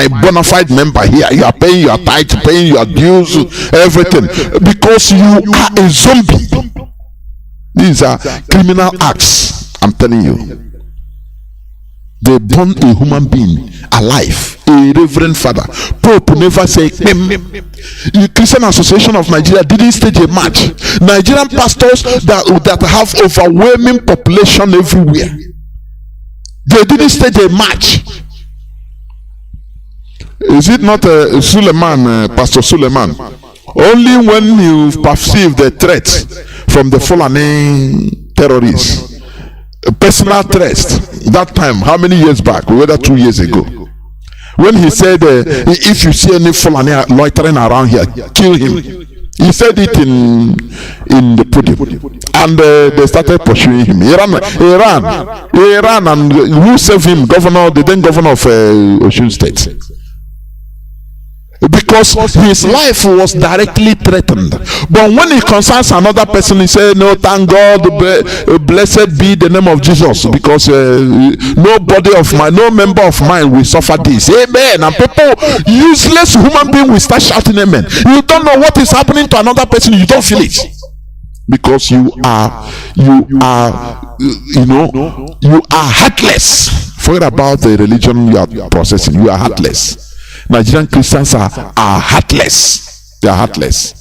bona fide member here. You are paying your tithe, paying your dues, everything, because you are a zombie. These are criminal acts, I'm telling you. They burn a human being alive, a reverend father. Pope never say. The Christian Association of Nigeria didn't stage a match. Nigerian pastors that have overwhelming population everywhere, they didn't stage a match. Is it not Suleiman, Pastor Suleiman? Only when you perceive the threat from the Fulani terrorists, personal threat, that time, how many years back? Whether 2 years ago, when he said, if you see any Fulani loitering around here, kill him. He said it in the podium, and they started pursuing him. He ran, and who saved him? The then governor of Osun State. Because his life was directly threatened. But when it concerns another person, he said, no, thank God, blessed be the name of Jesus, because no member of mine will suffer this. Amen. And people, useless human being, will start shouting amen. You don't know what is happening to another person, you don't feel it, because you are heartless. Forget about the religion you are processing. You are heartless. Nigerian Christians are heartless. They are heartless.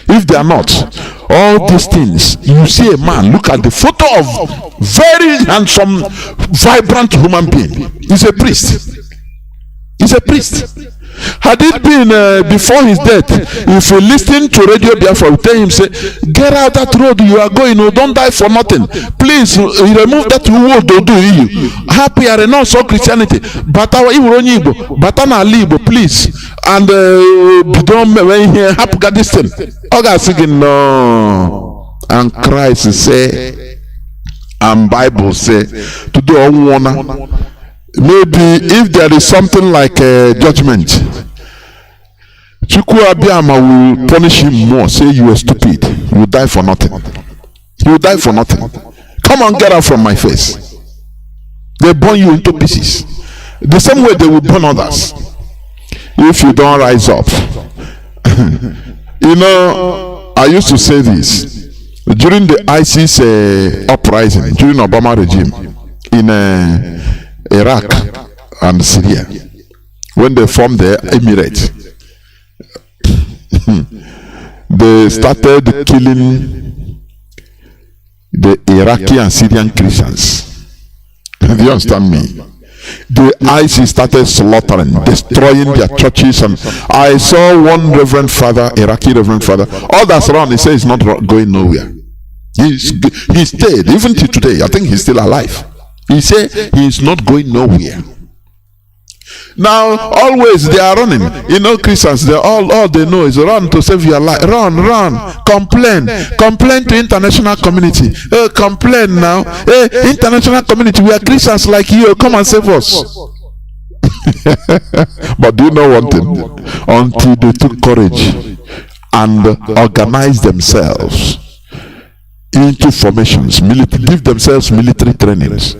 If they are not, all these things, you see a man, look at the photo of very handsome, vibrant human being. He's a priest. He's a priest. Had it been before his death, if you listen to Radio Biafra, tell him, say, get out that road you are going, oh, don't die for nothing. Please remove that word, do you. Happy are not so Christianity. But our Igbo, but Igbo, please. And don't happy got this thing. Okay, singing no. And Christ say, and Bible say, to do all one. Maybe if there is something like judgment, Chukwu Abiyama will punish him more. Say you are stupid. You die for nothing. You die for nothing. Come on, get out from my face. They burn you into pieces. The same way they will burn others. If you don't rise up. You know, I used to say this during the ISIS uprising, during Obama regime in Iraq and Syria, when they formed the Emirate. They started killing the Iraqi and Syrian Christians. Do you understand me? The ISIS started slaughtering, destroying their churches. And I saw one reverend father, Iraqi reverend father, all that's around, he said he's not going nowhere. He stayed, even till today. I think he's still alive. He said he's not going nowhere. Now, always they are running. You know, Christians, they all they know is run to save your life. Run, complain to international community. Complain now. International community, we are Christians like you. Come and save us. But do you know one thing? Until they took courage and organized themselves into formations, give themselves military trainings,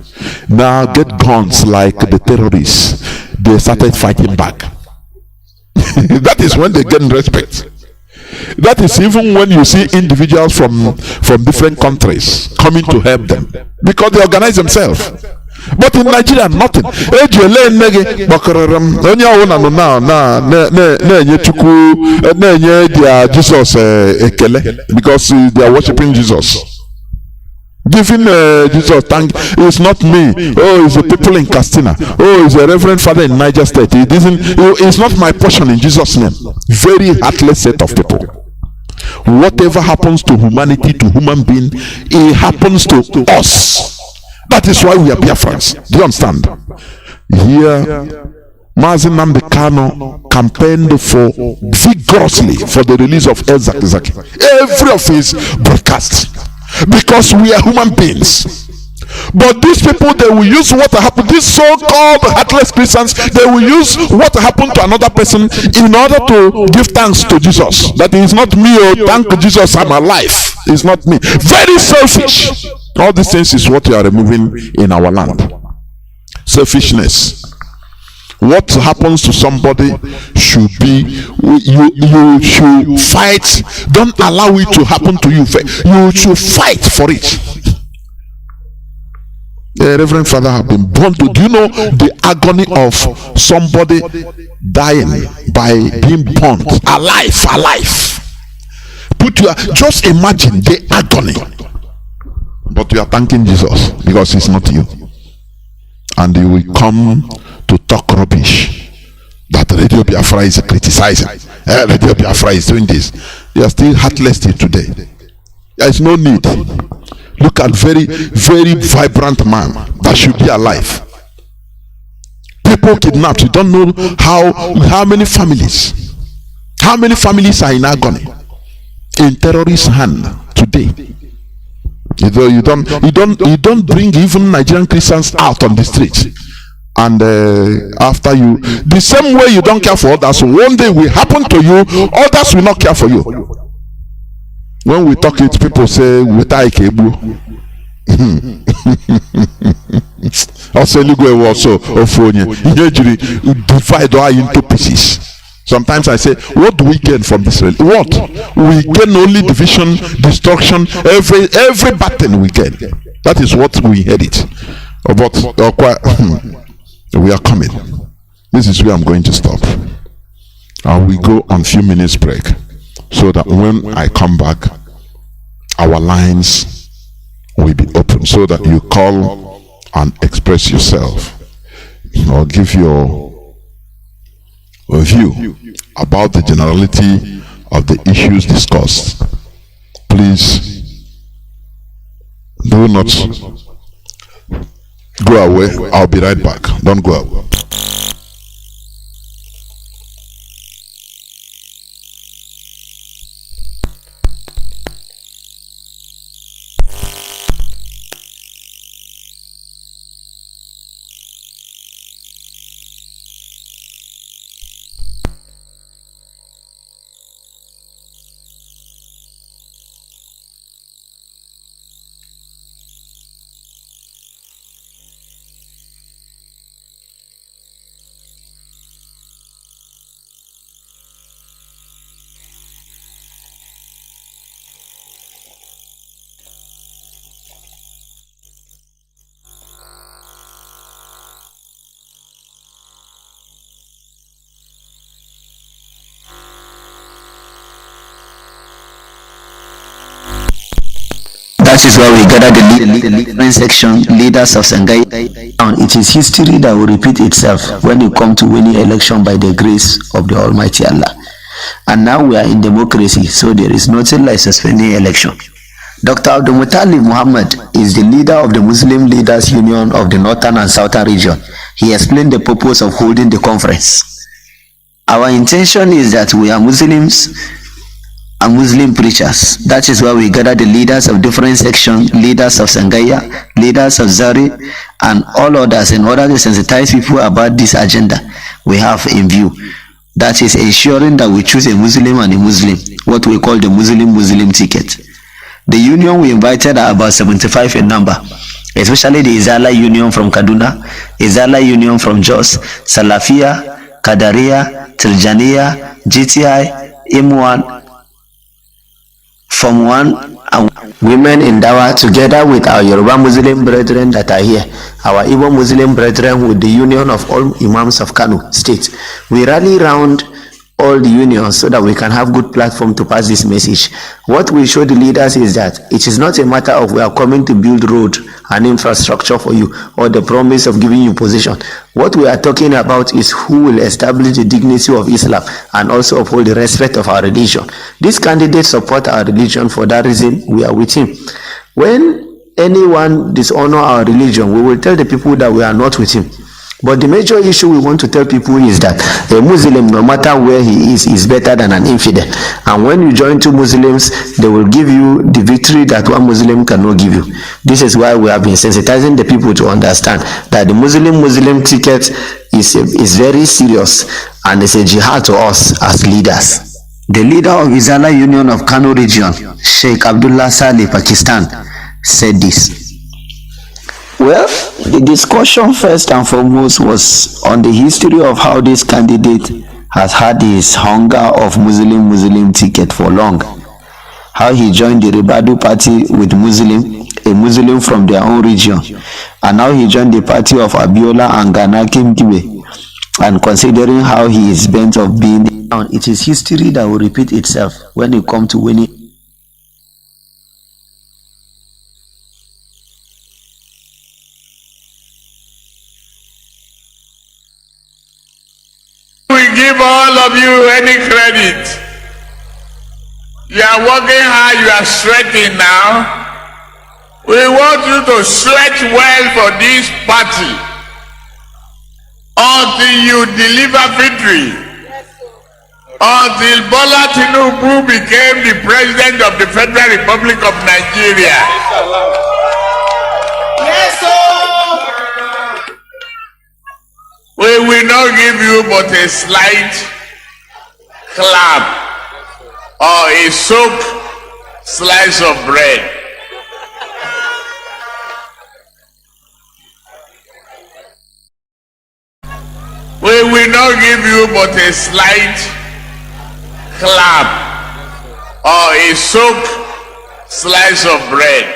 now get guns like the terrorists, they started fighting back. That is when they get respect. That is even when you see individuals from different countries coming to help them, because they organize themselves. But in Nigeria, nothing. Jesus because they are worshiping Jesus. Giving Jesus thank. It's not me. Oh, it's the people in Castina. Oh, it's a reverend father in Niger State. It's not my portion in Jesus' name. Very heartless set of people. Whatever happens to humanity, to human being, it happens to us. That is why we are Biafrans. Do you understand? Here, Mazi Nnamdi Kanu campaigned vigorously for the release of El Zakizaki. Every of his broadcasts. Because we are human beings. But these people, they will use what happened. These so-called heartless Christians, they will use what happened to another person in order to give thanks to Jesus. That is not me. Oh, thank Jesus, I'm alive. It's not me. Very selfish. All these things is what we are removing in our land. Selfishness. What happens to somebody should be, you should fight. Don't allow it to happen to you. You should fight for it. The Reverend Father have been born to. Do you know the agony of somebody dying by being burnt alive? Just imagine the agony. But you are thanking Jesus because it's not you. And you will come to talk rubbish that Radio Biafra is criticizing. Radio Biafra is doing this. You are still heartless till today. There is no need. Look at very, very vibrant man that should be alive. People kidnapped. You don't know how many families. How many families are in agony, in terrorist hand today. You don't bring even Nigerian Christians out on the street. And after you, the same way you don't care for others, one day will happen to you, others will not care for you. When we talk it, people say, also divide our into pieces. Sometimes I say, what do we gain from this? What? We gain only division, destruction, every battle we gain. That is what we inherit. But we are coming. This is where I'm going to stop. And we go on few minutes break, so that when I come back, our lines will be open, so that you call and express yourself or give your view about the generality of the issues discussed. Please do not go away. I'll be right back. Don't go away. That is why we gather the different section leaders of Sangai. It is history that will repeat itself when you come to winning election by the grace of the Almighty Allah. And now we are in democracy, so there is nothing like suspending election. Dr. Abdul Muttalib Muhammad is the leader of the Muslim Leaders Union of the Northern and Southern region. He explained the purpose of holding the conference. Our intention is that we are Muslims and Muslim preachers. That is why we gather the leaders of different sections, leaders of Sangaya, leaders of Zari, and all others in order to sensitize people about this agenda we have in view. That is ensuring that we choose a Muslim and a Muslim, what we call the Muslim ticket. The union we invited are about 75 in number, especially the Izala Union from Kaduna, Izala Union from Jos, Salafia, Kadaria, Tiljaniya, GTI, Imwan, Form 1, and women in Dawa, together with our Yoruba Muslim brethren that are here, our Igbo Muslim brethren with the union of all Imams of Kanu state. We rally round all the unions so that we can have good platform to pass this message. What we show the leaders is that it is not a matter of we are coming to build road and infrastructure for you or the promise of giving you position. What we are talking about is who will establish the dignity of Islam and also uphold the respect of our religion. This candidate support our religion. For that reason we are with him. When anyone dishonor our religion, we will tell the people that we are not with him. But the major issue we want to tell people is that a Muslim, no matter where he is better than an infidel. And when you join two Muslims, they will give you the victory that one Muslim cannot give you. This is why we have been sensitizing the people to understand that the Muslim ticket is very serious and it's a jihad to us as leaders. The leader of Izala Union of Kanu region, Sheikh Abdullah Saleh, Pakistan, said this. Well, the discussion first and foremost was on the history of how this candidate has had his hunger of Muslim ticket for long. How he joined the Ribadu party with a Muslim from their own region. And now he joined the party of Abiola and Ghana Kimkibe. And considering how he is bent of being, it is history that will repeat itself when it comes to winning. Give all of you any credit. You are working hard, you are sweating now. We want you to sweat well for this party until you deliver victory. Until Bola Tinubu became the president of the Federal Republic of Nigeria. Yes, sir. We will not give you but a slight clap or a soaked slice of bread. We will not give you but a slight clap or a soaked slice of bread.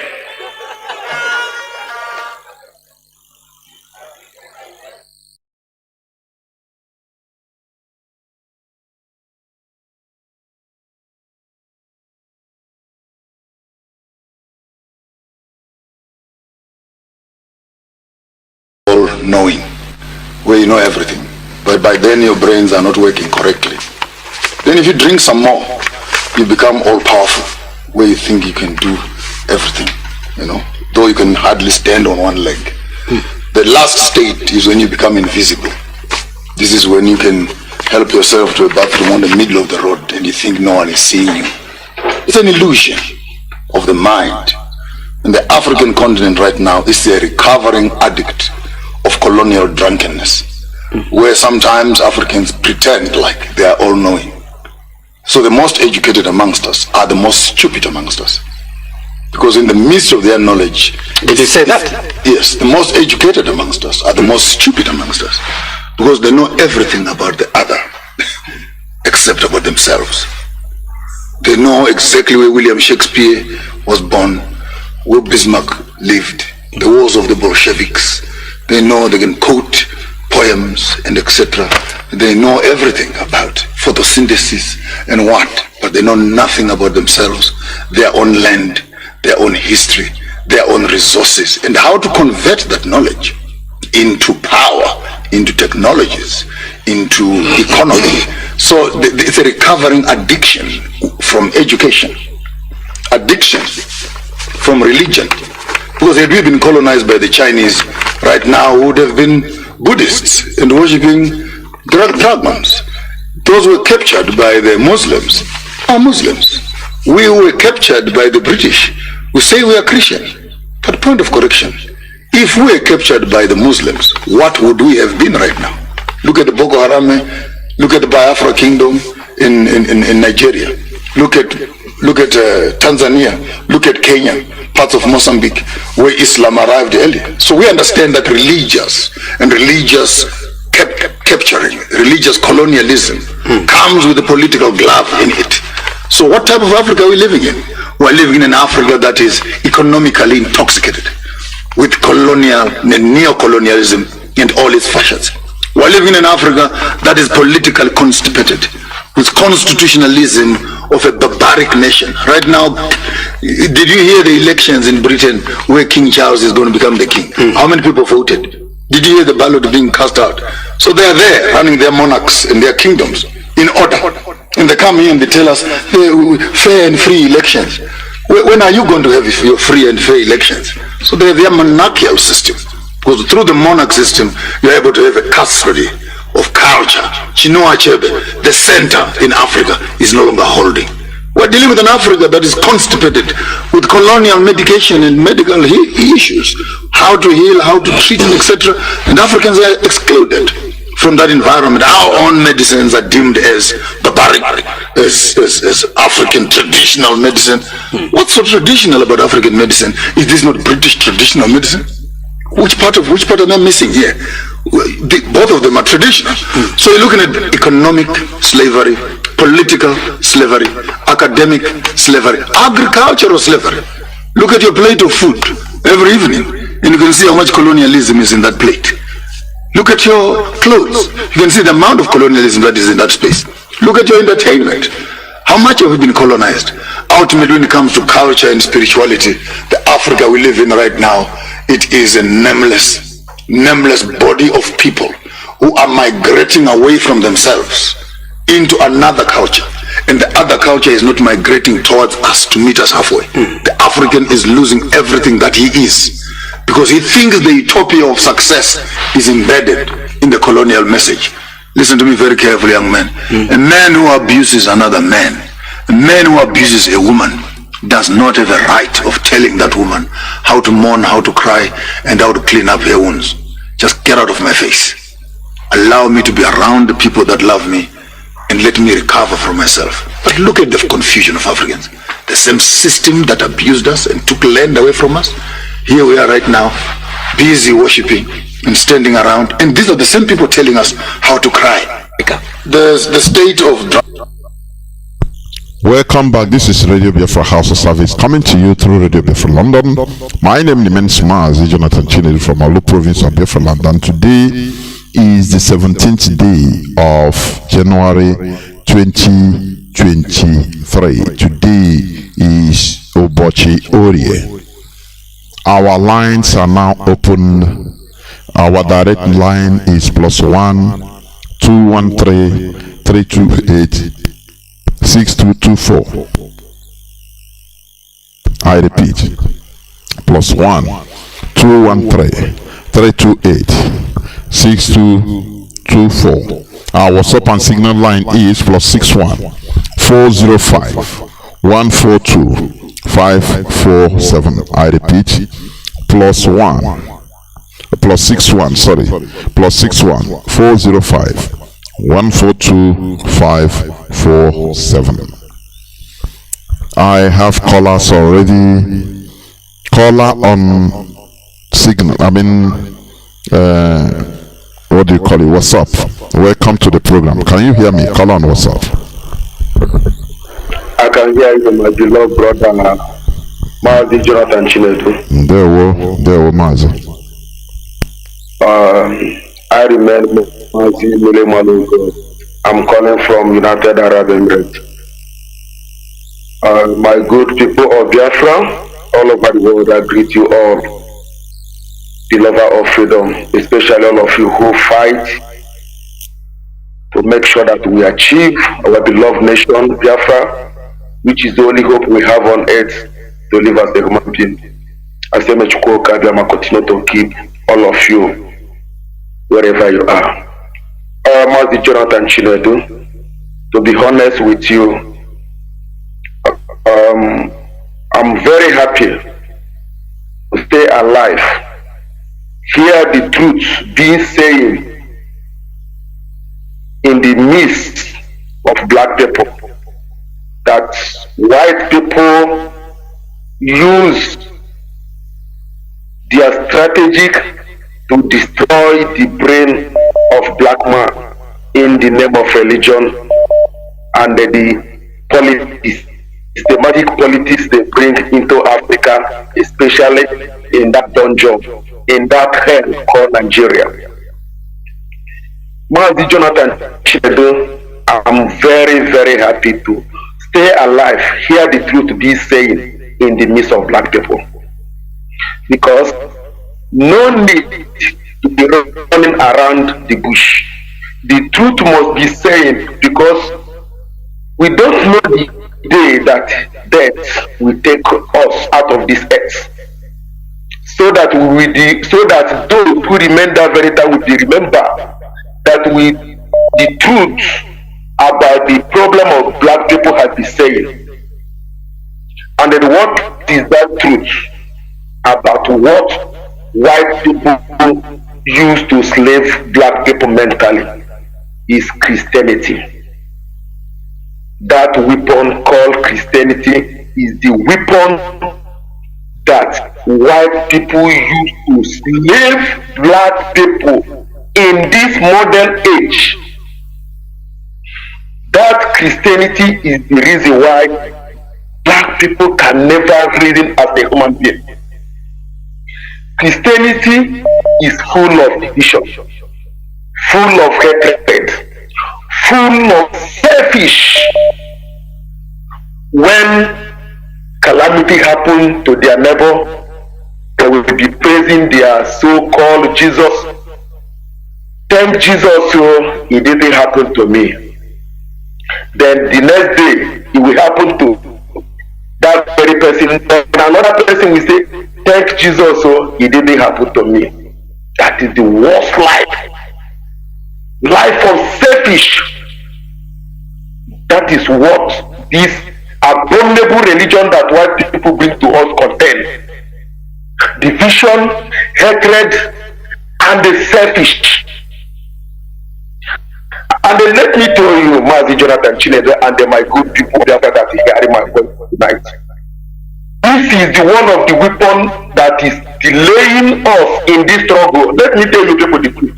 Knowing, where you know everything. but by then your brains are not working correctly. Then if you drink some more, you become all powerful, where you think you can do everything, though you can hardly stand on one leg. The last state is when you become invisible. This is when you can help yourself to a bathroom on the middle of the road and you think no one is seeing you. It's an illusion of the mind. And the African continent right now is a recovering addict of colonial drunkenness, where sometimes Africans pretend like they are all-knowing. So the most educated amongst us are the most stupid amongst us. Because in the midst of their knowledge... Did you say that? Yes, the most educated amongst us are the most stupid amongst us. Because they know everything about the other, except about themselves. They know exactly where William Shakespeare was born, where Bismarck lived, the wars of the Bolsheviks. They know they can quote poems and etc. They know everything about photosynthesis and what, but they know nothing about themselves, their own land, their own history, their own resources, and how to convert that knowledge into power, into technologies, into economy. So it's a recovering addiction from education, addiction from religion. Because had we been colonized by the Chinese, right now we would have been Buddhists and worshipping Brahmans. Those who were captured by the Muslims are Muslims. We were captured by the British. We say we are Christian. But point of correction, if we were captured by the Muslims, what would we have been right now? Look at the Boko Haram, look at the Biafra kingdom in Nigeria. Look at Tanzania, look at Kenya, parts of Mozambique, where Islam arrived earlier. So we understand that religious capturing, religious colonialism comes with a political glove in it. So what type of Africa are we living in? We're living in an Africa that is economically intoxicated with colonial and neo-colonialism and all its facets. We're living in an Africa that is politically constipated with constitutionalism of a barbaric nation. Right now, did you hear the elections in Britain where King Charles is going to become the king? How many people voted? Did you hear the ballot being cast out? So they are there running their monarchs and their kingdoms in order. And they come here and they tell us fair and free elections. When are you going to have your free and fair elections? So they have their monarchical system. Because through the monarch system, you're able to have a custody of culture. Chinua Achebe, the center in Africa, is no longer holding. We're dealing with an Africa that is constipated with colonial medication and medical issues. How to heal, how to treat, etc. And Africans are excluded from that environment. Our own medicines are deemed as barbaric, as African traditional medicine. What's so traditional about African medicine? Is this not British traditional medicine? Which part are they missing here? Both of them are traditional. So you're looking at economic slavery, political slavery, academic slavery, agricultural slavery. Look at your plate of food every evening and you can see how much colonialism is in that plate. Look at your clothes. You can see the amount of colonialism that is in that space. Look at your entertainment. How much have we been colonized? Ultimately, when it comes to culture and spirituality, the Africa we live in right now, it is a nameless body of people who are migrating away from themselves into another culture. And the other culture is not migrating towards us to meet us halfway. The African is losing everything that he is, because he thinks the utopia of success is embedded in the colonial message. Listen to me very carefully, young man. A man who abuses another man, a man who abuses a woman, does not have a right of telling that woman how to mourn, how to cry, and how to clean up her wounds. Just get out of my face. Allow me to be around the people that love me and let me recover from myself. But look at the confusion of Africans. The same system that abused us and took land away from us. Here we are right now, busy worshiping and standing around, and these are the same people telling us how to cry. The state of... Welcome back. This is Radio Biafra Hausa service coming to you through Radio Biafra London. My name is Mazi Jonathan Chinedi from Alu province of Biafra London. Today is the 17th day of January 2023. Today is Obochi Orie. Our lines are now open. Our direct line is +1 213-328-6224. I repeat, +1 213-328-6224. Our WhatsApp and Signal line is +61 405-142-547. I repeat, +61 405-142-547. I have callers already. Caller on Signal, what do you call it? WhatsApp. Welcome to the program. Can you hear me? Call on WhatsApp. I can hear you, my beloved brother, Mazi Jonathan Chinedu. There were Mazi. I remember Mazi Mulemalugo. I'm calling from United Arab Emirates. My good people of Biafra, all over the world, I greet you all, the lover of freedom, especially all of you who fight to make sure that we achieve our beloved nation, Biafra, which is the only hope we have on earth to live as a human being. I say, may Chukwuka continue to keep all of you wherever you are. Mazi Jonathan Chinedu, to be honest with you, I'm very happy to stay alive, hear the truth being said in the midst of black people, that white people use their strategy to destroy the brain of black man in the name of religion and the politics, systematic politics they bring into Africa, especially in that dungeon, in that hell called Nigeria. Mazi Jonathan Chinedu, I'm very, very happy to stay alive, hear the truth be saying in the midst of black people. Because no need to be running around the bush. The truth must be saying, because we don't know the day that death will take us out of this earth. So that those who remain that very time will be remember that the truth about the problem of black people has been saying. And then what is that truth about what white people use to slave black people mentally is Christianity. That weapon called Christianity is the weapon that white people use to slave black people in this modern age. That Christianity is the reason why black people can never reason as a human being. Christianity is full of division, full of hatred, full of selfish. When calamity happens to their neighbor, they will be praising their so-called Jesus. Thank Jesus, so it didn't happen to me. Then the next day, it will happen to that very person. And another person will say, thank Jesus, so it didn't happen to me. That is the worst life. Life of selfish. That is what this abominable religion that white people bring to us contain. Division, hatred, and the selfish. And then let me tell you, Mazi Jonathan Chinedu, and then my good people that are hearing my voice tonight. This is the one of the weapons that is delaying us in this struggle. Let me tell you people the truth.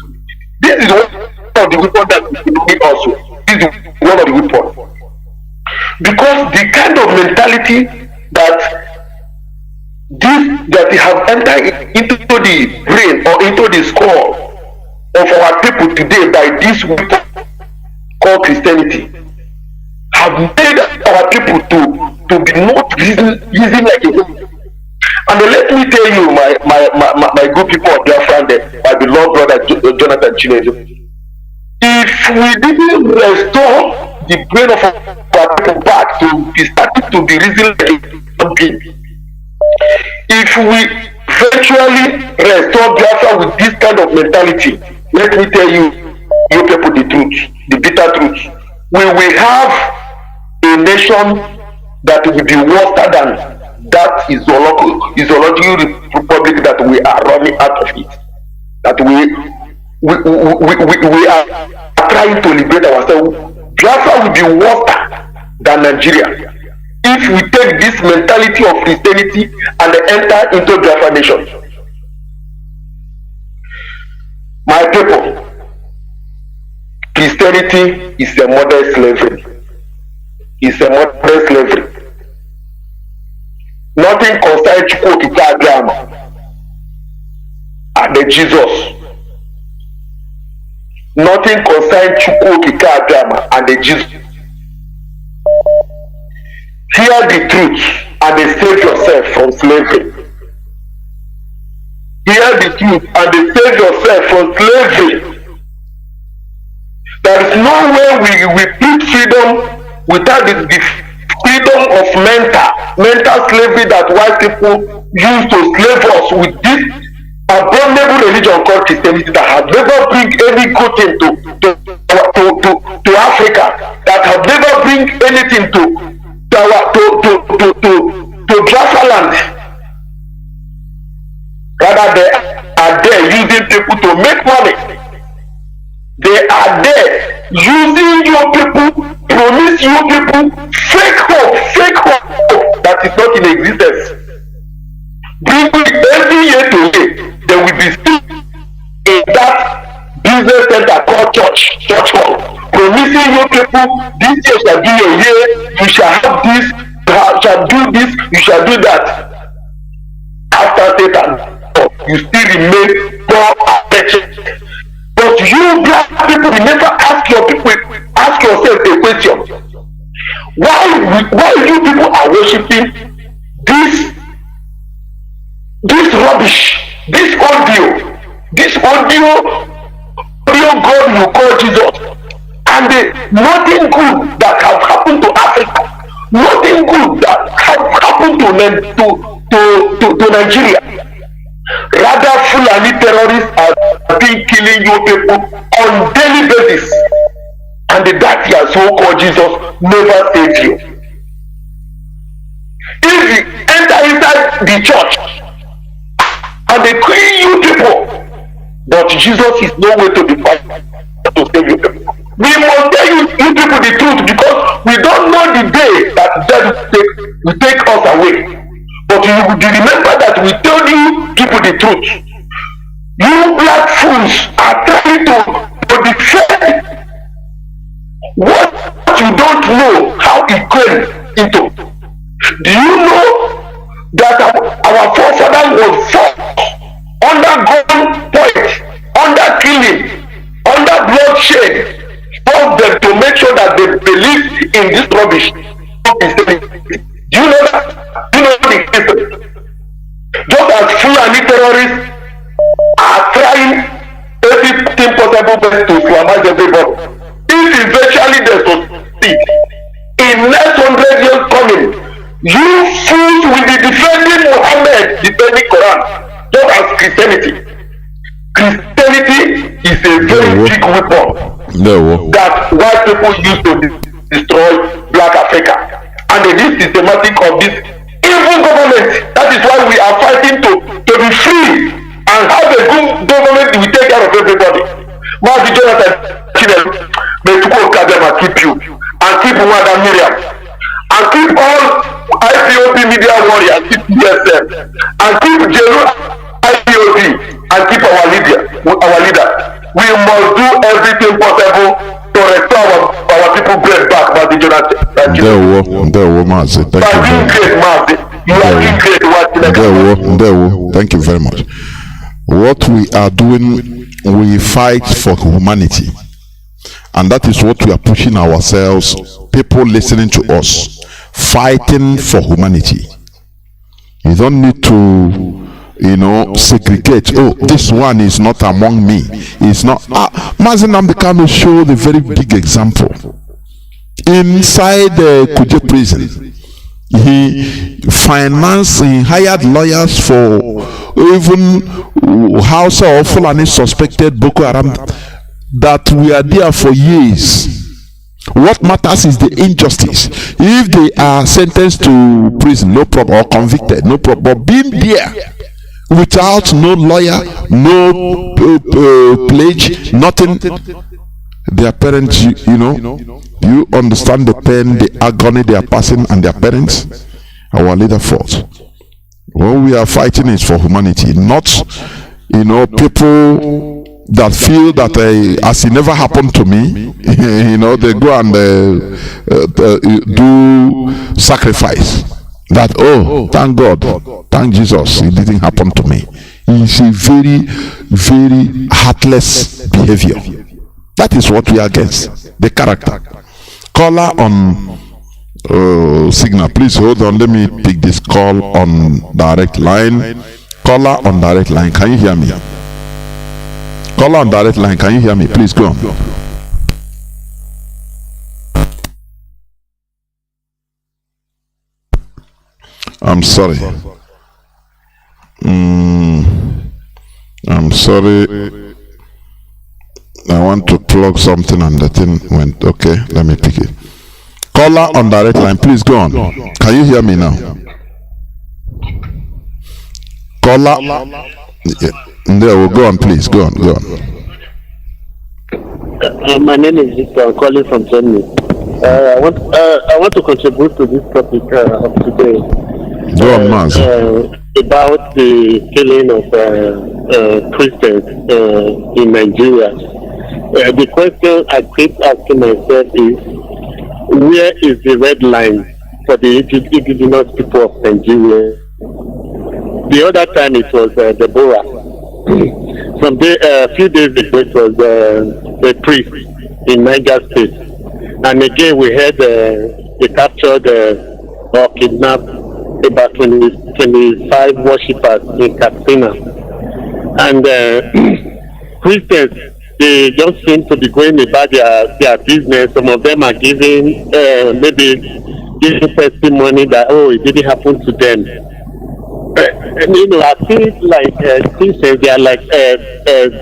This is one of the weapons that is delaying us. This is one of the weapons. Because the kind of mentality that they have entered into the brain or into the skull of our people today by this weapon called Christianity have made our people to be not using like a woman. And let me tell you, my good people of Biafra, my beloved brother Jonathan Chinedu, If we didn't restore the brain of our people back to be starting to be reasoning like a human being, if we virtually restore Biafra with this kind of mentality, let me tell you people the truth, the bitter truth. We will have a nation that will be worse than that ideological republic that we are running out of it. That we are trying to liberate ourselves. Biafra will be worse than Nigeria if we take this mentality of Christianity and enter into Biafra nation. My people, Christianity is a modern slavery. It's a modern slavery. Nothing concerns Chukwu and the Jesus. Nothing concerns Chukwu and the Jesus. Hear the truth and save yourself from slavery. Hear the truth and save yourself from slavery. There is no way we preach freedom without the freedom of mental slavery that white people use to slave us with this abominable religion called Christianity that has never bring any good thing to Africa, that has never bring anything to Biafra land. Rather, they are there using people to make money. They are there using your people, promise you people fake hope that is not in existence. Bringing every year to year, they will be still in that business center called church hall, promising you people, this year shall be your year, you shall have this, you shall do this, you shall do that. After Satan, you still remain poor and wretched. But you black people, you never ask yourself a question. Why you people are worshiping this rubbish, this audio God you call Jesus, and nothing good that have happened to Africa, nothing good that have happened to Nigeria. Rather, Fulani terrorists are being killing you people on daily basis, and that your so-called Jesus never saved you. If you enter inside the church and they kill you people, but Jesus is no way to be found to save you people. We must tell you people the truth, because we don't know the day that death will take us away. But you remember that we told you people the truth. You black fools are trying to defend what you don't know how it came into. Do you know that our forefathers was fought under gunpoint, under killing, under bloodshed, forced them to make sure that they believe in this rubbish? Do you know that? Do you know the case? Just as Fulani terrorists are trying everything possible best to Islamize everybody, if eventually they succeed in next 100 years coming, you fools will be defending Muhammad, defending Quran, just as Christianity. Christianity is a very big weapon that white people use to destroy black Africa. And this systematic of this evil government. That is why we are fighting to be free and have a good government will take care of everybody. Mazi Jonathan, may to go and keep you and keep Madam Miriam and keep all IPOB media warriors, keep DSM and keep Jeru IPOB and keep our leader. We must do everything possible to restore our people bread back, Mazi Jonathan. Mazi. Thank you very much. What we are doing, we fight for humanity, and that is what we are pushing ourselves. People listening to us, fighting for humanity. You don't need to segregate. Oh, this one is not among me. It's not. Mazi Nnamdi Kanu showed a very big example. Inside the Kuje prison, he hired lawyers for even Hausa or Fulani suspected Boko Haram that were there for years. What matters is the injustice. If they are sentenced to prison, no problem, or convicted, no problem. But being there without no lawyer, no pledge, nothing, their parents, you understand the pain, the agony they are passing, and their parents. Our leader fought. What we are fighting is for humanity, not people that feel that as it never happened to me, they go and do sacrifice. That, oh, thank God, thank Jesus, it didn't happen to me. It's a very, very heartless behavior. That is what we are against, the character. Caller on signal, please hold on. Let me pick this call on direct line. Caller on direct line, can you hear me? Caller on direct line, can you hear me? Please go on. I'm sorry. I'm sorry. I want to plug something and the thing went. Okay, let me pick it. Caller on direct line, please go on. Can you hear me now? Caller. There, we'll go on, please. Go on. My name is Victor. I'm calling from Germany. I want to contribute to this topic of today. Go on, Mazi. About the killing of Christians in Nigeria. The question I keep asking myself is, where is the red line for the indigenous people of Nigeria? The other time it was Deborah. A few days ago it was the priest in Niger State. And again we heard they captured or kidnapped about 25 worshippers in Katsina. And Christians, they just seem to be going about their business. Some of them are giving testimony that, oh, it didn't happen to them. I feel like Christians, they are like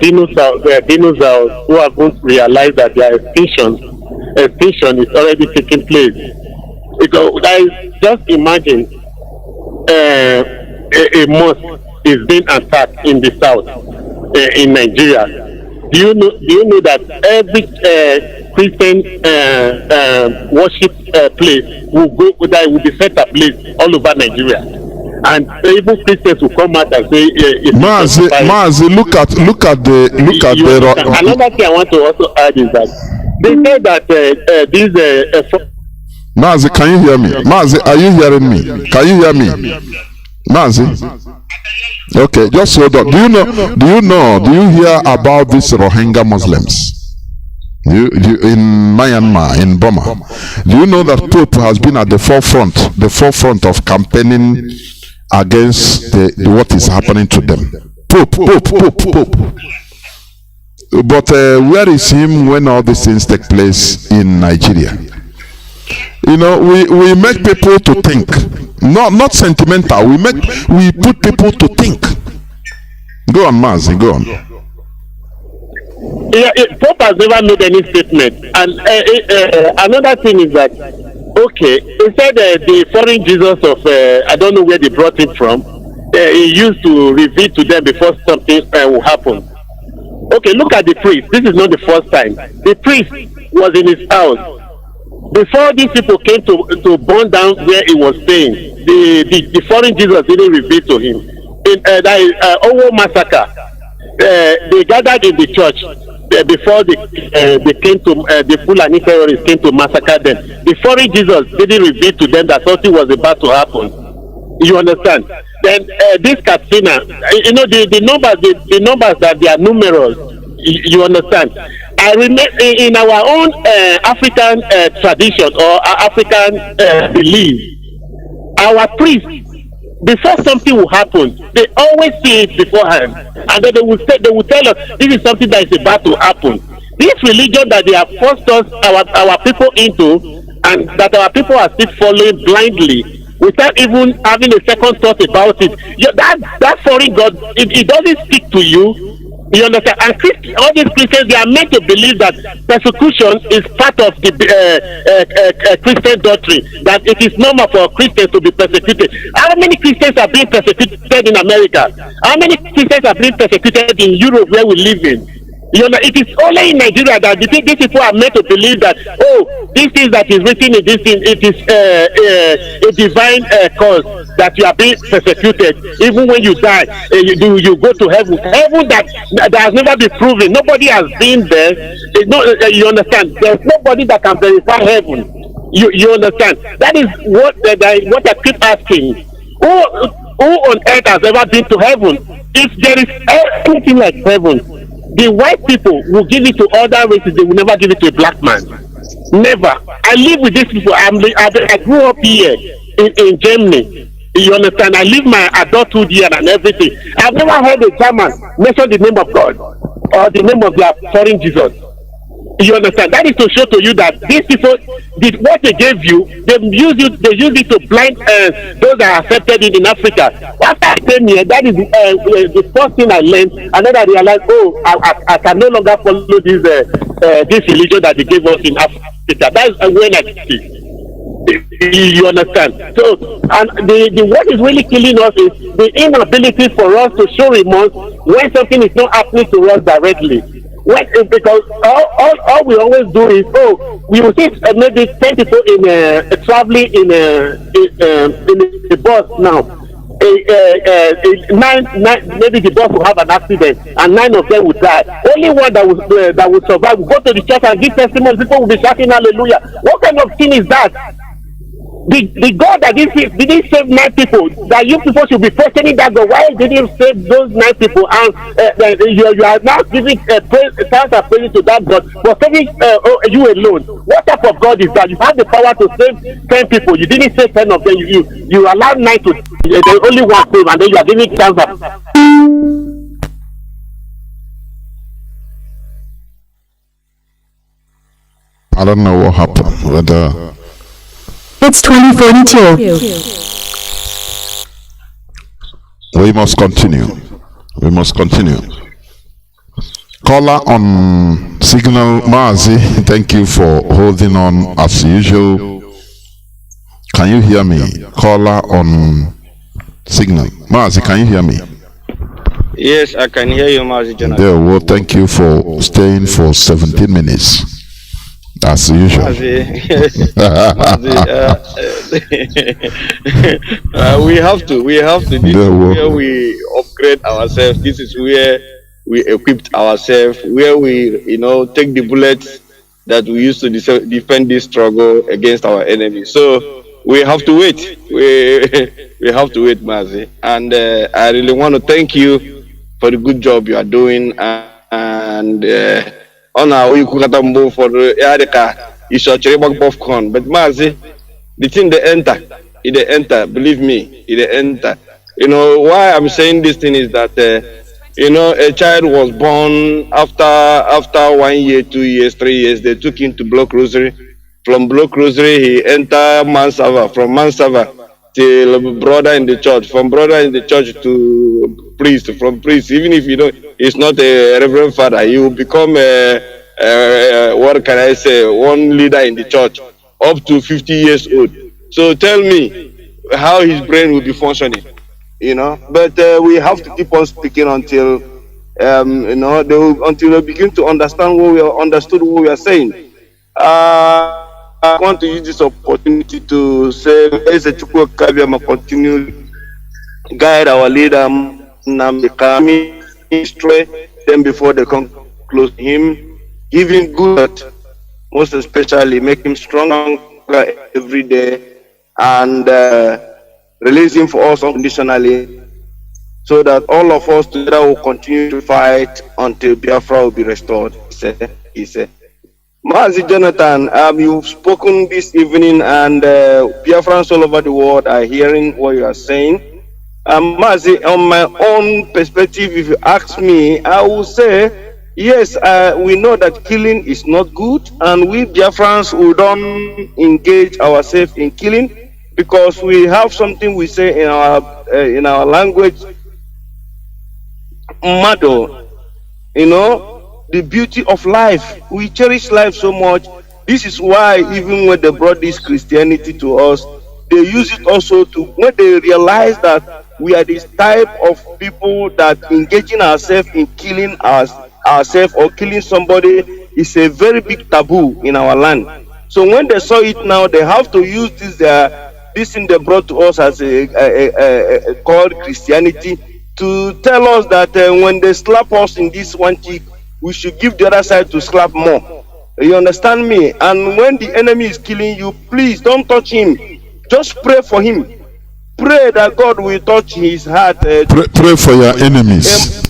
dinosaurs who are going to realize that their extinction is already taking place. Because just imagine a mosque is being attacked in the south, in Nigeria. Do you know that every Christian worship place will be set ablaze all over Nigeria, and even Christians will come out and say, Mazi, look at the. Another thing I want to also add is that they say that these. Mazi, can you hear me? Mazi, are you hearing me? Can you hear me? Mazi? Okay, just hold on. Do you hear about these Rohingya Muslims? In Myanmar, in Burma? Do you know that Pope has been at the forefront of campaigning against what is happening to them? Pope. But where is him when all these things take place in Nigeria? We make people to think, not sentimental. We put people to think. Go on, Mazi. Go on. Yeah, Pope has never made any statement. And another thing is that, okay, he said the foreign Jesus of I don't know where they brought it from. He used to reveal to them before something will happen. Okay, look at the priest. This is not the first time. The priest was in his house. Before these people came to burn down where he was staying, the foreign Jesus didn't reveal to him. In that Owo massacre, they gathered in the church before they came to the Fulani terrorists came to massacre them. The foreign Jesus didn't reveal to them that something was about to happen. You understand? Then this Katsina, the numbers that they are numerous. You understand? I remember in our own African tradition or African belief, our priests, before something will happen, they always see it beforehand, and then they will tell us this is something that is about to happen. This religion that they have forced us, our people into, and that our people are still following blindly without even having a second thought about it. That foreign god, it doesn't speak to you. You understand? And all these Christians, they are meant to believe that persecution is part of the Christian doctrine, that it is normal for Christians to be persecuted. How many Christians are being persecuted in America? How many Christians are being persecuted in Europe where we live in? You know, it is only in Nigeria that these people are meant to believe that, oh, this thing that is written in this thing, it is a divine cause that you are being persecuted. Even when you die, you go to heaven. Heaven that has never been proven. Nobody has been there. You understand? There's nobody that can verify heaven. You understand? That is what I keep asking. Who on earth has ever been to heaven? If there is anything like heaven, the white people will give it to other races. They will never give it to a black man. Never. I live with these people. I grew up here in Germany. You understand? I live my adulthood here and everything. I've never heard a German mention the name of God or the name of their foreign Jesus. You understand? That is to show to you that these people did what they gave you. They use it to blind those that are affected in Africa. After I came here, that is the first thing I learned, and then I realized, oh, I can no longer follow this religion that they gave us in Africa. That's when I see. You understand? So, and the what is really killing us is the inability for us to show remorse when something is not happening to us directly. Because all we always do is, we will see maybe 10 people traveling in a bus now. Nine, maybe the bus will have an accident and 9 of them will die. Only one that will survive will go to the church and give testimony. People will be shouting hallelujah. What kind of thing is that? The God that didn't save 9 people, that you people should be questioning that God, why didn't you save those 9 people? And you are now giving thanks and praise to that God for saving you alone. What type of God is that? You have the power to save 10 people. You didn't save 10 of them. You allowed 9 to the only one save, and then you are giving thanks. I don't know what happened. Whether it's 2042. We must continue. We must continue. Caller on signal, Mazi, thank you for holding on as usual. Can you hear me? Caller on signal. Mazi, can you hear me? Yes, I can hear you, Mazi. There, well, thank you for staying for 17 minutes. As usual. We have to. This is where we upgrade ourselves. This is where we equipped ourselves. Where we, take the bullets that we use to defend this struggle against our enemies. So we have to wait. We have to wait, Mazi. And I really want to thank you for the good job you are doing. And Ona you cook for you should popcorn. But Mazi, the thing they enter, believe me, it enter. Why I'm saying this thing is that a child was born after 1 year, 2 years, 3 years, they took him to Block Rosary. From Block Rosary he entered Mansava, from Mansava till brother in the church, from brother in the church to priest, from priest, even if he's not a reverend father, he will become what can I say, one leader in the church up to 50 years old. So tell me how his brain will be functioning, but we have to keep on speaking until until they begin to understand what we are saying. I want to use this opportunity to say, as a Chukwu Kabiama continue guide our leader Nnamdi, destroy them before they come close to him, give him good, most especially make him stronger every day, and release him for us unconditionally, so that all of us together will continue to fight until Biafra will be restored. He said. Mazi Jonathan, you've spoken this evening, and Biafrans all over the world are hearing what you are saying. Mazi, on my own perspective, if you ask me, I will say, yes, we know that killing is not good, and we Biafrans, we don't engage ourselves in killing because we have something we say in our language, mado, the beauty of life. We cherish life so much. This is why even when they brought this Christianity to us, they use it also to, when they realize that we are this type of people that engaging ourselves in killing ourselves or killing somebody is a very big taboo in our land. So when they saw it now, they have to use this thing they brought to us as a called Christianity to tell us that when they slap us in this one cheek, we should give the other side to slap more. You understand me? And when the enemy is killing you, please don't touch him. Just pray for him. Pray that God will touch his heart. Pray for your enemies.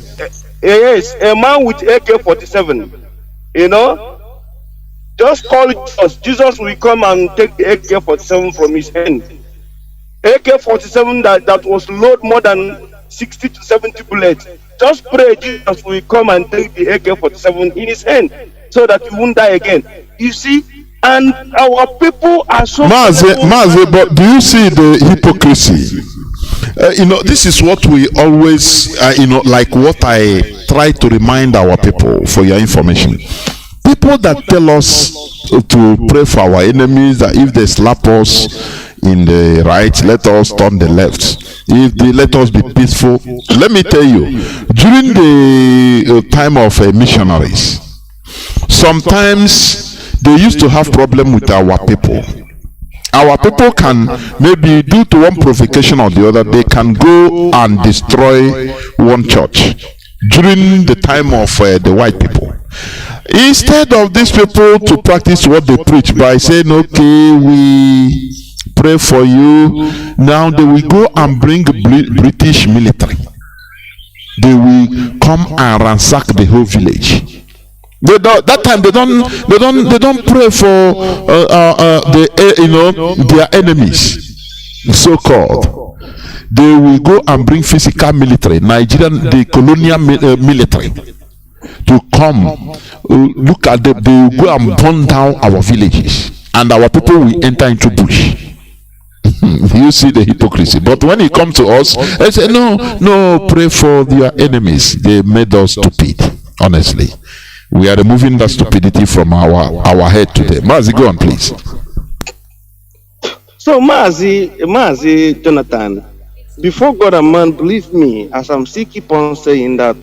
Yes, a man with AK-47, just call Jesus. Jesus will come and take the AK-47 from his hand. AK-47 that was load more than 60 to 70 bullets. Just pray Jesus will come and take the AK-47 in his hand so that he won't die again. You see, and our people are so... Mazi, but do you see the hypocrisy? This is what we always, like what I try to remind our people for your information. People that tell us to pray for our enemies, that if they slap us in the right, let us turn the left. If they let us be peaceful, let me tell you, during the time of missionaries, sometimes they used to have problem with our people. Our people can, maybe due to one provocation or the other, they can go and destroy one church during the time of the white people. Instead of these people to practice what they preach by saying, okay, we pray for you, now they will go and bring British military. They will come and ransack the whole village. That time they don't pray for their enemies, so called. They will go and bring physical military, Nigerian, the colonial military, to come look at them. They will go and burn down our villages, and our people will enter into bush. You see the hypocrisy. But when it comes to us, they say no, pray for their enemies. They made us stupid. Honestly, we are removing that stupidity from our head today. Mazi, go on, please. So Mazi, Jonathan, before God and man, believe me, as I'm still keep on saying that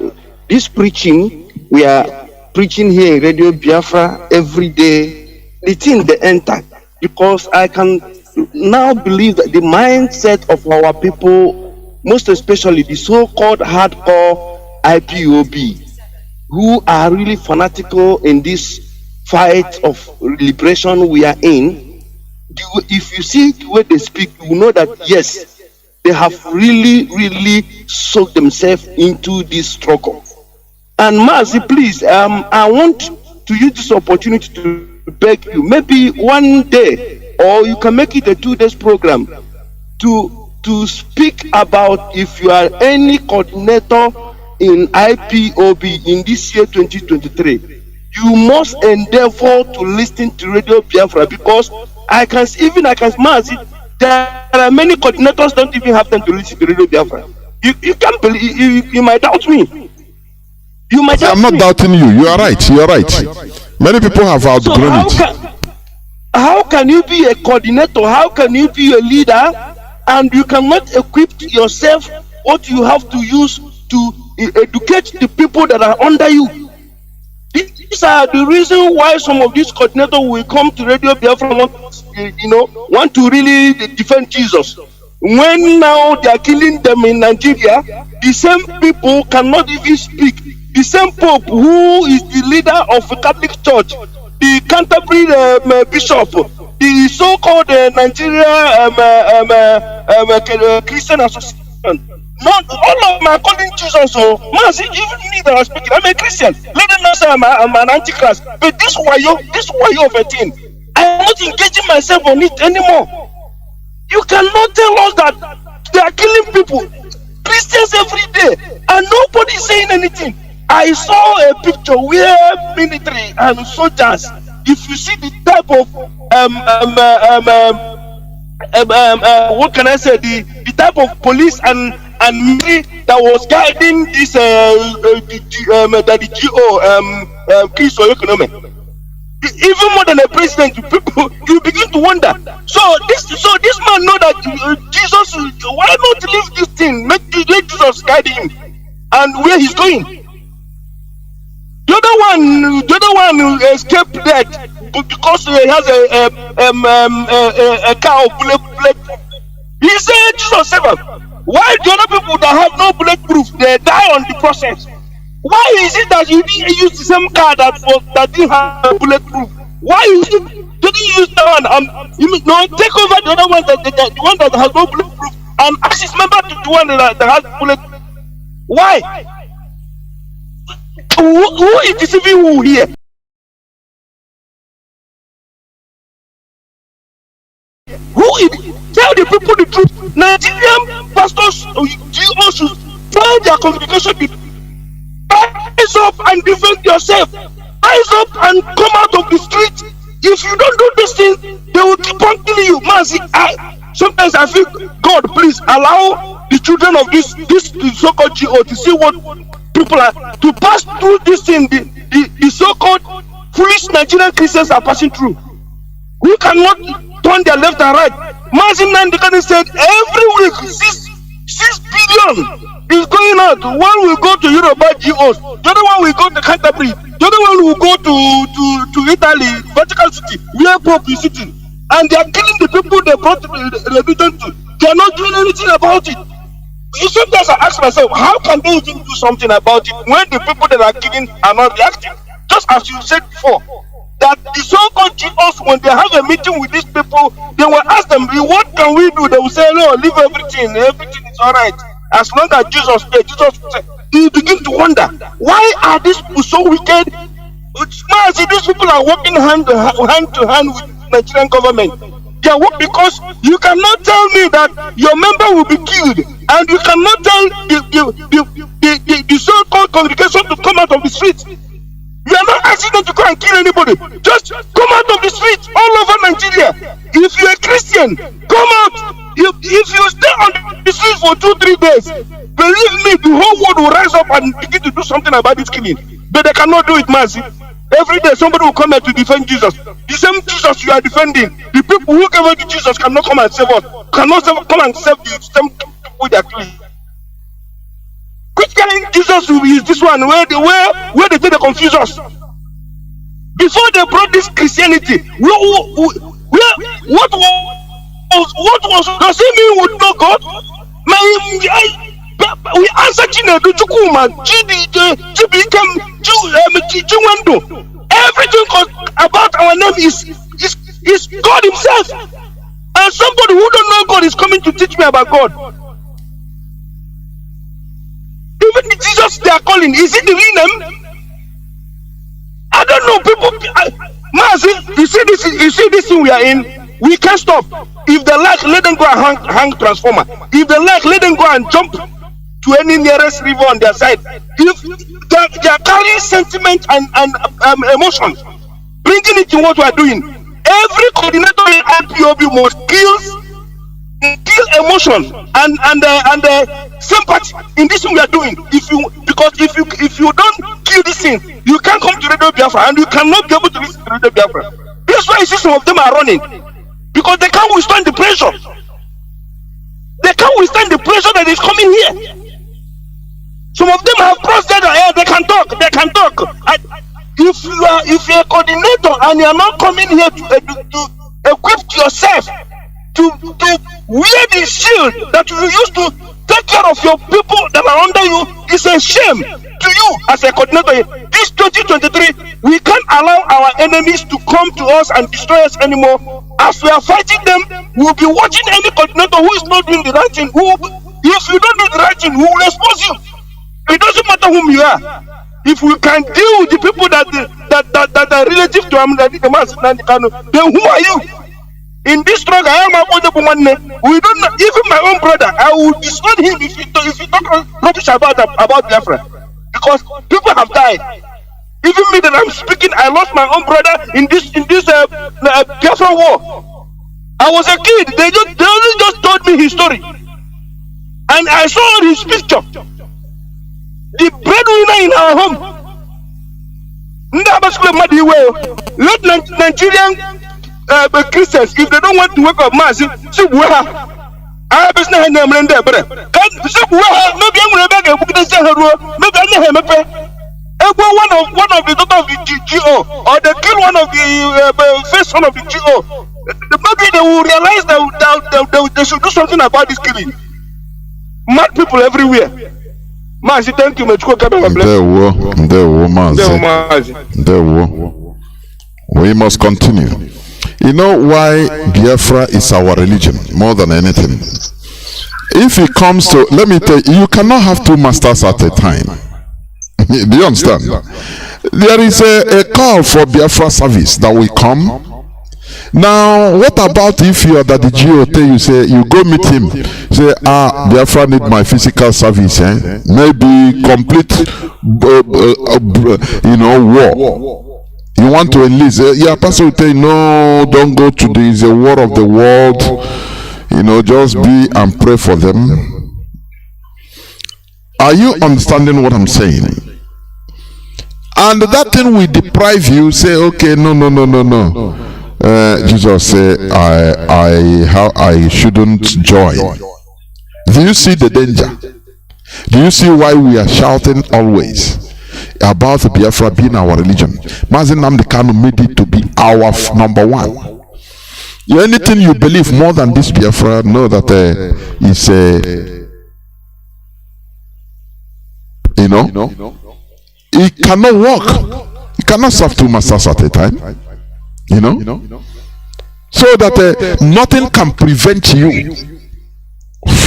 this preaching, we are preaching here in Radio Biafra every day, the thing they enter, because I can now believe that the mindset of our people, most especially the so-called hardcore IPOB, who are really fanatical in this fight of liberation we are in, if you see the way they speak, you will know that yes, they have really soaked themselves into this struggle. And Mazi, please, I want to use this opportunity to beg you, maybe one day, or you can make it a 2 days program, to speak about if you are any coordinator in IPOB in this year 2023. You must endeavor to listen to Radio Biafra, because I can Mazi, there are many coordinators don't even have time to listen to Radio Biafra. You can't believe, you might doubt me. I'm not doubting you. You are right. Many people have outgrown it. How can you be a coordinator? How can you be a leader and you cannot equip yourself what you have to use to educate the people that are under you? These are the reason why some of these coordinators will come to Radio Biafra want to really defend Jesus. When now they are killing them in Nigeria, the same people cannot even speak. The same Pope who is the leader of the Catholic Church, the Canterbury Bishop, the so-called Nigeria Christian Association. Not all of them are calling Jesus. Mazi, even me that are speaking, I'm a Christian. Let them know say I'm an antichrist. But this wayo of a thing, I'm not engaging myself on it anymore. You cannot tell us that they are killing people. Christians every day, and nobody saying anything. I saw a picture where military and soldiers, if you see the type of what can I say, the type of police and military that was guiding this the GO peace or economy, even more than a president, people, you begin to wonder. So this man know that Jesus, why not leave this thing, let Jesus guide him and where he's going. The other one escaped death because he has a car of bullet. He said, Jesus save him. Why the other people that have no bulletproof, they die on the process? Why is it that you didn't use the same car that didn't have a bulletproof? Why didn't you use that one? Take over the other one, the one that has no bulletproof, and ask his member to the one that has bulletproof. Why? Who is deceiving who here? Tell the people the truth. Nigerian pastors, GOs should tell their congregation to rise up and defend yourself. Rise up and come out of the street. If you don't do this thing, they will keep on killing you. Mazi, sometimes I feel, God, please allow the children of this so-called GO to see what people are, to pass through this thing, the so-called foolish Nigerian Christians are passing through. We cannot turn their left and right. Mazi Nnamdi said every week 6 billion is going out. One will go to Yoruba GOs, the other one will go to Canterbury, the other one will go to Italy, Vatican City, where Pope is sitting. And they are killing the people they brought religion to. They are not doing anything about it. Sometimes I ask myself, how can they even do something about it when the people that are killing are not reacting? Just as you said before, that the so-called GOs, when they have a meeting with these people, they will ask them, what can we do? They will say, no, leave everything is all right. As long as Jesus said, you begin to wonder, why are these people so wicked? These people are working hand to hand with the Nigerian government. They are working because you cannot tell me that your member will be killed, and you cannot tell the so-called congregation to come out of the streets. You are not asking them to go and kill anybody. Just come out of the streets all over Nigeria. If you're a Christian, come out. If you stay on the streets for 2-3 days, believe me, the whole world will rise up and begin to do something about this killing. But they cannot do it, Mazi. Every day somebody will come here to defend Jesus. The same Jesus you are defending, the people who came to Jesus cannot come and save us. Cannot come and save the same people they are killing. Which kind of Jesus is this one where they say they confuse us? Before they brought this Christianity, what was does it mean we know God? We answer Chinedu Chukuma, everything about our name is God Himself. And somebody who don't know God is coming to teach me about God. Even the Jesus they are calling, is it the real name? I don't know. People, Mazi, you see this thing we are in. We can't stop. If they like, let them go and hang transformer. If they like, let them go and jump to any nearest river on their side. If they are carrying sentiment and emotions, bringing it to what we are doing. Every coordinator in IPOB must kill emotion and sympathy in this thing we are doing. If you don't kill this thing, you can't come to Radio Biafra, and you cannot be able to listen to Radio Biafra. That's why you see some of them are running, because they can't withstand the pressure. They can't withstand the pressure that is coming here. Some of them have crossed that air. They can talk. If you're a coordinator and you're not coming here to equip yourself to wear the shield that you used to take care of your people that are under you, it's a shame to you as a coordinator. This 2023, we can't allow our enemies to come to us and destroy us anymore. As we are fighting them, we'll be watching any coordinator who is not doing the right thing. If you don't do the right thing, we will expose you. It doesn't matter whom you are. If we can deal with the people that are relative to Nnamdi, Kanu, then who are you? In this struggle, I am a one. We don't know, even my own brother, I will disown him if he talk rubbish about Biafra. Because people have died. Even me that I'm speaking, I lost my own brother in this Biafra war. I was a kid. They only just told me his story, and I saw his picture. The breadwinner in our home. Let Nigerian Christians, if they don't want to wake up, Mazi, see where I was not name in there, but maybe I'm going to beg a book to say her, maybe I know him. One of the daughter of the GO, or they kill one of the first son of the GO. Maybe they will realize that they should do something about this killing. Mad people everywhere. Mazi, thank you. We must continue. You know why Biafra is our religion more than anything? If it comes to, let me tell you, you cannot have two masters at a time. Do you understand? There is a call for Biafra service that will come. Now, what about if you are at the GOT, you say, you go meet him, say, Biafra need my physical service, maybe complete, war. You want to enlist, pastor will tell you, no, don't go to the war of the world, just be and pray for them. Are you understanding what I'm saying? And that thing will deprive you, say, okay, no. Jesus said, I shouldn't join. Do you see the danger? Do you see why we are shouting always about the Biafra being our religion? Mazi Nnamdi Kanu made it to be our number one. Anything you believe more than this Biafra, know that it's it cannot work. You cannot serve two masters at a time. So that nothing can prevent you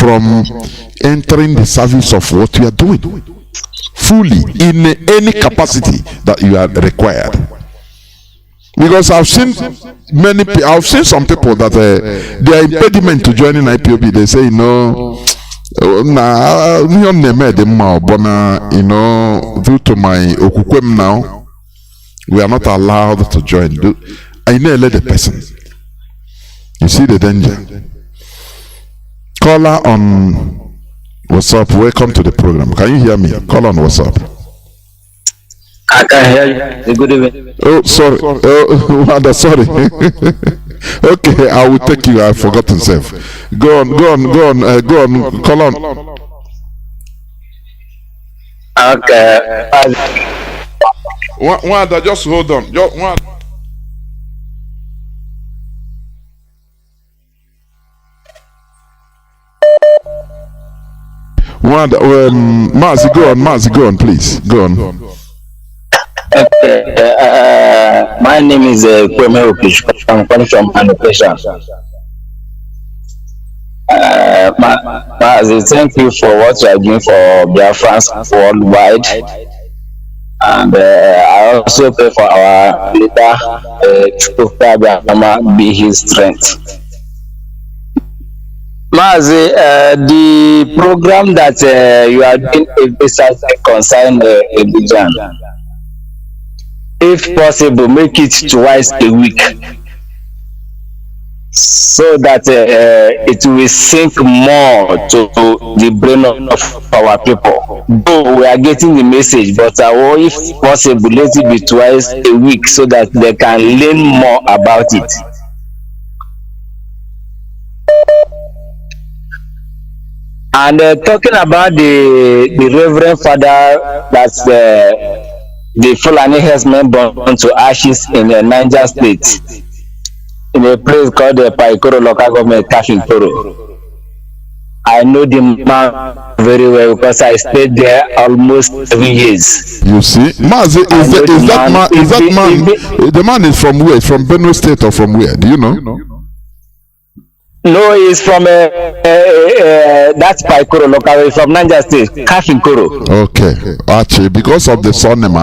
from entering the service of what you are doing fully in any capacity that you are required. Because I've seen some people that their impediment to joining IPOB, they say, due to my okukwem now, we are not allowed to join. I know let the person. You see the danger. Caller on WhatsApp, welcome to the program. Can you hear me? Call on WhatsApp. I can hear you. Good evening. Oh, sorry. Sorry. Okay, I will take you. I forgot to save. Go on. Call on. Okay. Just hold on. Just one. Mazi, go on, please. Go on. Okay. My name is Kweme Okish. I'm calling from Anambra. Mazi, thank you for what you are doing for Biafrans worldwide. And I also pray for our leader, be his strength. Mazi, the program that you are doing concern religion. If possible, make it twice a week, so that it will sink more to the brain of our people. Though we are getting the message, but if possible, let it be twice a week, so that they can learn more about it. And talking about the Reverend Father that's the Fulani herdsmen burned to ashes in Niger State, in a place called the Paikoro local government, Kafinkoro. I know the man very well because I stayed there almost 7 years. You see, Mazi, the man is from where? From Benue State or from where? Do you know? No, he's from that's Paikoro local, from Niger State, Kafinkoro. Okay, actually, because of the surname.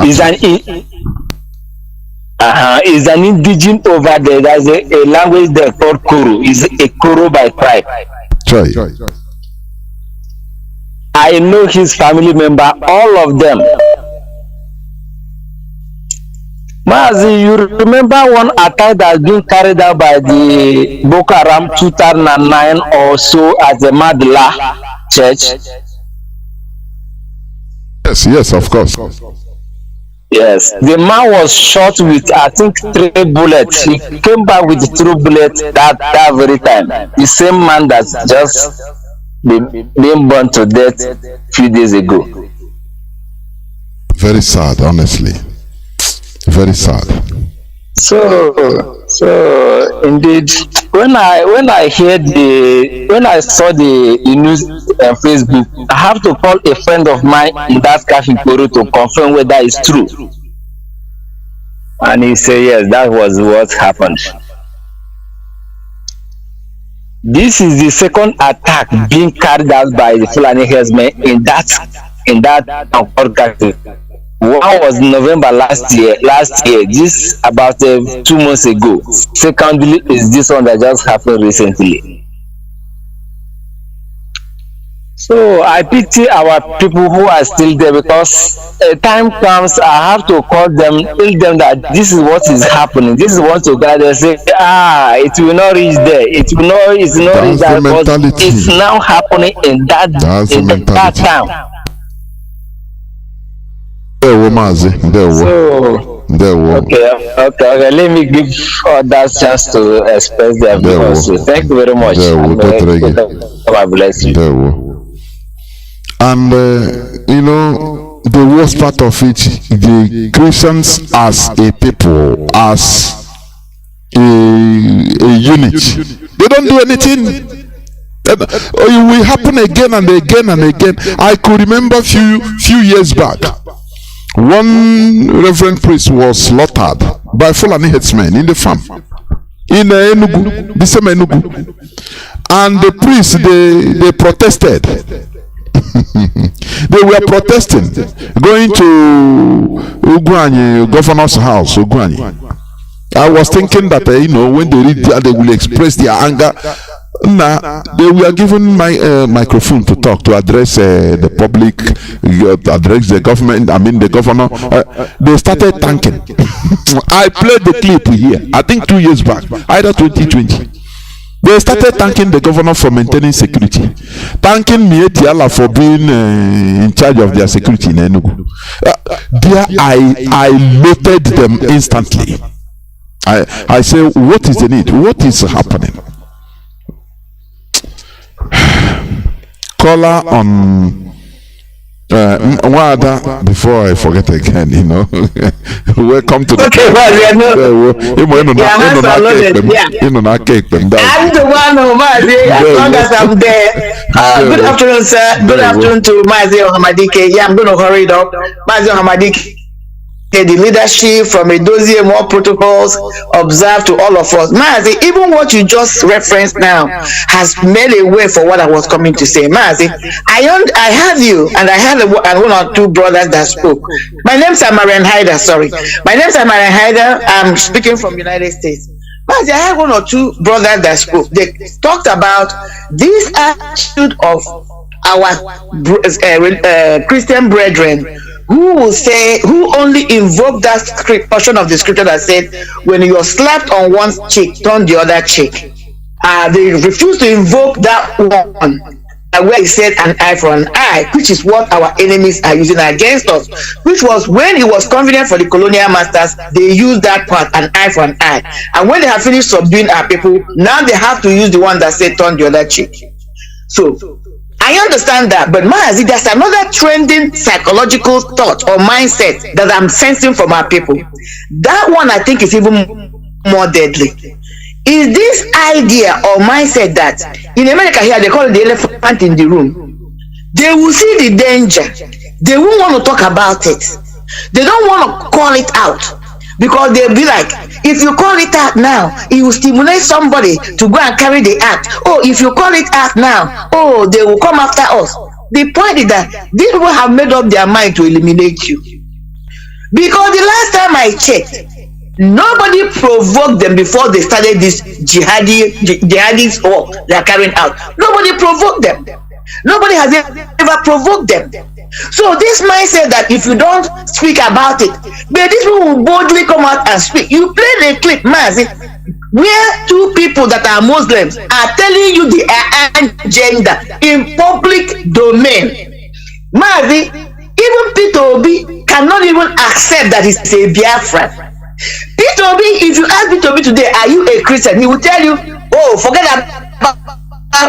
Is an indigenous over there. There's a language there called Kuru. Is a Kuru by tribe. Try. I know his family member, all of them. Mazi, you remember one attack that's been carried out by the Boko Haram 2009 or so at the Madla church? Yes, of course. Yes, the man was shot with, I think, 3 bullets. He came back with 3 bullets that very time. The same man that's just been burned to death a few days ago. Very sad, honestly. Very sad. So indeed, when I saw the news on Facebook, I have to call a friend of mine in that cafe to confirm whether it's true. And he said yes, that was what happened. This is the second attack being carried out by the Fulani herdsmen in that country. One was November last year. This about 2 months ago. Secondly, is this one that just happened recently. So I pity our people who are still there, because a time comes I have to call them, tell them that this is what is happening. This is what to God. They say, it will not reach there. It will not. It's not reach that, because it's now happening in that town. Mazi. Okay. Let me give others chance to express their views. Thank you very much. God bless you. And the worst part of it, the Christians as a people, as a unit, they don't do anything. It will happen again and again and again. I could remember few years back, one reverend priest was slaughtered by Fulani headsmen in the farm in Enugu, the same Enugu, and the priests they protested. They were protesting, going to Ugwani, governor's house, Ugwani. I was thinking that when they read that, they will express their anger. They were given my microphone to talk, to address the public, address the government. The governor. They started thanking. I played the clip here, I think 2 years back, either 2020. They started thanking the governor for maintaining security, thanking Mietiala for being in charge of their security in Enugu. There, I loaded them instantly. I say, what is the need? What is happening? Caller on Wada, before I forget again, welcome to the I'm the one who Mazi, as long as I'm there. Good afternoon, sir. Good afternoon to Mazi Hamadike. Yeah, I'm going to hurry it up. Mazi Hamadike. The leadership from a dossier more protocols observed to all of us. Mazi, even what you just referenced now has made a way for what I was coming to say. Mazi, I have you, and I had one or two brothers that spoke. My name's Amarian Haider, sorry. My name's Amarian Haider. I'm speaking from United States. Mazi, I had one or two brothers that spoke. They talked about this attitude of our Christian brethren who only invoke that portion of the scripture that said, when you're slapped on one cheek, turn the other cheek. They refuse to invoke that one where it said an eye for an eye, which is what our enemies are using against us, which was when it was convenient for the colonial masters, they used that part, an eye for an eye. And when they have finished subduing our people, now they have to use the one that said turn the other cheek. So I understand that, but Mazi, there's another trending psychological thought or mindset that I'm sensing from our people. That one I think is even more deadly. Is this idea or mindset that in America here they call it the elephant in the room? They will see the danger. They won't want to talk about it. They don't want to call it out, because they'll be like, if you call it out now, it will stimulate somebody to go and carry the act. Oh, if you call it out now, oh, they will come after us. The point is that these people have made up their mind to eliminate you. Because the last time I checked, Nobody provoked them before they started this jihadist war they are carrying out. Nobody provoked them. Nobody has ever provoked them. So this mindset that if you don't speak about it, but these people will boldly come out and speak. You play the clip, Mazi, where two people that are Muslims are telling you their agenda in public domain. Mazi, even Peter Obi cannot even accept that he's a Biafran. Peter Obi, if you ask Peter Obi today, are you a Christian? He will tell you, oh, forget about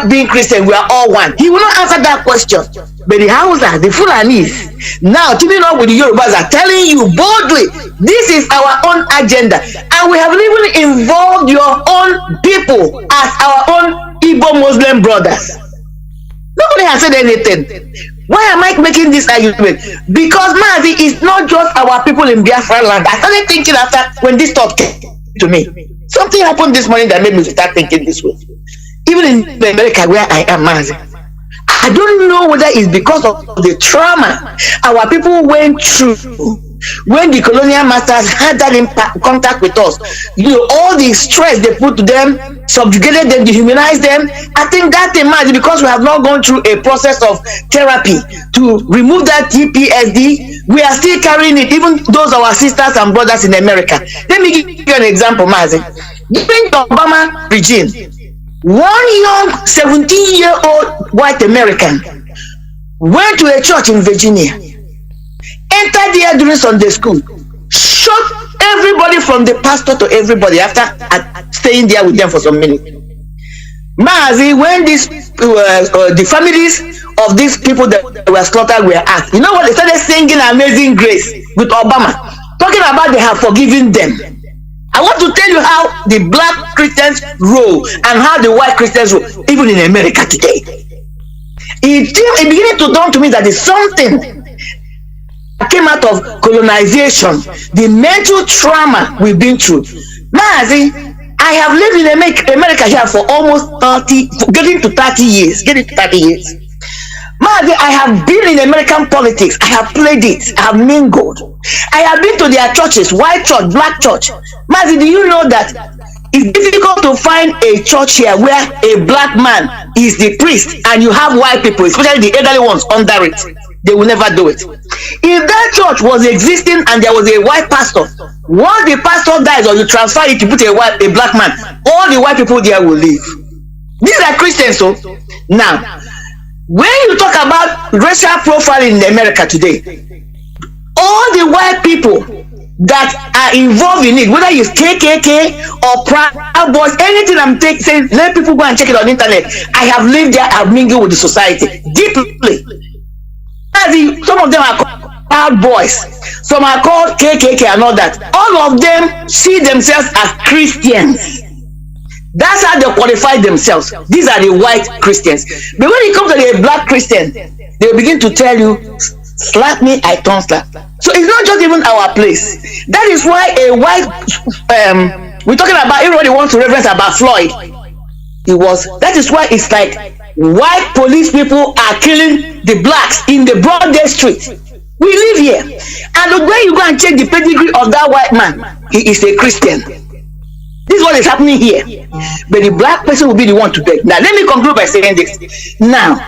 being Christian, we are all one. He will not answer that question. But the Hausa, the Fulanis, now teaming up with the Yorubas are telling you boldly, this is our own agenda. And we have even involved your own people as our own Igbo Muslim brothers. Nobody has said anything. Why am I making this argument? Because Mazi is not just our people in Biafra land. I started thinking after when this thought came to me. Something happened this morning that made me start thinking this way. Even in America where I am, Mazi, I don't know whether it's because of the trauma our people went through when the colonial masters had that contact with us. You know, all the stress they put to them, subjugated them, dehumanized them. I think that thing, Mazi, because we have not gone through a process of therapy to remove that PTSD, we are still carrying it, even those our sisters and brothers in America. Let me give you an example, Mazi. During the Obama regime, one young 17-year-old white American went to a church in Virginia, entered there during Sunday school, shot everybody from the pastor to everybody after staying there with them for some minutes. Mazi, when these the families of these people that were slaughtered were asked, you know what? They started singing Amazing Grace with Obama, talking about they have forgiven them. I want to tell you how the black Christians roll and how the white Christians roll, even in America today. It began to dawn to me that there's something that came out of colonization, the mental trauma we've been through. Mazi, I have lived in America here for almost 30, getting to 30 years. Mazi, I have been in American politics. I have played it. I have mingled. I have been to their churches, white church, black church. Mazi, do you know that it's difficult to find a church here where a black man is the priest and you have white people, especially the elderly ones, under it? They will never do it. If that church was existing and there was a white pastor, once the pastor dies or you transfer it to put a black man, all the white people there will leave. These are Christians, so now when you talk about racial profiling in America today, all the white people that are involved in it, whether it's KKK or Proud Boys, anything I'm saying, let people go and check it on the internet. I have lived there, I've mingled with the society deeply. Some of them are called Proud Boys, some are called KKK and all that. All of them see themselves as Christians. That's how they qualify themselves. These are the white Christians. But when it comes to the black Christian, they begin to tell you, slap me, I don't slap. So it's not just even our place. That is why a white, we're talking about, everybody wants to reference about Floyd. That is why it's like white police people are killing the blacks in the broad day street. We live here. And when you go and check the pedigree of that white man, he is a Christian. This is what is happening here. But the black person will be the one to beg. Now, let me conclude by saying this. Now,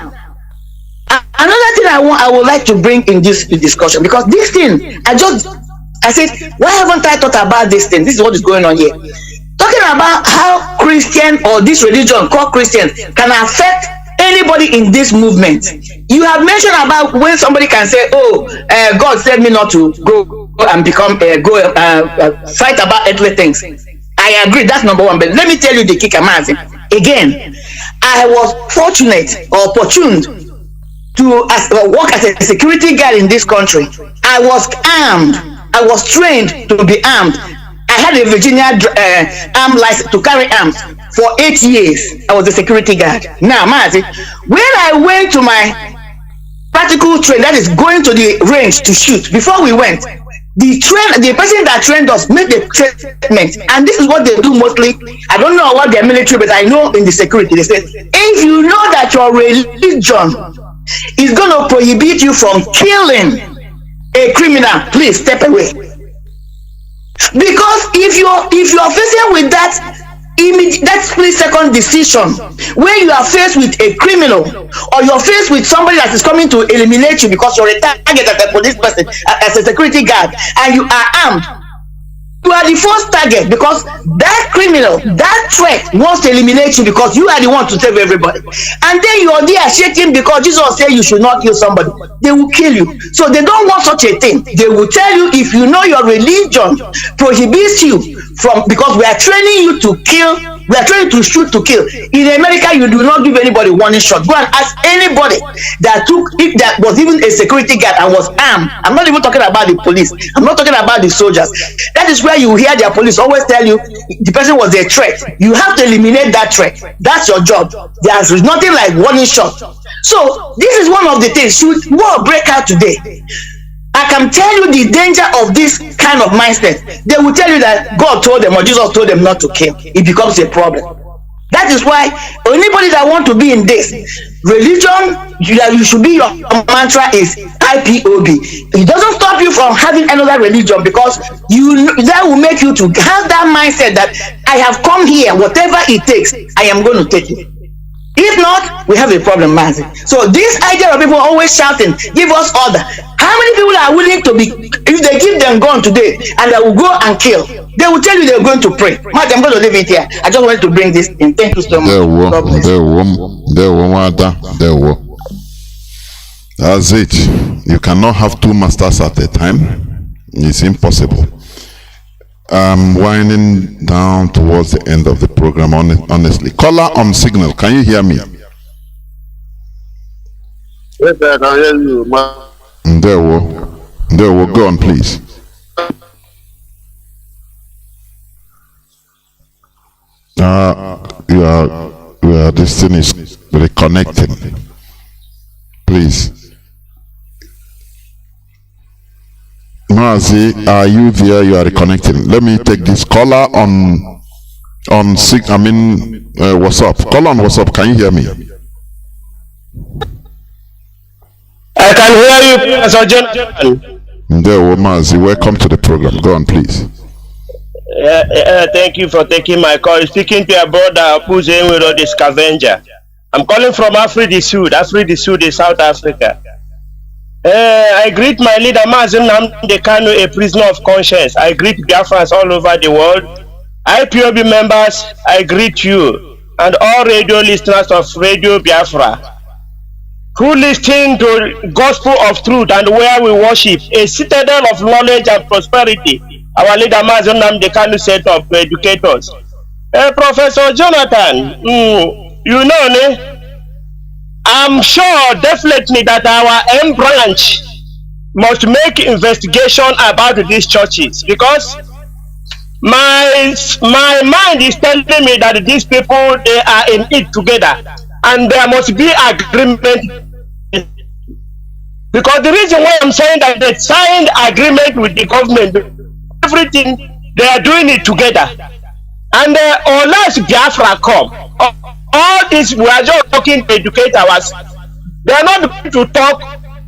another thing I would like to bring in this discussion, because this thing, I said, why haven't I thought about this thing? This is what is going on here. Talking about how Christian or this religion called Christian can affect anybody in this movement. You have mentioned about when somebody can say, oh, God said me not to go and become, fight about earthly things. I agree, that's number one. But let me tell you the kicker, Mazi. Again, I was fortunate or opportune to work as a security guard in this country. I was armed. I was trained to be armed. I had a Virginia arm license to carry arms for 8 years. I was a security guard. Now, Mazi, when I went to my practical train, that is going to the range to shoot, before we went, the person that trained us made the statement, and this is what they do mostly. I don't know what their military, but I know in the security, they say, if you know that your religion is going to prohibit you from killing a criminal, please step away. Because if you're facing with that split-second decision where you are faced with a criminal, or you're faced with somebody that is coming to eliminate you because you're a target as a police person, as a security guard, and you are armed, you are the first target, because that criminal, that threat wants to eliminate you because you are the one to save everybody. And then you are there shaking because Jesus said you should not kill somebody. They will kill you. So they don't want such a thing. They will tell you, if you know your religion prohibits you from, because we are training you to kill, we are trying to shoot to kill. In America, you do not give anybody warning shot. Go and ask anybody that if that was even a security guard and was armed. I'm not even talking about the police. I'm not talking about the soldiers. That is where you hear their police always tell you the person was a threat. You have to eliminate that threat. That's your job. There's nothing like warning shot. So this is one of the things. Should war break out today, I can tell you the danger of this kind of mindset. They will tell you that God told them or Jesus told them not to kill. It becomes a problem. That is why anybody that want to be in this religion, you should be, your mantra is IPOB. It doesn't stop you from having another religion, because that will make you to have that mindset that I have come here, whatever it takes, I am going to take it. If not, we have a problem, Mazi. So this idea of people always shouting, give us order. How many people are willing to be, if they give them gun today and they will go and kill, they will tell you they're going to pray. Mazi, I'm going to leave it here. I just wanted to bring this in. Thank you so much. That's it. You cannot have two masters at a time. It's impossible. I'm winding down towards the end of the program, honestly. Caller on signal, can you hear me? Yes, I can hear you. There we go on, please. This thing is reconnecting. Please. Mazi, are you there? You are reconnecting. Let me take this caller on what's up? Caller on WhatsApp. Can you hear me? I can hear you, Professor Jonathan. There, Mazi, welcome to the program. Go on, please. Thank you for taking my call. Speaking to your brother, Puzenwero the Scavenger. I'm calling from Afridi Sud. Afridi Sud is South Africa. I greet my leader, Mazi Nnamdi Kanu, a prisoner of conscience. I greet Biafrans all over the world. IPOB members, I greet you and all radio listeners of Radio Biafra who listen to gospel of truth and where we worship, a citadel of knowledge and prosperity. Our leader, Mazi Nnamdi Kanu, set up to educate us. Professor Jonathan, you know, I'm sure definitely that our M branch must make investigation about these churches, because my mind is telling me that these people, they are in it together and there must be agreement. Because the reason why I'm saying that they signed agreement with the government, everything, they are doing it together. And unless Biafra come, all this, we are just talking to educate ourselves. They are not going to talk,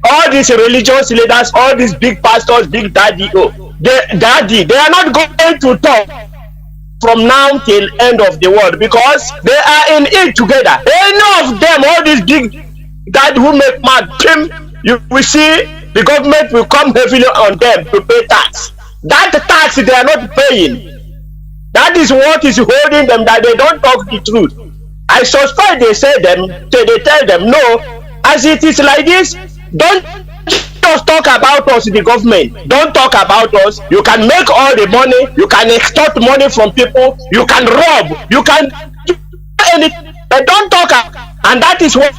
all these religious leaders, all these big pastors, big daddy, they are not going to talk from now till end of the world, because they are in it together. Any of them, all these big daddy who make mad, you will see the government will come heavily on them to pay tax. That tax they are not paying. That is what is holding them, that they don't talk the truth. I suspect they tell them, no, as it is like this, don't just talk about us, the government. Don't talk about us. You can make all the money, you can extort money from people, you can rob, you can do anything. They don't talk, and that is why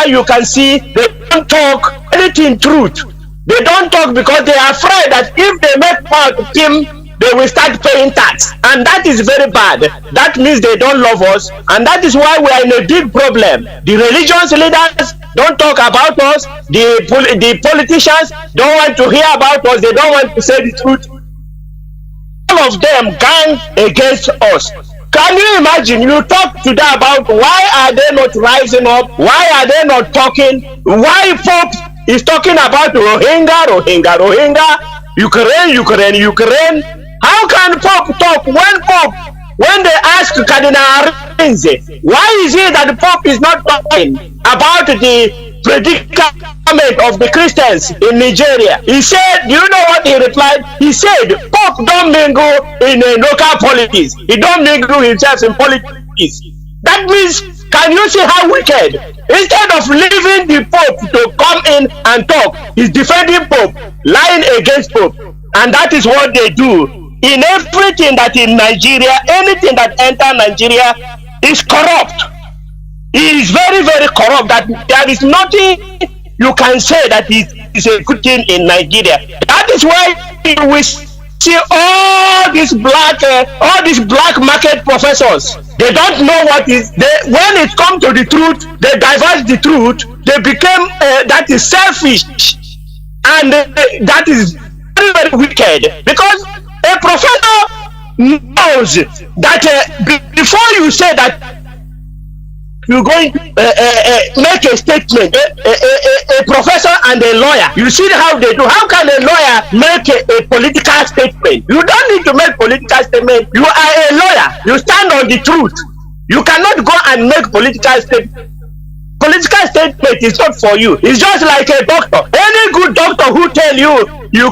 you can see they don't talk anything truth. They don't talk because they are afraid that if they make part of him, they will start paying tax, and that is very bad. That means they don't love us, and that is why we are in a big problem. The religious leaders don't talk about us. The politicians don't want to hear about us. They don't want to say the truth. All of them gang against us. Can you imagine? You talk today about why are they not rising up? Why are they not talking? Why Pope is talking about Rohingya, Ukraine. How can Pope talk when they ask Cardinal Renzi, why is it that the Pope is not talking about the predicament of the Christians in Nigeria? He said, do you know what he replied? He said, Pope don't mingle in local politics. He don't mingle himself in politics. That means, can you see how wicked? Instead of leaving the Pope to come in and talk, he's defending Pope, lying against Pope. And that is what they do. In everything that in Nigeria, anything that enter Nigeria is corrupt. It is very, very corrupt. That there is nothing you can say that is a good thing in Nigeria. That is why we see all these black market professors. They don't know what is. When it comes to the truth, they diverge the truth. They became that is selfish, and that is very, very wicked, because a professor knows that before you say that you're going to make a statement, a professor and a lawyer, you see how they do. How can a lawyer make a political statement? You don't need to make political statement. You are a lawyer. You stand on the truth. You cannot go and make political statement. Political statement is not for you. It's just like a doctor. Any good doctor who tell you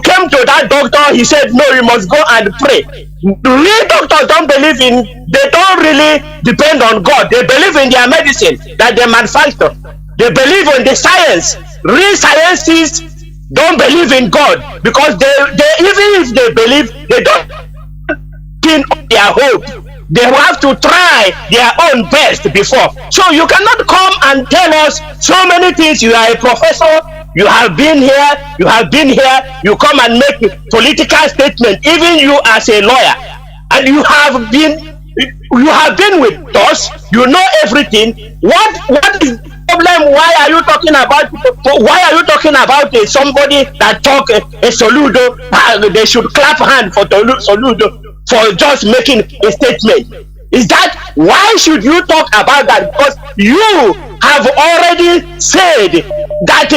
came to that doctor, he said, no, you must go and pray. Real doctors don't believe in, they don't really depend on God. They believe in their medicine that they manufacture. They believe in the science. Real scientists don't believe in God, because they even if they believe, they don't pin their hope. They will have to try their own best before. So you cannot come and tell us so many things. You are a professor, you have been here, you come and make political statement, even you as a lawyer, and you have been with us, you know everything. What is the problem? Why are you talking about somebody that talk a Soludo? They should clap hand for Soludo for just making a statement. Is that why should you talk about that? Because you have already said that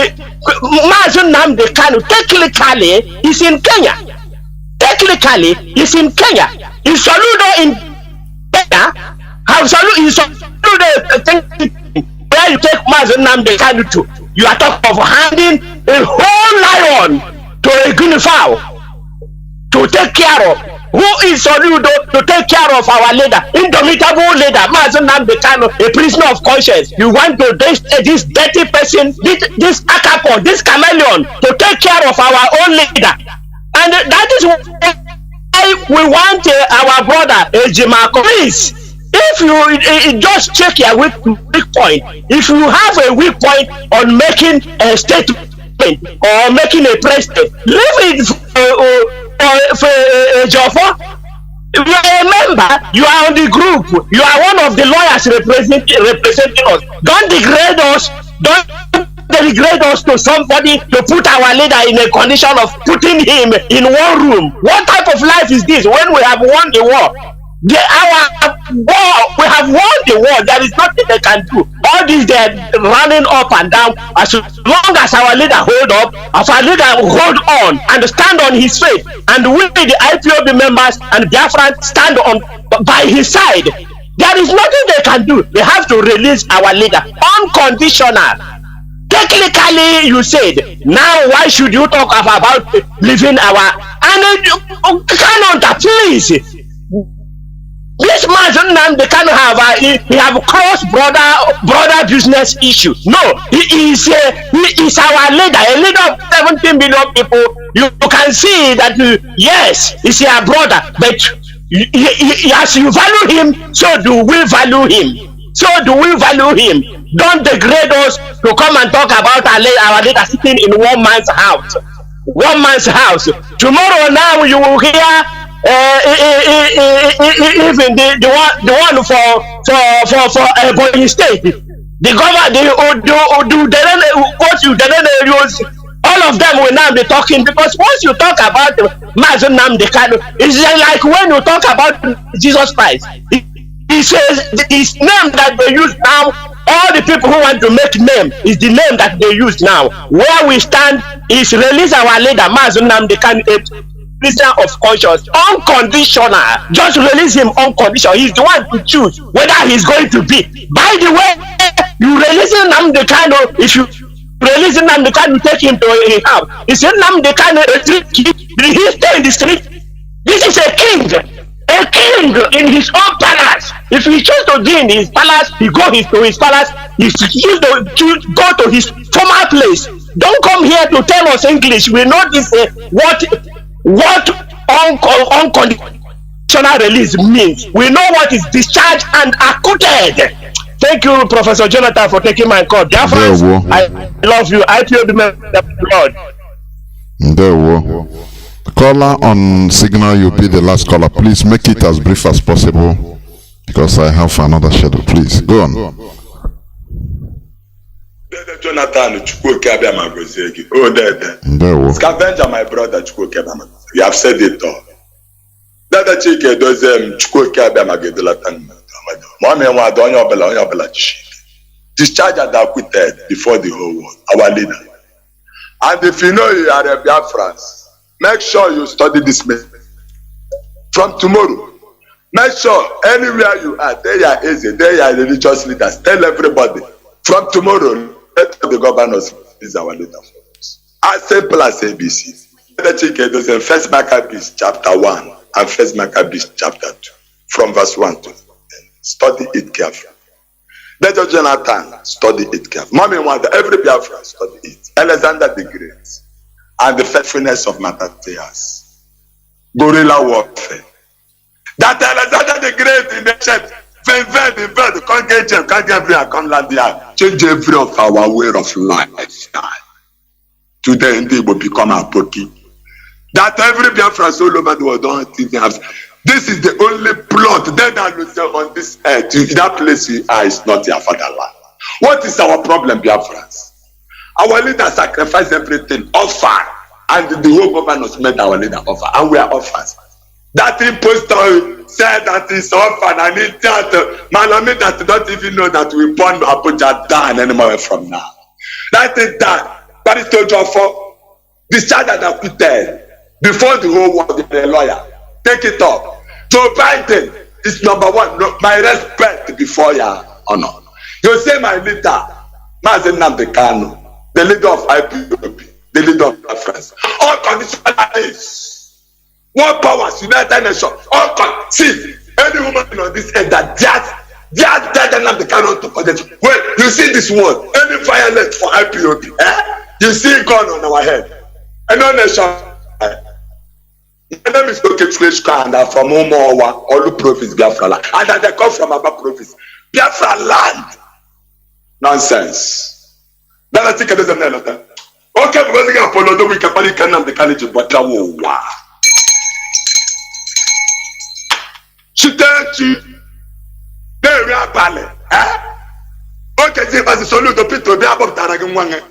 Mazi Nnamdi Kanu technically is in Kenya. Is Soludo in Kenya? How Soludo where you take Mazi Nnamdi Kanu to? You are talking of handing a whole lion to a guinea fowl to take care of. Who is Soludo to take care of our leader, indomitable leader, Mazi Nnamdi Kanu, a prisoner of conscience? You want to this dirty person, this akapo, this chameleon, to take care of our own leader, and that is why we want our brother Ejimako. Please, if you just check your weak point, if you have a weak point on making a statement or making a president, leave it. Jofo, remember, you are on the group. You are one of the lawyers representing us. Don't degrade us. Don't degrade us to somebody to put our leader in a condition of putting him in one room. What type of life is this when we have won the war? We have won the war. There is nothing they can do. All these they're running up and down. As long as our leader hold up, as our leader hold on and stand on his faith, and we the IPOB members and Biafrans stand on by his side, there is nothing they can do. They have to release our leader unconditional. Technically, you said, now why should you talk about leaving our Canada, please? This Mazi Nnamdi Kanu have cross border business issue. No, he is our leader, a leader of 17 million people. You can see that yes, he's your brother, but as you value him, so do we value him. Don't degrade us to come and talk about our leader sitting in one man's house. Tomorrow now you will hear. Even the one for Ebonyi State, the government, all of them will now be talking, because once you talk about Mazi Nnamdi Kanu, it's like when you talk about Jesus Christ. He says his name that they use now. All the people who want to make name is the name that they use now. Where we stand is release our leader Mazi Nnamdi Kanu. Christian of conscience, unconditional. Just release him unconditional. He's the one to choose whether he's going to be. By the way, you release Nnamdi Kanu. If you release Nnamdi Kanu, take him to a house. Is Nnamdi Kanu a street kid? Did he stay in the street? This is a king in his own palace. If he chooses to be in his palace, he goes to his palace. He chooses to go to his former place. Don't come here to tell us English. We know this what unconditional release means. We know what is discharged and acquitted. Thank you, Professor Jonathan, for taking my call. Biafrans, I love you. I feel the Lord. There we Caller on signal, you'll be the last caller. Please make it as brief as possible because I have another schedule. Please go on. Jonathan, Scavenger, my brother, you have said it all. Dada Chike does discharged and acquitted before the whole world, our leader. And if you know you are a Biafrans, make sure you study this message. From tomorrow, make sure anywhere you are, they are easy, they are religious leaders. Tell everybody, from tomorrow, let the governors is our leader for us. As simple as ABC. First Maccabees chapter 1 and First Maccabees chapter 2, from verse 1 to 10. Study it carefully. Let Jonathan study it carefully. Mommy wonder, every Biafran study it. Alexander the Great and the faithfulness of Matthias. Guerrilla warfare. That Alexander the Great in the church, invade, can't get them, can't get every come land there. Change every of our way of life. Today indeed will become a bookie. That every Biafran all over the world don't even have. This is the only plot that on this earth. That place you are is not your fatherland. What is our problem, Biafrans? Our leader sacrificed everything, offer, and the whole government made our leader offer, and we are offers. That impostor said that he's orphan and in theater, Malami that don't even know that we born Abuja down anymore from now. That is that. But it's told you for discharge and acquitted before the whole world is a lawyer. Take it up. Joe Biden is number one. No, my respect before your honor. You say my leader, Mazi Nnamdi Kanu, the leader of IPOB, the leader of Biafrans. All conditionalities. One powers, United Nations. All see any woman on this earth that just Nnamdi Kanu to protect. Wait, you see this one? Any violence for IPOB? You see it gone on our head. And no nation. My name is Okechukwu and I'm from Umuowa, Olu province, Biafra land. And they come from Aba province. Biafra land. Nonsense. Then I think it doesn't matter. Okay, because we can follow the week upon the Nnamdi Kanu, but wow. She tells you, there we are ballet. Okay, see, as a solution to Peter, be above Taragwan.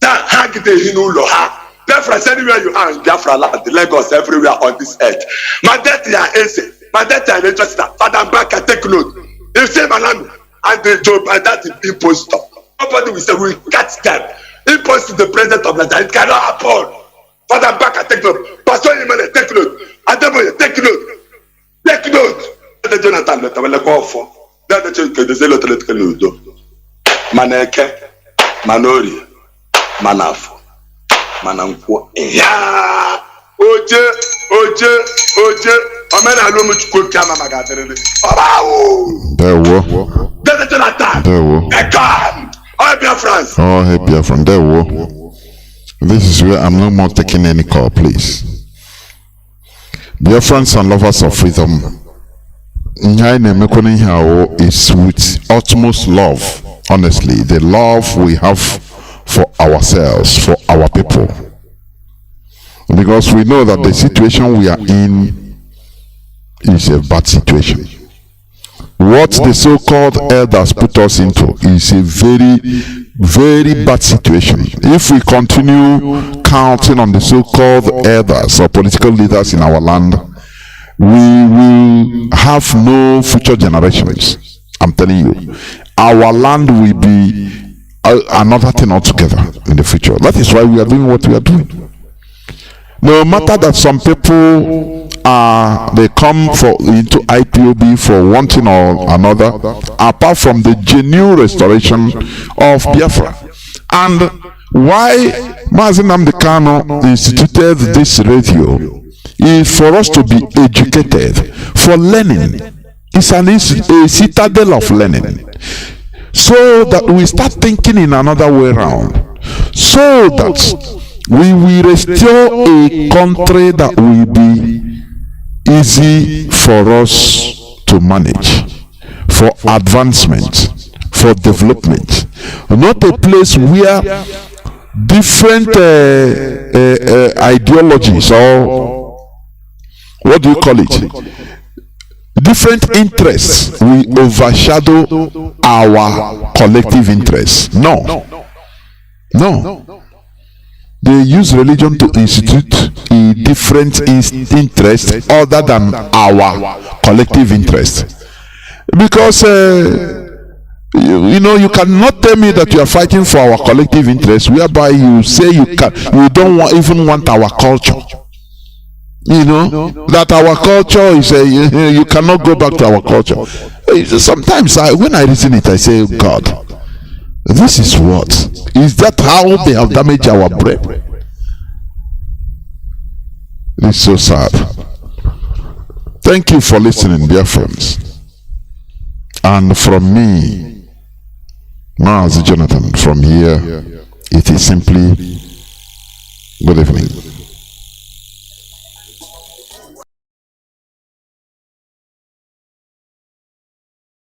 That hag the Hinulo ha. Biafra, anywhere you are in Biafra land, Lagos, everywhere on this earth. My death is easy. My death is interested. Father back and take note. You say Malami and the job and that is impostor. Nobody will say we catch them. Impostor the president of Nigeria. It cannot happen. Father back and take note. Pastor Imane, take note. Adeboye, take note. Take note. The Jonathan letter will go for. That the church can say let it do. Maneke, Manori, Manafo. Mananko. Yeah. Oje. Amena lomu chukwu kama magatere. Oh. There we. The Jonathan. There we. Come. All Biafrans. Oh, hey Biafran. There we. This is where I'm no more taking any call, please. Biafrans and lovers of freedom. Is with utmost love. Honestly, the love we have for ourselves, for our people, because we know that the situation we are in is a bad situation. What the so-called elders put us into is a very, very bad situation. If we continue counting on the so-called elders or political leaders in our land, we will have no future generations. I'm telling you, our land will be another thing altogether in the future. That is why we are doing what we are doing. No matter that some people they come into IPOB for one thing or another, apart from the genuine restoration of Biafra. And why Mazi Nnamdi Kanu instituted this radio is for us to be educated, for learning. It's a citadel of learning, so that we start thinking in another way around, so that we will restore a country that will be easy for us to manage, for advancement, for development, not a place where different ideologies, or what do you call it, different interests will overshadow our collective interests. No. They use religion to institute a different interest other than our collective interest. Because you cannot tell me that you are fighting for our collective interest, whereby you say you don't even want our culture. That our culture is you cannot go back to our culture. Sometimes when I reason it, I say, God, this is what? Is that how they have damaged our brain? It's so sad. Thank you for listening, dear friends. And from me, Mazi Jonathan, from here, it is simply good evening.